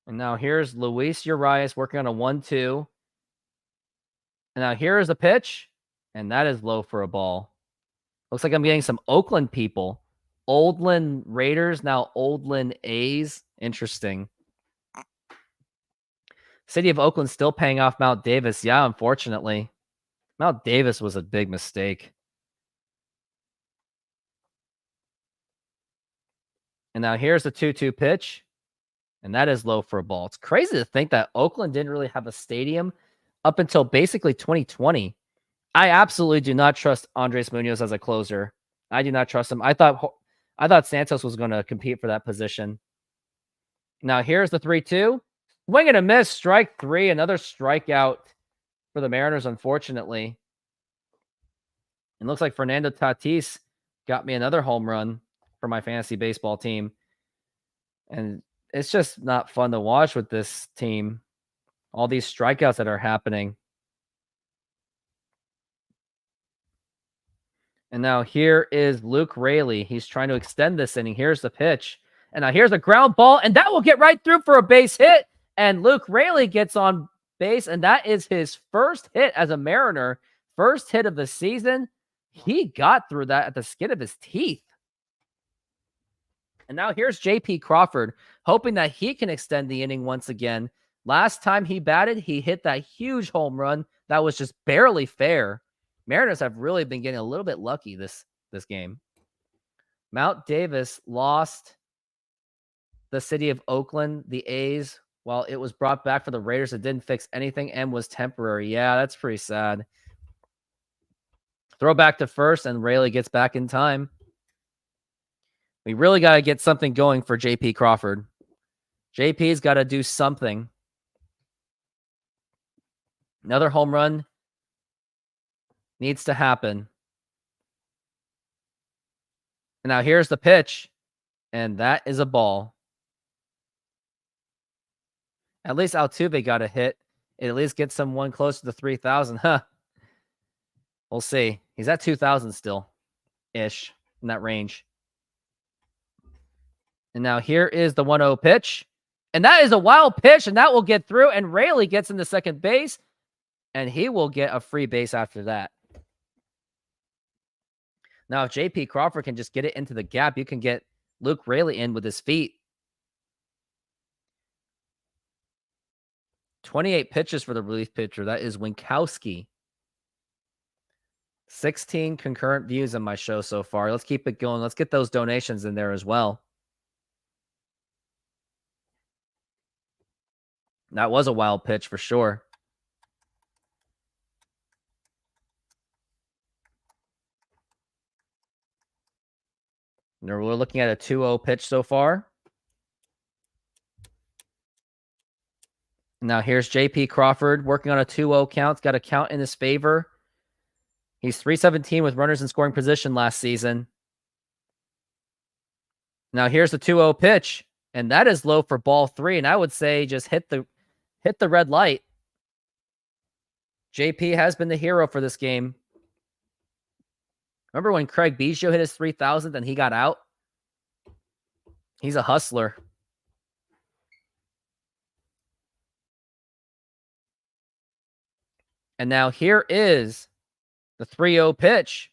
Speaker 1: And now here's Luis Urias working on a 1-2. And now here is a pitch. And that is low for a ball. Looks like I'm getting some Oakland people. Oldland Raiders, now Oldland A's. Interesting. City of Oakland still paying off Mount Davis. Yeah, unfortunately. Mount Davis was a big mistake. And now here's the 2-2 pitch. And that is low for a ball. It's crazy to think that Oakland didn't really have a stadium up until basically 2020. I absolutely do not trust Andres Munoz as a closer. I do not trust him. I thought Santos was going to compete for that position. Now here's the 3-2. Swing and a miss, strike three. Another strikeout for the Mariners, unfortunately. It looks like Fernando Tatis got me another home run for my fantasy baseball team. And It's just not fun to watch with this team. All these strikeouts that are happening. And now here is Luke Raley. He's trying to extend this inning. Here's the pitch. And now here's a ground ball, and that will get right through for a base hit. And Luke Raley gets on base, and that is his first hit as a Mariner. First hit of the season. He got through that at the skin of his teeth. And now here's J.P. Crawford, hoping that he can extend the inning once again. Last time he batted, he hit that huge home run that was just barely fair. Mariners have really been getting a little bit lucky this game. Mount Davis lost the city of Oakland, the A's, while it was brought back for the Raiders. It didn't fix anything and was temporary. Yeah, that's pretty sad. Throw back to first, and Raley gets back in time. We really got to get something going for J.P. Crawford. JP's got to do something. Another home run needs to happen. And now here's the pitch, and that is a ball. At least Altuve got a hit. It at least gets someone close to the 3,000. Huh. We'll see. He's at 2,000 still-ish in that range. And now here is the 1-0 pitch. And that is a wild pitch, and that will get through. And Raley gets into second base, and he will get a free base after that. Now, if J.P. Crawford can just get it into the gap, you can get Luke Raley in with his feet. 28 pitches for the relief pitcher. That is Winkowski. 16 concurrent views on my show so far. Let's keep it going. Let's get those donations in there as well. That was a wild pitch for sure. Now we're looking at a 2-0 pitch so far. Now here's J.P. Crawford working on a 2-0 count. It's got a count in his favor. He's 317 with runners in scoring position last season. Now here's the 2-0 pitch, and that is low for ball 3. And I would say just hit the red light. JP has been the hero for this game. Remember when Craig Biggio hit his 3,000th and he got out? He's a hustler. And now here is the 3-0 pitch,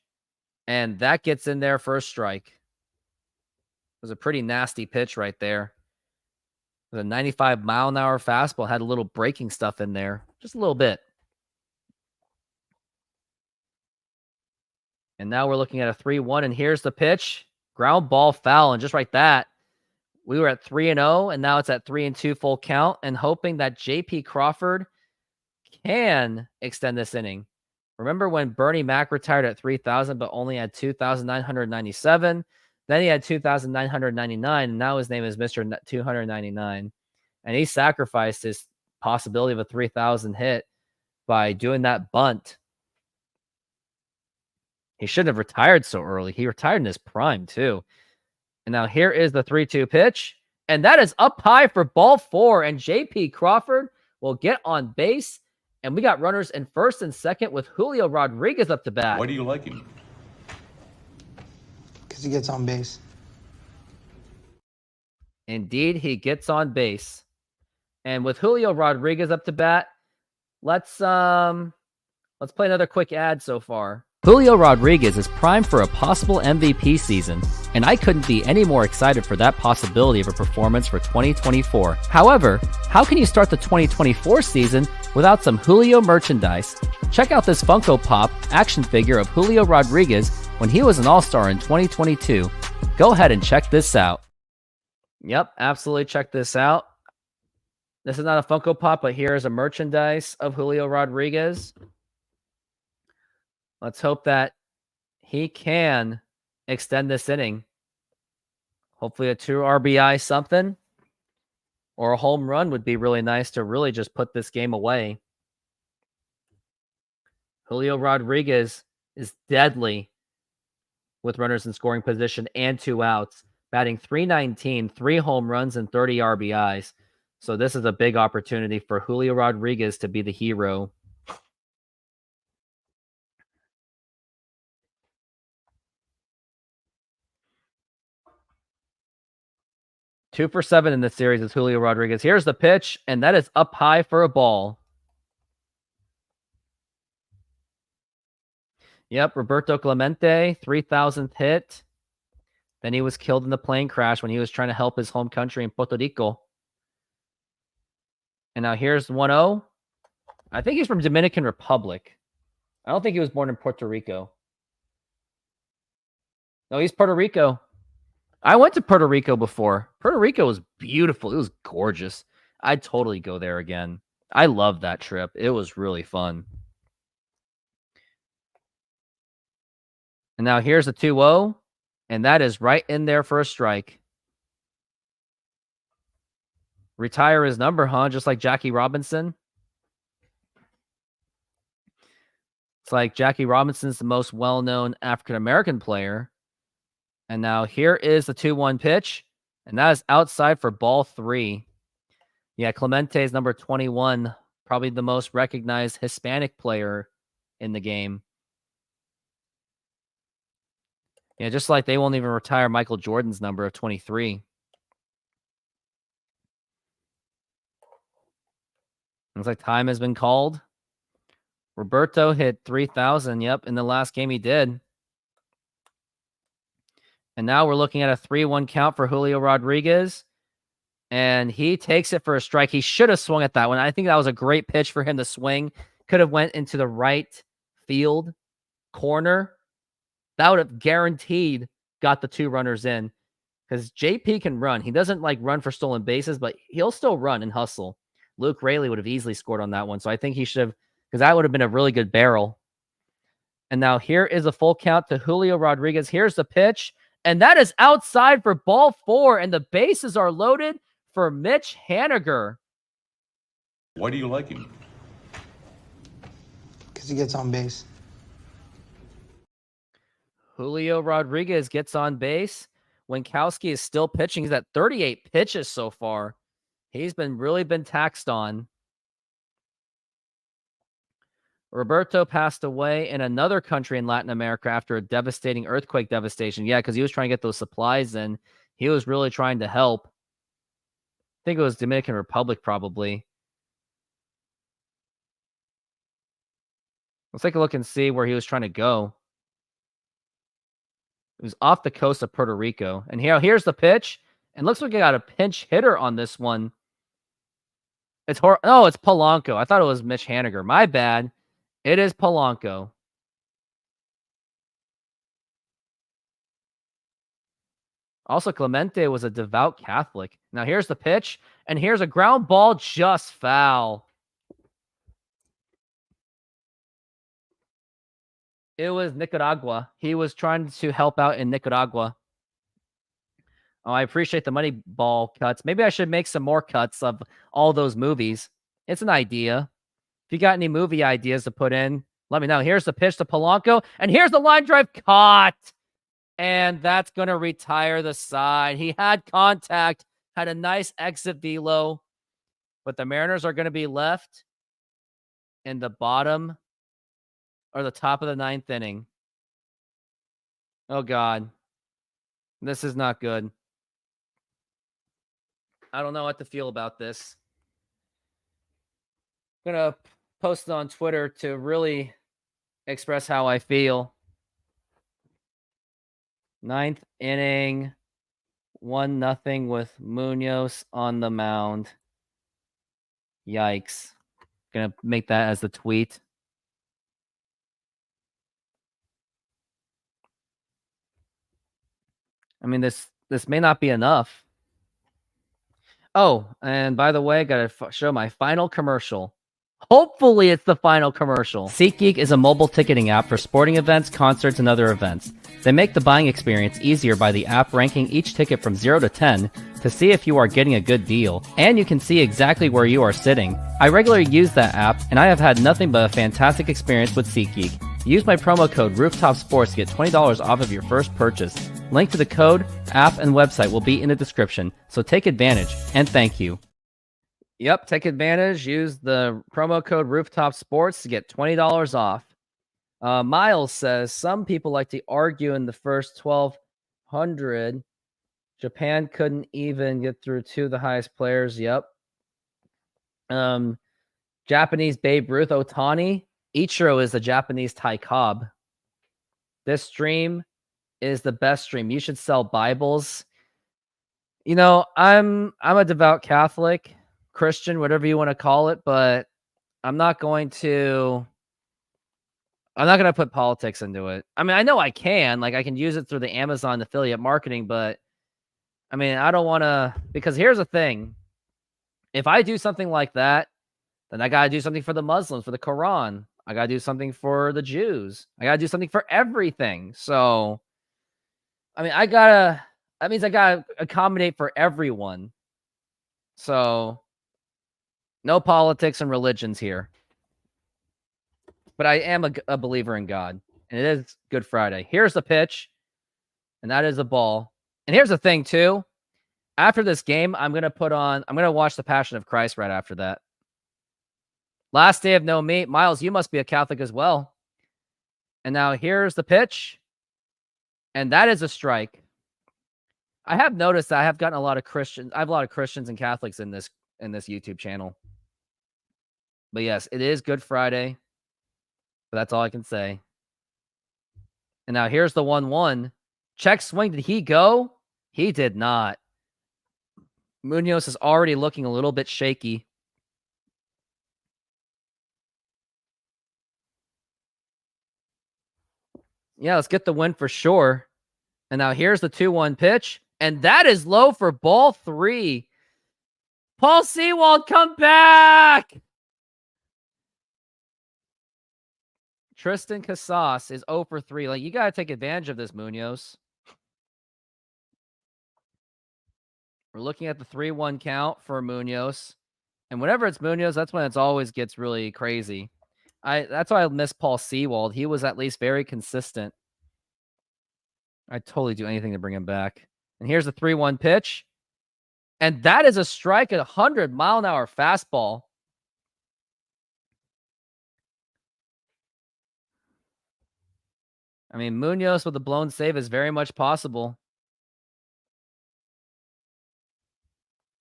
Speaker 1: and that gets in there for a strike. It was a pretty nasty pitch right there. It was a 95-mile-an-hour fastball. Had a little breaking stuff in there. Just a little bit. And now we're looking at a 3-1, and here's the pitch. Ground ball foul, and just like that, we were at 3-0, and now it's at 3-2 full count, and hoping that J.P. Crawford can extend this inning. Remember when Bernie Mac retired at 3,000 but only had 2,997? Then he had 2,999, and now his name is Mr. 299. And he sacrificed his possibility of a 3,000 hit by doing that bunt. He shouldn't have retired so early. He retired in his prime, too. And now here is the 3-2 pitch. And that is up high for ball 4. And J.P. Crawford will get on base. And we got runners in first and second with Julio Rodriguez up to bat.
Speaker 4: Why do you like him?
Speaker 5: Because he gets on base.
Speaker 1: Indeed, he gets on base. And with Julio Rodriguez up to bat, let's play another quick ad so far. Julio Rodriguez is primed for a possible MVP season, and I couldn't be any more excited for that possibility of a performance for 2024. However, how can you start the 2024 season without some Julio merchandise? Check out this Funko Pop action figure of Julio Rodriguez when he was an All-Star in 2022. Go ahead and check this out. Yep, absolutely check this out. This is not a Funko Pop, but here is a merchandise of Julio Rodriguez. Let's hope that he can extend this inning. Hopefully a 2 RBI something or a home run would be really nice to really just put this game away. Julio Rodriguez is deadly with runners in scoring position and 2 outs. batting .319, 3 home runs, and 30 RBIs. So this is a big opportunity for Julio Rodriguez to be the hero. Two for 7 in this series is Julio Rodriguez. Here's the pitch, and that is up high for a ball. Yep, Roberto Clemente, 3,000th hit. Then he was killed in the plane crash when he was trying to help his home country in Puerto Rico. And now here's 1-0. I think he's from Dominican Republic. I don't think he was born in Puerto Rico. No, he's Puerto Rico. I went to Puerto Rico before. Puerto Rico was beautiful. It was gorgeous. I'd totally go there again. I loved that trip. It was really fun. And now here's a 2-0. And that is right in there for a strike. Retire his number, huh? Just like Jackie Robinson. It's like Jackie Robinson's the most well-known African-American player. And now here is the 2-1 pitch. And that is outside for ball 3. Yeah, Clemente is number 21. Probably the most recognized Hispanic player in the game. Yeah, just like they won't even retire Michael Jordan's number of 23. Looks like time has been called. Roberto hit 3,000. Yep, in the last game he did. And now we're looking at a 3-1 count for Julio Rodriguez. And he takes it for a strike. He should have swung at that one. I think that was a great pitch for him to swing. Could have went into the right field corner. That would have guaranteed got the 2 runners in. Because JP can run. He doesn't like run for stolen bases, but he'll still run and hustle. Luke Raley would have easily scored on that one. So I think he should have, because that would have been a really good barrel. And now here is a full count to Julio Rodriguez. Here's the pitch. And that is outside for ball 4. And the bases are loaded for Mitch Haniger.
Speaker 4: Why do you like him?
Speaker 5: Because he gets on base.
Speaker 1: Julio Rodriguez gets on base. Winkowski is still pitching. He's at 38 pitches so far. He's really been taxed on. Roberto passed away in another country in Latin America after a devastating earthquake devastation. Yeah, because he was trying to get those supplies in. He was really trying to help. I think it was Dominican Republic, probably. Let's take a look and see where he was trying to go. It was off the coast of Puerto Rico. And here's the pitch. And looks like he got a pinch hitter on this one. It's it's Polanco. I thought it was Mitch Haniger. My bad. It is Polanco. Also, Clemente was a devout Catholic. Now here's the pitch. And here's a ground ball, just foul. It was Nicaragua. He was trying to help out in Nicaragua. Oh, I appreciate the money ball cuts. Maybe I should make some more cuts of all those movies. It's an idea. If you got any movie ideas to put in, let me know. Here's the pitch to Polanco. And here's the line drive caught. And that's going to retire the side. He had contact, had a nice exit velo. But the Mariners are going to be left in the bottom or the top of the 9th inning. Oh, God. This is not good. I don't know what to feel about this. I'm going to post it on Twitter to really express how I feel. 9th inning, 1-0 with Munoz on the mound. Yikes. Going to make that as the tweet. I mean, this may not be enough. Oh, and by the way, I got to show my final commercial. Hopefully, it's the final commercial. SeatGeek is a mobile ticketing app for sporting events, concerts, and other events. They make the buying experience easier by the app ranking each ticket from 0 to 10 to see if you are getting a good deal, and you can see exactly where you are sitting. I regularly use that app, and I have had nothing but a fantastic experience with SeatGeek. Use my promo code RooftopSports to get $20 off of your first purchase. Link to the code, app, and website will be in the description, so take advantage, and thank you. Yep, take advantage. Use the promo code Rooftop Sports to get $20 off. Miles says, some people like to argue in the first 1,200. Japan couldn't even get through 2 of the highest players. Yep. Japanese Babe Ruth Otani. Ichiro is the Japanese Ty Cobb. This stream is the best stream. You should sell Bibles. You know, I'm a devout Catholic, Christian, whatever you want to call it, but I'm not going to put politics into it. I mean, I know I can. Like, I can use it through the Amazon affiliate marketing, but I mean, I don't want to, because here's the thing. If I do something like that, then I got to do something for the Muslims, for the Quran. I got to do something for the Jews. I got to do something for everything. So, I mean, that means I got to accommodate for everyone. So, no politics and religions here. But I am a believer in God, and it is Good Friday. Here's the pitch, and that is a ball. And here's the thing, too. After this game, I'm going to watch The Passion of Christ right after that. Last day of no meat. Miles, you must be a Catholic as well. And now here's the pitch. And that is a strike. I have noticed that I have gotten a lot of Christians. I have a lot of Christians and Catholics in this YouTube channel. But yes, it is Good Friday. But that's all I can say. And now here's the 1-1. Check swing. Did he go? He did not. Munoz is already looking a little bit shaky. Yeah, let's get the win for sure. And now here's the 2-1 pitch. And that is low for ball 3. Paul Sewald, come back! Tristan Casas is 0 for 3. Like, you got to take advantage of this, Munoz. We're looking at the 3-1 count for Munoz. And whenever it's Munoz, that's when it always gets really crazy. That's why I miss Paul Sewald. He was at least very consistent. I'd totally do anything to bring him back. And here's the 3-1 pitch. And that is a strike at 100-mile-an-hour fastball. I mean, Munoz with a blown save is very much possible.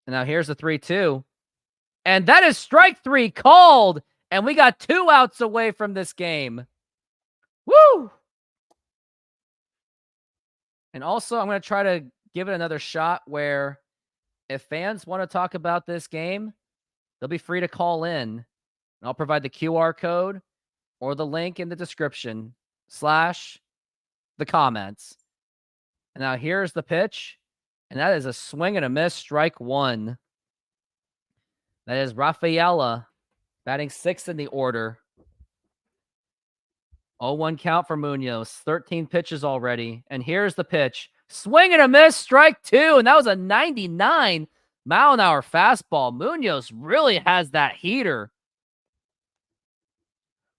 Speaker 1: And now here's the 3-2. And that is strike 3 called. And we got 2 outs away from this game. Woo! And also, I'm going to try to give it another shot where if fans want to talk about this game, they'll be free to call in. And I'll provide the QR code or the link in the description / the comments. And now here's the pitch. And that is a swing and a miss, strike 1. That is Rafaela batting 6th in the order. 0-1 count for Munoz. 13 pitches already. And here's the pitch. Swing and a miss, strike 2. And that was a 99-mile-an-hour fastball. Munoz really has that heater.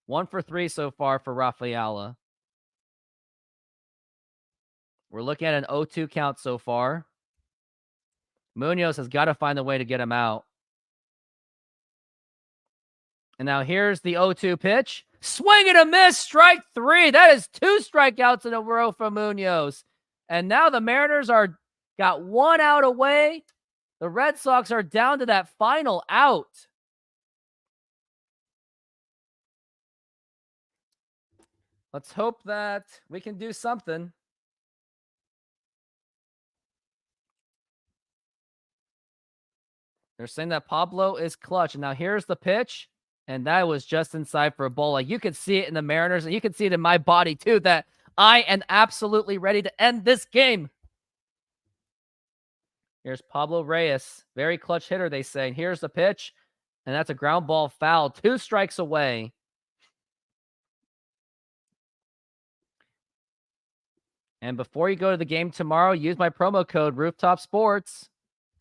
Speaker 1: 1 for 3 so far for Rafaela. We're looking at an 0-2 count so far. Munoz has got to find a way to get him out. And now here's the 0-2 pitch. Swing and a miss, strike 3. That is 2 strikeouts in a row for Munoz. And now the Mariners got 1 out away. The Red Sox are down to that final out. Let's hope that we can do something. They're saying that Pablo is clutch. And now here's the pitch. And that was just inside for a ball. Like, you could see it in the Mariners, and you can see it in my body, too, that I am absolutely ready to end this game. Here's Pablo Reyes. Very clutch hitter, they say. And here's the pitch. And that's a ground ball foul. 2 strikes away. And before you go to the game tomorrow, use my promo code Rooftop Sports.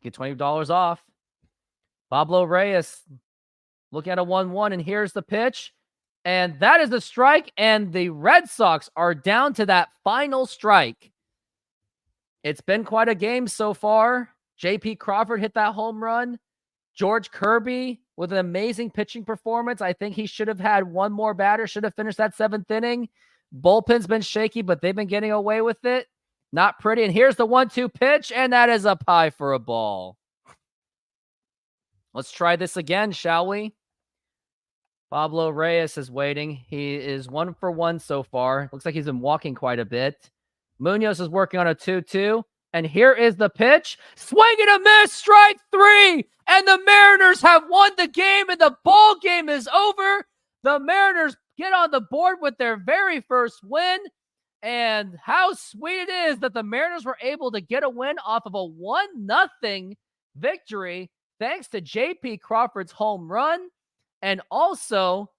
Speaker 1: Get $20 off. Pablo Reyes looking at a 1-1, and here's the pitch. And that is the strike, and the Red Sox are down to that final strike. It's been quite a game so far. J.P. Crawford hit that home run. George Kirby with an amazing pitching performance. I think he should have had one more batter, should have finished that 7th inning. Bullpen's been shaky, but they've been getting away with it. Not pretty. And here's the 1-2 pitch, and that is up high for a ball. Let's try this again, shall we? Pablo Reyes is waiting. He is 1 for 1 so far. Looks like he's been walking quite a bit. Munoz is working on a 2-2. And here is the pitch. Swing and a miss, strike 3. And the Mariners have won the game, and the ball game is over. The Mariners get on the board with their very first win. And how sweet it is that the Mariners were able to get a win off of a 1-0 victory thanks to J.P. Crawford's home run and also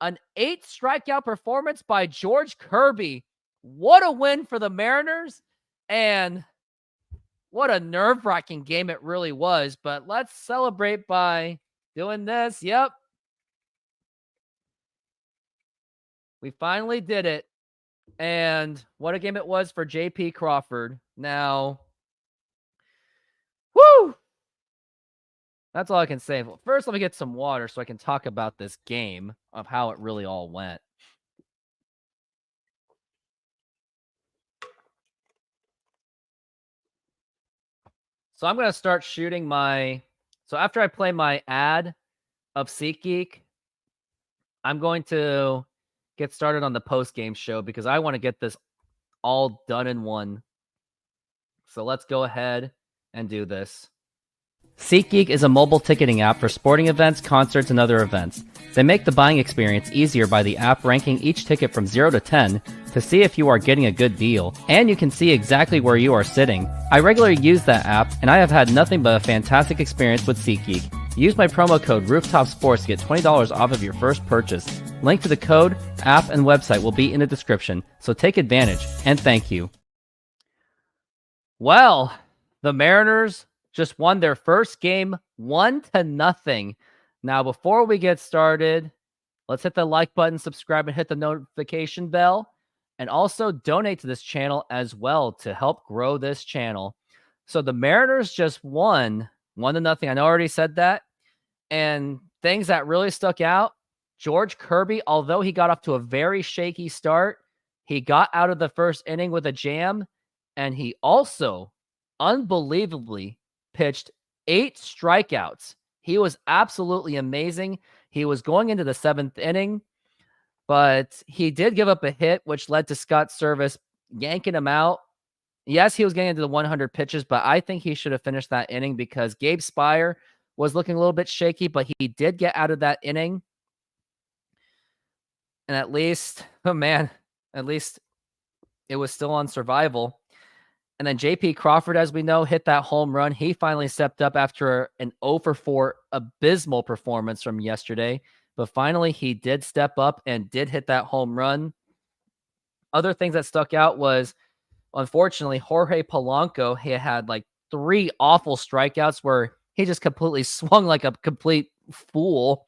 Speaker 1: an 8 strikeout performance by George Kirby. What a win for the Mariners, and what a nerve-wracking game it really was. But let's celebrate by doing this. Yep. We finally did it. And what a game it was for J.P. Crawford. Now, woo! That's all I can say. First, let me get some water so I can talk about this game of how it really all went. So I'm going to start shooting my... So after I play my ad of SeatGeek, I'm going to get started on the post-game show because I want to get this all done in one. So let's go ahead and do this. SeatGeek is a mobile ticketing app for sporting events, concerts, and other events. They make the buying experience easier by the app ranking each ticket from 0 to 10 to see if you are getting a good deal, and you can see exactly where you are sitting. I regularly use that app, and I have had nothing but a fantastic experience with SeatGeek. Use my promo code RooftopSports to get $20 off of your first purchase. Link to the code, app, and website will be in the description, so take advantage, and thank you. Well, the Mariners just won their first game 1-0. Now, before we get started, let's hit the like button, subscribe, and hit the notification bell. And also donate to this channel as well to help grow this channel. So the Mariners just won 1-0. I know I already said that. And things that really stuck out, George Kirby, although he got off to a very shaky start, he got out of the first inning with a jam. And he also unbelievably pitched 8 strikeouts. He was absolutely amazing. He was going into the 7th inning, but he did give up a hit, which led to Scott Service yanking him out. Yes, he was getting into the 100 pitches, but I think he should have finished that inning because Gabe Spire was looking a little bit shaky, but he did get out of that inning. And at least, oh man, at least it was still on survival. And then J.P. Crawford, as we know, hit that home run. He finally stepped up after an 0-for-4 abysmal performance from yesterday. But finally, he did step up and did hit that home run. Other things that stuck out was, unfortunately, Jorge Polanco, he had like 3 awful strikeouts where he just completely swung like a complete fool.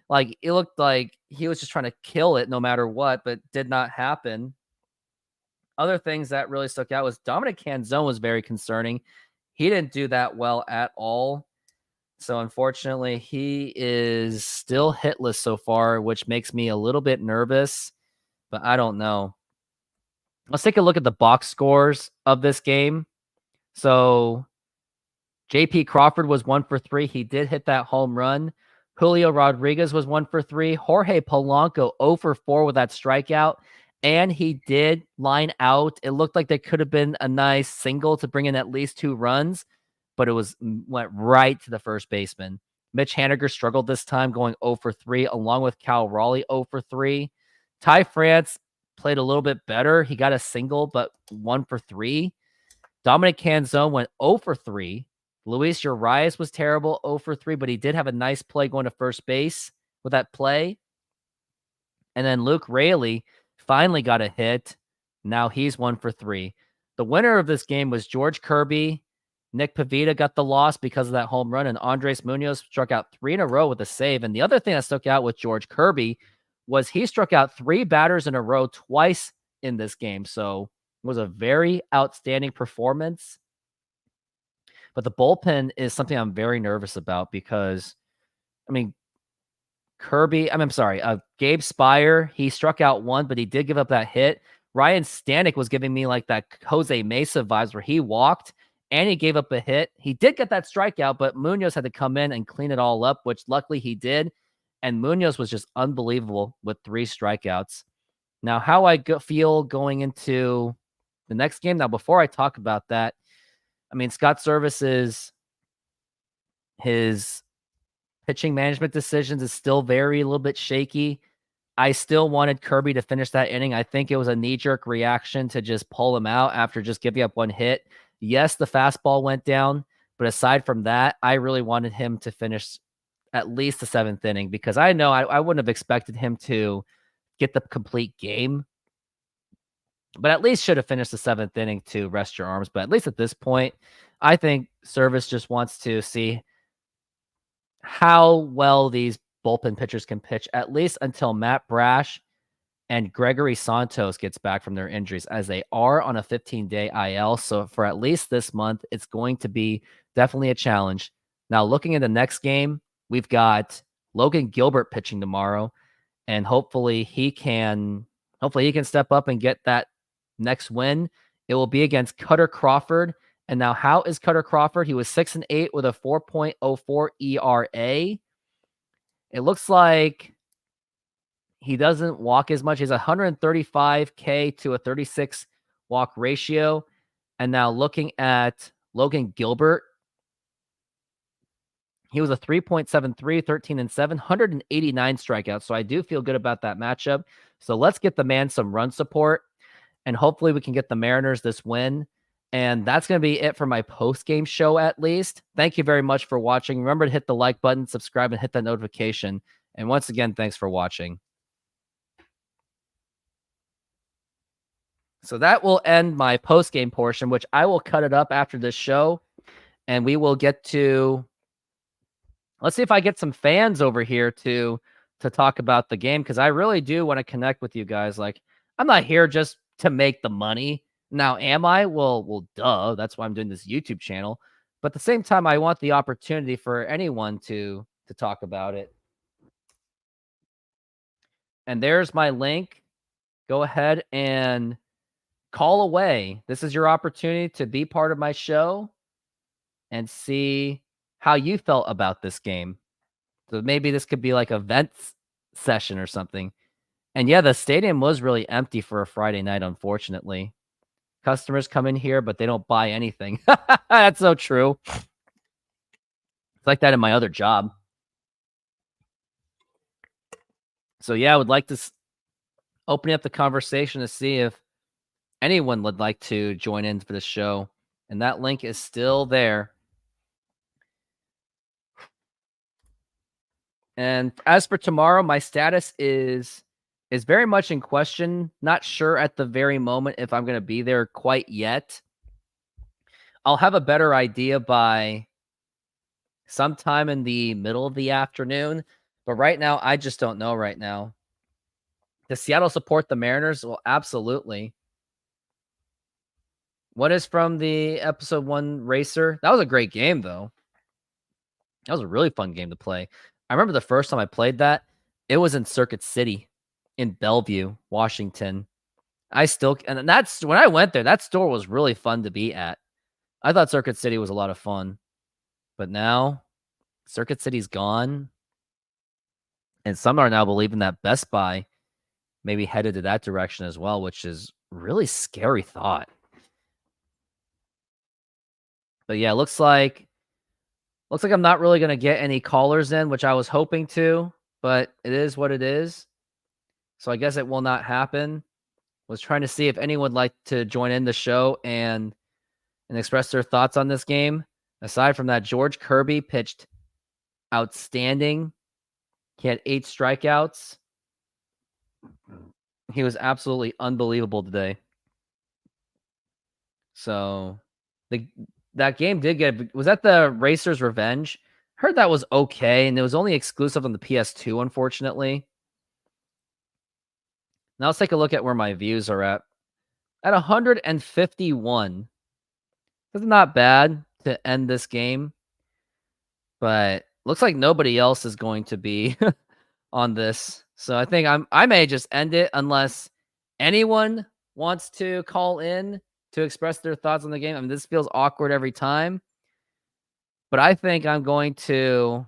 Speaker 1: Like, it looked like he was just trying to kill it no matter what, but did not happen. Other things that really stuck out was Dominic Canzone was very concerning. He didn't do that well at all. So unfortunately, he is still hitless so far, which makes me a little bit nervous, but I don't know. Let's take a look at the box scores of this game. So J.P. Crawford was 1 for 3. He did hit that home run. Julio Rodriguez was 1 for 3. Jorge Polanco 0 for 4 with that strikeout. And he did line out. It looked like there could have been a nice single to bring in at least 2 runs, but it went right to the first baseman. Mitch Haniger struggled this time, going 0 for 3, along with Cal Raleigh 0 for 3. Ty France played a little bit better. He got a single, but 1 for 3. Dominic Canzone went 0 for 3. Luis Urias was terrible, 0 for 3, but he did have a nice play going to first base with that play. And then Luke Raley finally got a hit. Now he's 1 for 3. The winner of this game was George Kirby. Nick Pivetta got the loss because of that home run, and Andres Munoz struck out 3 in a row with a save. And the other thing that stuck out with George Kirby was he struck out 3 batters in a row twice in this game. So was a very outstanding performance. But the bullpen is something I'm very nervous about because, I mean, Gabe Spire, he struck out one, but he did give up that hit. Ryan Stanek was giving me like that Jose Mesa vibes where he walked and he gave up a hit. He did get that strikeout, but Munoz had to come in and clean it all up, which luckily he did. And Munoz was just unbelievable with 3 strikeouts. Now, how I feel going into the next game. Now, before I talk about that, I mean, Scott Service's his pitching management decisions is still a little bit shaky. I still wanted Kirby to finish that inning. I think it was a knee-jerk reaction to just pull him out after just giving up 1 hit. Yes, the fastball went down, but aside from that, I really wanted him to finish at least the 7th inning because I know I wouldn't have expected him to get the complete game, but at least should have finished the 7th inning to rest your arms. But at least at this point, I think Service just wants to see how well these bullpen pitchers can pitch, at least until Matt Brash and Gregory Santos gets back from their injuries, as they are on a 15-day IL. So for at least this month, it's going to be definitely a challenge. Now, looking at the next game, we've got Logan Gilbert pitching tomorrow, and hopefully he can step up and get that next win. It will be against Cutter Crawford. And now, how is Cutter Crawford? He was 6-8 with a 4.04 ERA. It looks like he doesn't walk as much. He's 135 K to a 36 walk ratio. And now looking at Logan Gilbert, he was a 3.73, 13-7, 189 strikeouts. So I do feel good about that matchup. So let's get the man some run support, and hopefully we can get the Mariners this win. And that's going to be it for my post-game show, at least. Thank you very much for watching. Remember to hit the like button, subscribe, and hit that notification. And once again, thanks for watching. So that will end my post-game portion, which I will cut it up after this show. And we will get to... Let's see if I get some fans over here to talk about the game, because I really do want to connect with you guys. Like, I'm not here just to make the money. Now, am I? Well, duh. That's why I'm doing this YouTube channel. But at the same time, I want the opportunity for anyone to talk about it. And there's my link. Go ahead and call away. This is your opportunity to be part of my show and see how you felt about this game. So maybe this could be like a vent session or something. And yeah, the stadium was really empty for a Friday night, unfortunately. Customers come in here, but they don't buy anything. That's so true. It's like that in my other job. So yeah, I would like to open up the conversation to see if anyone would like to join in for the show. And that link is still there. And as for tomorrow, my status is very much in question. Not sure at the very moment if I'm going to be there quite yet. I'll have a better idea by sometime in the middle of the afternoon. But right now, I just don't know right now. Does Seattle support the Mariners? Well, absolutely. What is from the episode 1 racer? That was a great game, though. That was a really fun game to play. I remember the first time I played that, it was in Circuit City in Bellevue, Washington. And that's when I went there, that store was really fun to be at. I thought Circuit City was a lot of fun. But now Circuit City's gone. And some are now believing that Best Buy maybe headed to that direction as well, which is really scary thought. But yeah, looks like I'm not really going to get any callers in, which I was hoping to, but it is what it is. So I guess it will not happen. Was trying to see if anyone would like to join in the show and express their thoughts on this game. Aside from that, George Kirby pitched outstanding. He had 8 strikeouts. He was absolutely unbelievable today. So that game did get... Was that the Racer's Revenge? Heard that was okay, and it was only exclusive on the PS2, unfortunately. Now let's take a look at where my views are at. at 151. That's not bad to end this game, but looks like nobody else is going to be on this. So I think I may just end it unless anyone wants to call in to express their thoughts on the game. I mean, this feels awkward every time, but I think I'm going to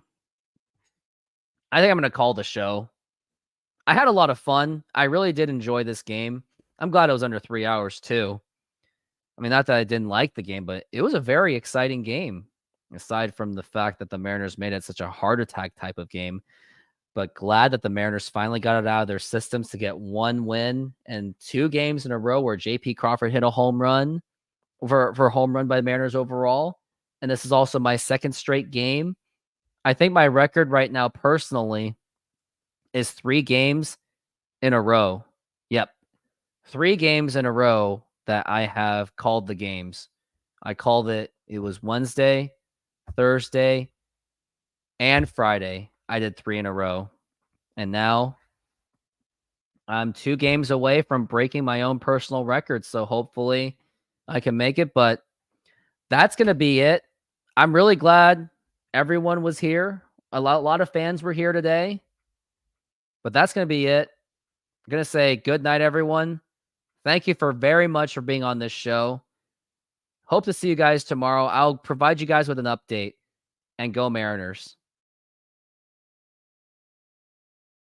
Speaker 1: call the show. I had a lot of fun. I really did enjoy this game. I'm glad it was under 3 hours too. I mean, not that I didn't like the game, but it was a very exciting game. Aside from the fact that the Mariners made it such a heart attack type of game, but glad that the Mariners finally got it out of their systems to get 1 win and 2 games in a row where JP Crawford hit a home run for a home run by the Mariners overall. And this is also my second straight game. I think my record right now personally is 3 games in a row. Yep. 3 games in a row that I have called the games. I called it. It was Wednesday, Thursday, and Friday. I did 3 in a row. And now I'm 2 games away from breaking my own personal record. So hopefully I can make it. But that's going to be it. I'm really glad everyone was here. A lot of fans were here today. But that's going to be it. I'm going to say good night, everyone. Thank you very much for being on this show. Hope to see you guys tomorrow. I'll provide you guys with an update. And go Mariners.